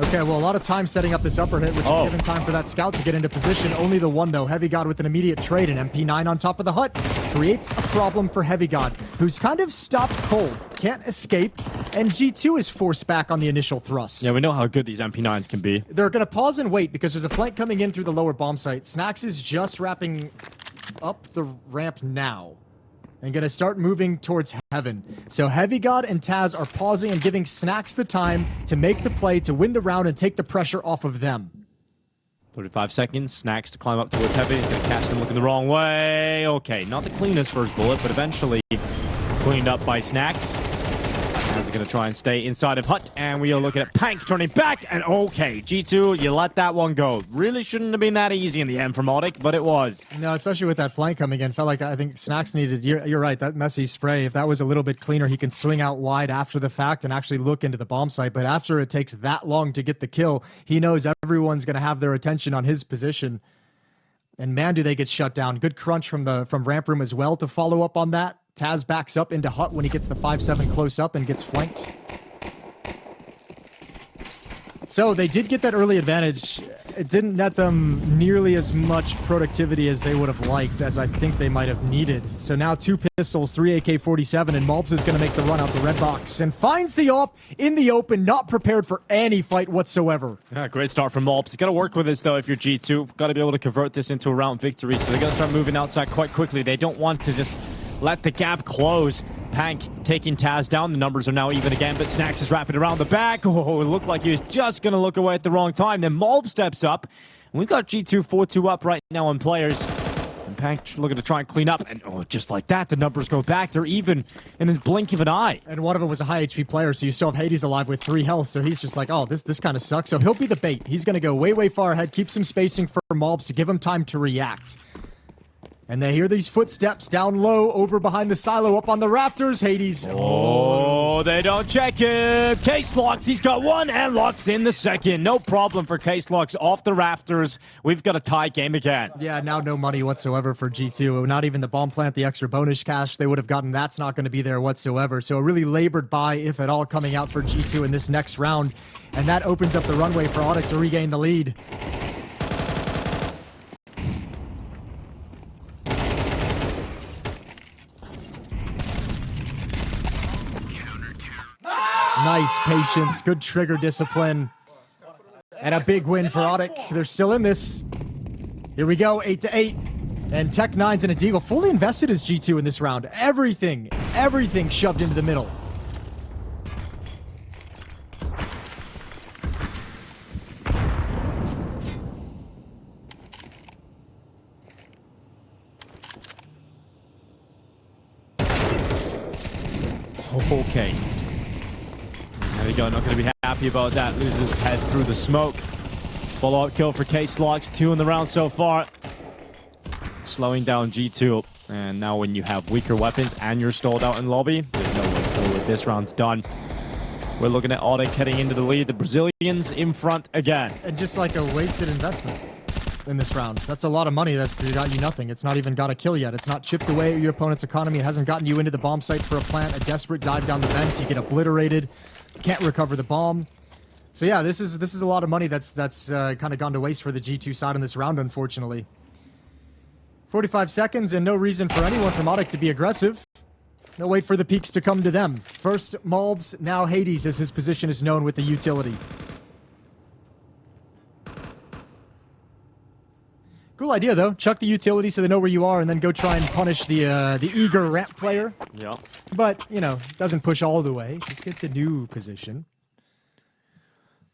Okay, well, a lot of time setting up this upper hit, which is giving time for that scout to get into position. Only the one, though. Heavy God with an immediate trade, and MP9 on top of the hut creates a problem for Heavy God, who's kind of stopped cold, can't escape, and G2 is forced back on the initial thrust. Yeah, we know how good these MP9s can be. They're going to pause and wait because there's a flank coming in through the lower bomb site. Snax is just wrapping up the ramp now and going to start moving towards heaven. So Heavy God and Taz are pausing and giving Snax the time to make the play, to win the round and take the pressure off of them. 35 seconds, Snax to climb up towards Heavy. He's going to catch them looking the wrong way. Okay, not the cleanest first bullet, but eventually cleaned up by Snax. Taz is going to try and stay inside of Hut, and we are looking at Pank turning back, and okay, G2, you let that one go. Really shouldn't have been that easy in the end for ODDIK, but it was. No, especially with that flank coming in. Felt like I think Snax needed, you're right, that messy spray. If that was a little bit cleaner, he can swing out wide after the fact and actually look into the bomb site. But after it takes that long to get the kill, he knows everyone's going to have their attention on his position. And man, do they get shut down. Good crunch from ramp room as well to follow up on that. Taz backs up into Hut when he gets the 5.7 close up and gets flanked. So they did get that early advantage. It didn't net them nearly as much productivity as they would have liked, as I think they might have needed. So now 2 pistols, 3 AK-47, and MongolZ is going to make the run out the red box and finds the op in the open, not prepared for any fight whatsoever. Yeah, great start from MongolZ. You got to work with this, though, if you're G2. Got to be able to convert this into a round victory, so they got to start moving outside quite quickly. They don't want to just let the gap close. Pank taking Taz down. The numbers are now even again, but Snax is wrapping around the back. Oh, it looked like he was just going to look away at the wrong time. Then MongolZ steps up. And we've got G2 4-2 up right now on players. And Pank looking to try and clean up. And oh, just like that, the numbers go back. They're even in the blink of an eye. And one of them was a high HP player, so you still have Hades alive with 3 health. So he's just like, oh, this kind of sucks. So he'll be the bait. He's going to go way, way far ahead, keep some spacing for MongolZ to give him time to react. And they hear these footsteps down low, over behind the silo, up on the rafters. Hades. Oh, they don't check him. Case locks. He's got one and locks in the second. No problem for Case locks off the rafters. We've got a tie game again. Yeah, now no money whatsoever for G2. Not even the bomb plant, the extra bonus cash they would have gotten. That's not going to be there whatsoever. So a really labored buy, if at all, coming out for G2 in this next round. And that opens up the runway for ODDIK to regain the lead. Nice patience, good trigger discipline, and a big win for ODDIK. They're still in this. Here we go, 8-8. And Tech9's and a Deagle fully invested as G2 in this round. Everything shoved into the middle. Okay. There we go, not going to be happy about that. Loses his head through the smoke. Follow-up kill for Case Locks, 2 in the round so far. Slowing down G2. And now when you have weaker weapons and you're stalled out in lobby, there's no way forward. This round's done. We're looking at ODDIK heading into the lead. The Brazilians in front again. And just like a wasted investment in this round. That's a lot of money that's got you nothing. It's not even got a kill yet. It's not chipped away at your opponent's economy. It hasn't gotten you into the bomb site for a plant. A desperate dive down the vents. You get obliterated. Can't recover the bomb. So yeah, this is a lot of money that's kind of gone to waste for the G2 side in this round, unfortunately. 45 seconds and no reason for anyone from ODDIK to be aggressive. They'll wait for the peaks to come to them. First MongolZ, now Hades, as his position is known with the utility. Cool idea, though. Chuck the utility so they know where you are, and then go try and punish the eager ramp player. Yeah. But, you know, doesn't push all the way. Just gets a new position.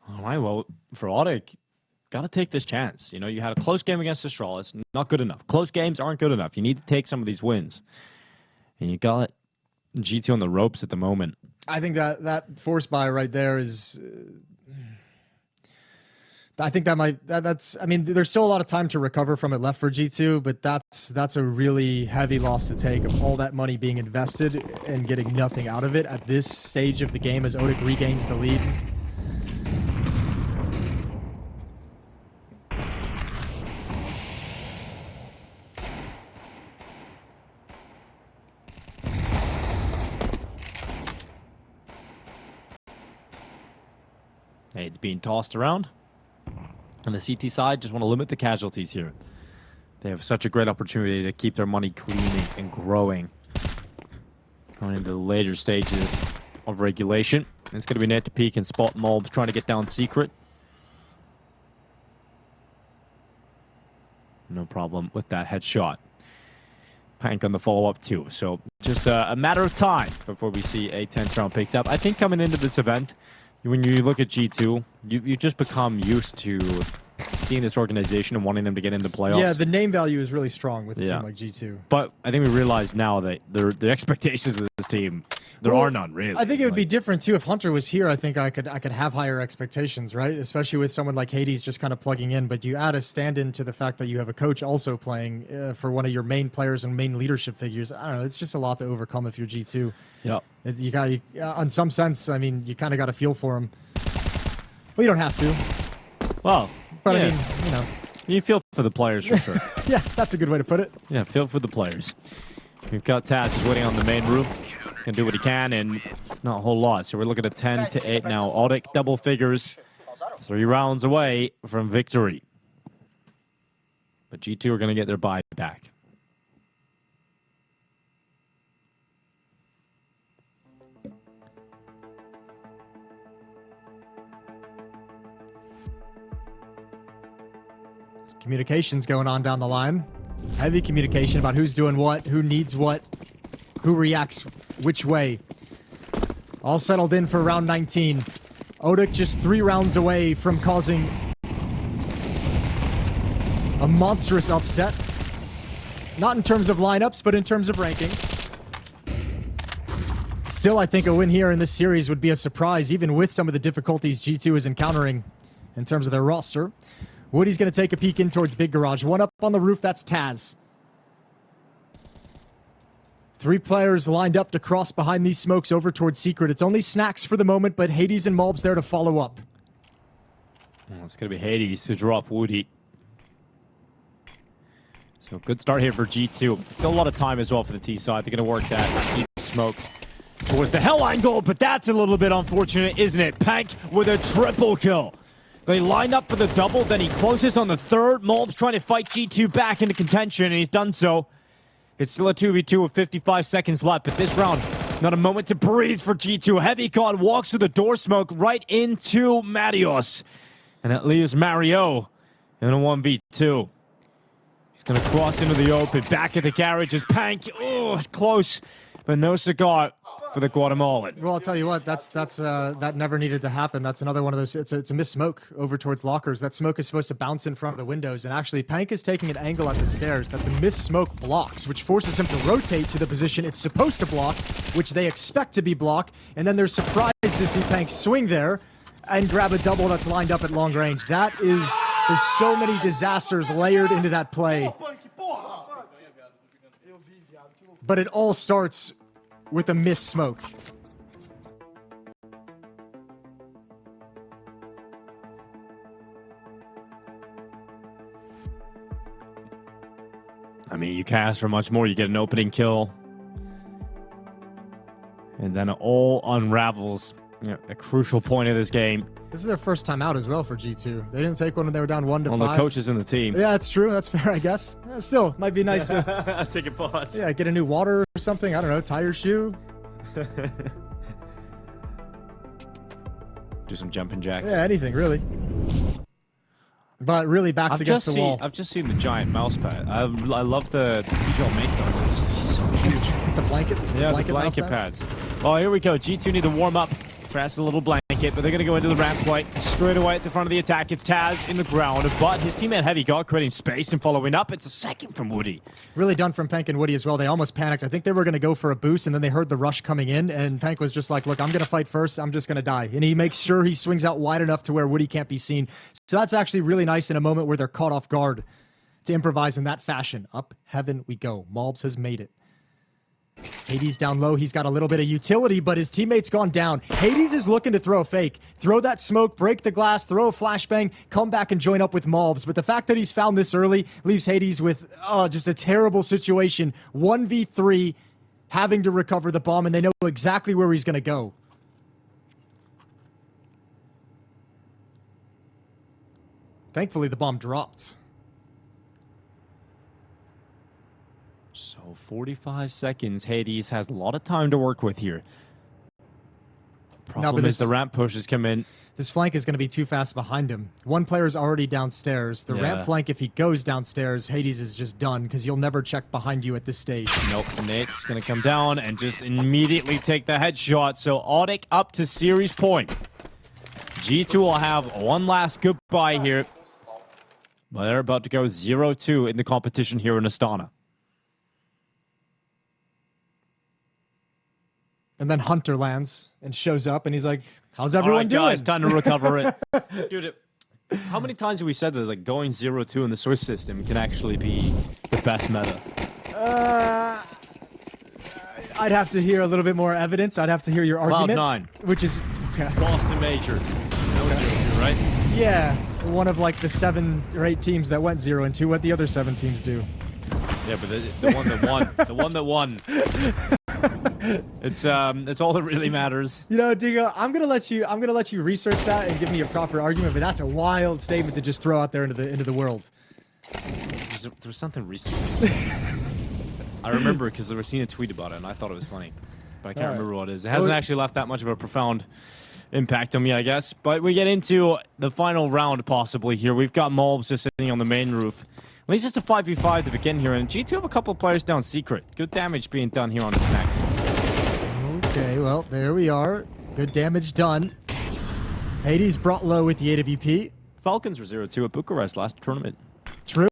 All right, well, for ODDIK, got to take this chance. You know, you had a close game against Astralis. Not good enough. Close games aren't good enough. You need to take some of these wins. And you got G2 on the ropes at the moment. I think that force buy right there is... I think that's. I mean, there's still a lot of time to recover from it left for G2, but that's a really heavy loss to take of all that money being invested and getting nothing out of it at this stage of the game as ODDIK regains the lead. Hey, it's being tossed around. On the CT side, just want to limit the casualties here. They have such a great opportunity to keep their money cleaning and growing. Going into the later stages of regulation. It's going to be net to peek and spot MongolZ trying to get down secret. No problem with that headshot. Pank on the follow-up too. So just a matter of time before we see a 10th round picked up. I think coming into this event, when you look at G2, you just become used to seeing this organization and wanting them to get into playoffs. Yeah, the name value is really strong with a team like G2. But I think we realize now that the expectations of this team, there are none, really. I think it would be different, too. If Hunter was here, I think I could have higher expectations, right? Especially with someone like Hades just kind of plugging in. But you add a stand-in to the fact that you have a coach also playing for one of your main players and main leadership figures. I don't know. It's just a lot to overcome if you're G2. Yeah. You got, in some sense, I mean, you kind of got to feel for him. Well, you don't have to. Well, but yeah. I mean, you know. You feel for the players for sure. Yeah, that's a good way to put it. Yeah, feel for the players. We've got Taz who's waiting on the main roof. Can do what he can, and it's not a whole lot. So we're looking at 10 to 8 now. ODDIK double figures. 3 rounds away from victory. But G2 are going to get their bye back. Communications going on down the line. Heavy communication about who's doing what, who needs what, who reacts which way. All settled in for round 19. ODDIK just 3 rounds away from causing a monstrous upset. Not in terms of lineups, but in terms of ranking. Still, I think a win here in this series would be a surprise, even with some of the difficulties G2 is encountering in terms of their roster. Woody's going to take a peek in towards Big Garage. One up on the roof, that's Taz. 3 players lined up to cross behind these smokes over towards Secret. It's only Snacks for the moment, but Hades and MongolZ there to follow up. Well, it's going to be Hades to drop Woody. So good start here for G2. Still a lot of time as well for the T side. They're going to work that deep smoke towards the Hellline goal, but that's a little bit unfortunate, isn't it? Pank with a triple kill. They lined up for the double, then he closes on the third. MongolZ trying to fight G2 back into contention, and he's done so. It's still a 2v2 with 55 seconds left, but this round, not a moment to breathe for G2. Heavy God walks through the door smoke right into Marios. And it leaves Mario in a 1v2. He's going to cross into the open. Back at the garage is Pank. Oh, close, but no cigar for the Guatemalan. Well, I'll tell you what, that never needed to happen. That's another one of those, it's a missed smoke over towards lockers. That smoke is supposed to bounce in front of the windows, and actually Pank is taking an angle at the stairs that the missed smoke blocks, which forces him to rotate to the position it's supposed to block, which they expect to be blocked, and then they're surprised to see Pank swing there and grab a double that's lined up at long range. That is, there's so many disasters layered into that play. But it all starts with a missed smoke. I mean, you can't ask for much more. You get an opening kill. And then it all unravels. You know, a crucial point of this game. This is their first time out as well for G2. They didn't take one when they were down 1-5. Well, the coaches in the team. Yeah, that's true. That's fair, I guess. Still, might be nice to take a pause. yeah, get a new water something. I don't know. Tie your shoe. Do some jumping jacks. Yeah, anything really. But really backs against the wall. I've just seen the giant mouse pad. I love the PGL make those. They're just so huge. The blankets. Yeah, the blanket pads. Oh, here we go. G2 need to warm up. Press a little blanket, but they're going to go into the ramp point straight away at the front of the attack. It's Taz in the ground, but his teammate Heavy got creating space and following up. It's a second from Woody. Really done from Pank and Woody as well. They almost panicked. I think they were going to go for a boost, and then they heard the rush coming in, and Pank was just like, look, I'm going to fight first. I'm just going to die. And he makes sure he swings out wide enough to where Woody can't be seen. So that's actually really nice in a moment where they're caught off guard to improvise in that fashion. Up heaven we go. MongolZ has made it. Hades down low. He's got a little bit of utility, but his teammate's gone down. Hades is looking to throw a fake. Throw that smoke, break the glass, throw a flashbang, come back and join up with MongolZ. But the fact that he's found this early leaves Hades with just a terrible situation. 1v3, having to recover the bomb, and they know exactly where he's going to go. Thankfully, the bomb dropped. So 45 seconds. Hades has a lot of time to work with here. Problem is the ramp pushes come in. This flank is going to be too fast behind him. One player is already downstairs. The ramp flank, if he goes downstairs, Hades is just done because you'll never check behind you at this stage. Nope, Nate's going to come down and just immediately take the headshot. So ODDIK up to series point. G2 will have one last goodbye here. But they're about to go 0-2 in the competition here in Astana. And then Hunter lands and shows up, and he's like, how's everyone doing? Guys, time to recover it. Dude, how many times have we said that like going 0-2 in the Swiss system can actually be the best meta? I'd have to hear a little bit more evidence. I'd have to hear your argument. Cloud9. Which is... Okay. Boston Major. That was 0-2, right? Yeah. One of like the 7 or 8 teams that went 0-2. What the other 7 teams do. Yeah, but the one that won. The one that won. It's all that really matters. You know, Digo, I'm gonna let you research that and give me a proper argument, but that's a wild statement to just throw out there into the world. There was something recently. I remember because I was seeing a tweet about it and I thought it was funny, but I can't remember what it is. It hasn't actually left that much of a profound impact on me, I guess. But we get into the final round possibly here. We've got MongolZ just sitting on the main roof. At least it's a 5v5 to begin here, and G2 have a couple of players down secret. Good damage being done here on the snacks. Okay, well, there we are. Good damage done. Hades brought low with the AWP. Falcons were 0-2 at Bucharest last tournament. True.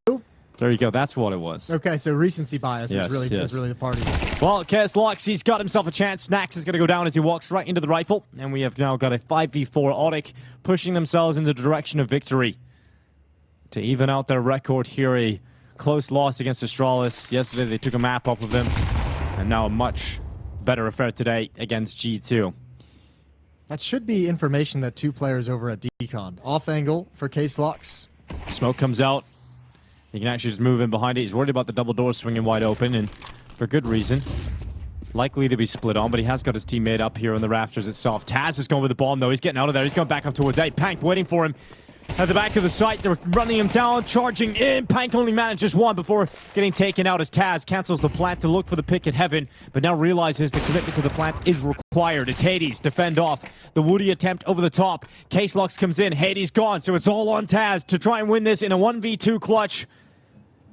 There you go. That's what it was. Okay, so recency bias is really the party. Well, Kazahstan, he's got himself a chance. Snacks is going to go down as he walks right into the rifle, and we have now got a 5v4 ODDIK pushing themselves in the direction of victory. To even out their record here, a close loss against Astralis. Yesterday they took a map off of them, and now a much better affair today against G2. That should be information that 2 players over at Decon. Off angle for Kazahstan. Smoke comes out. He can actually just move in behind it. He's worried about the double doors swinging wide open, and for good reason. Likely to be split on, but he has got his teammate up here on the rafters itself. Taz is going with the bomb, though. He's getting out of there. He's going back up towards A. Pank waiting for him. At the back of the site, they're running him down, charging in. Pank only managed just one before getting taken out as Taz cancels the plant to look for the pick at heaven, but now realizes the commitment to the plant is required. It's Hades to fend off the Woody attempt over the top. Kazahstan comes in, Hades gone, so it's all on Taz to try and win this in a 1v2 clutch.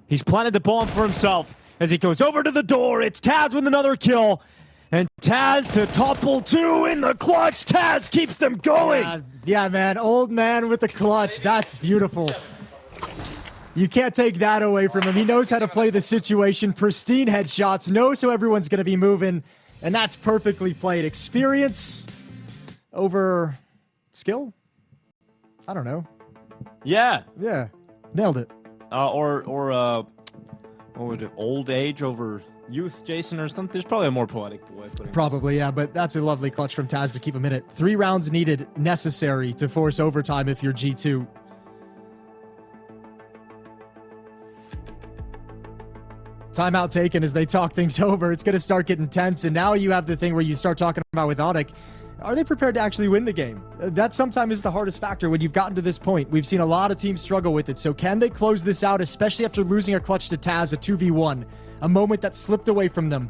He's planted the bomb for himself as he goes over to the door. It's Taz with another kill. And Taz to topple 2 in the clutch. Taz keeps them going. Yeah, man. Old man with the clutch. That's beautiful. You can't take that away from him. He knows how to play the situation. Pristine headshots. Knows how everyone's going to be moving. And that's perfectly played. Experience over skill? I don't know. Yeah. Yeah. Nailed it. What would it? Old age over youth, Jason, or something? There's probably a more poetic way of putting it. Probably, yeah, but that's a lovely clutch from Taz to keep him in it. 3 rounds needed, necessary to force overtime if you're G2. Timeout taken as they talk things over. It's going to start getting tense, and now you have the thing where you start talking about with ODDIK. Are they prepared to actually win the game? That sometimes is the hardest factor when you've gotten to this point. We've seen a lot of teams struggle with it. So can they close this out, especially after losing a clutch to Taz, a 2v1? A moment that slipped away from them.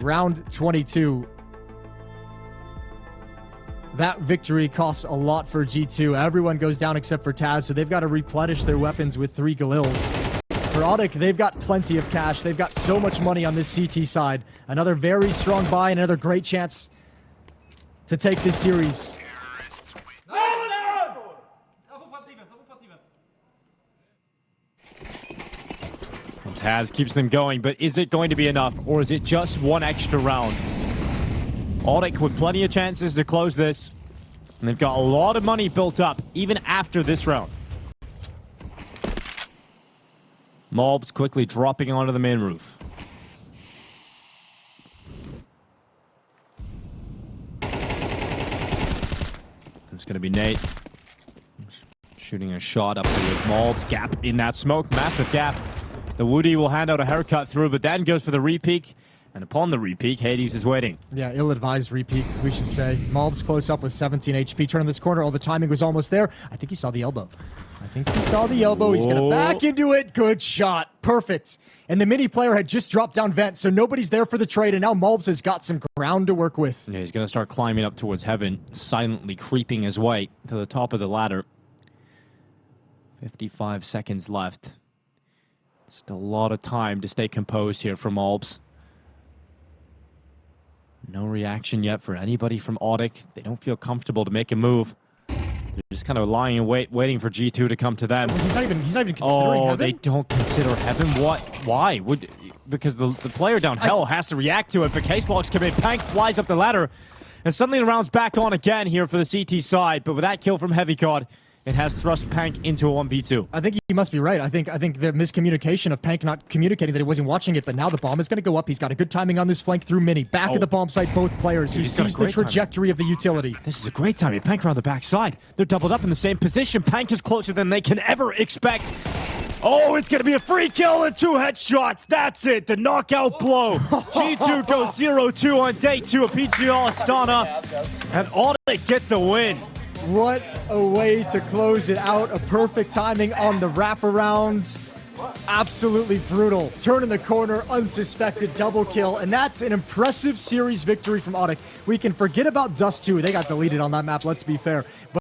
Round 22. That victory costs a lot for G2. Everyone goes down except for Taz, so they've got to replenish their weapons with 3 Galils. For ODDIK, they've got plenty of cash. They've got so much money on this CT side. Another very strong buy, another great chance to take this series. And Taz keeps them going, but is it going to be enough, or is it just one extra round? ODDIK with plenty of chances to close this, and they've got a lot of money built up, even after this round. MOBS quickly dropping onto the main roof. It's going to be Nate. Shooting a shot up there with MOBS. Gap in that smoke. Massive gap. The Woody will hand out a haircut through, but then goes for the repeak. And upon the repeak, Hades is waiting. Yeah, ill-advised repeat, we should say. MOBS close up with 17 HP. Turning this corner. Oh, the timing was almost there. I think he saw the elbow. He's going to back into it. Good shot. Perfect. And the mini player had just dropped down vent, so nobody's there for the trade, and now MOBS has got some ground to work with. Yeah, he's going to start climbing up towards heaven, silently creeping his way to the top of the ladder. 55 seconds left. Just a lot of time to stay composed here for MOBS. No reaction yet for anybody from ODDIK. They don't feel comfortable to make a move. They're just kind of lying in wait, waiting for G2 to come to them. He's not even considering heaven? They don't consider heaven? What? Why? Because the player down hell has to react to it, but Case Locks come in. Pank flies up the ladder, and suddenly the round's back on again here for the CT side, but with that kill from Heavy God, it has thrust Pank into a 1v2. I think he must be right. I think the miscommunication of Pank not communicating that he wasn't watching it, but now the bomb is going to go up. He's got a good timing on this flank through Mini. Back of the bomb site, both players. He sees the trajectory of the utility. This is a great timing. Pank around the backside. They're doubled up in the same position. Pank is closer than they can ever expect. Oh, it's going to be a free kill and 2 headshots. That's it. The knockout blow. G2 goes 0-2 on day 2 of PGL Astana. And ODDIK get the win. What a way to close it out. A perfect timing on the wraparound. Absolutely brutal. Turning the corner, unsuspected double kill. And that's an impressive series victory from ODDIK. We can forget about Dust 2. They got deleted on that map, let's be fair. But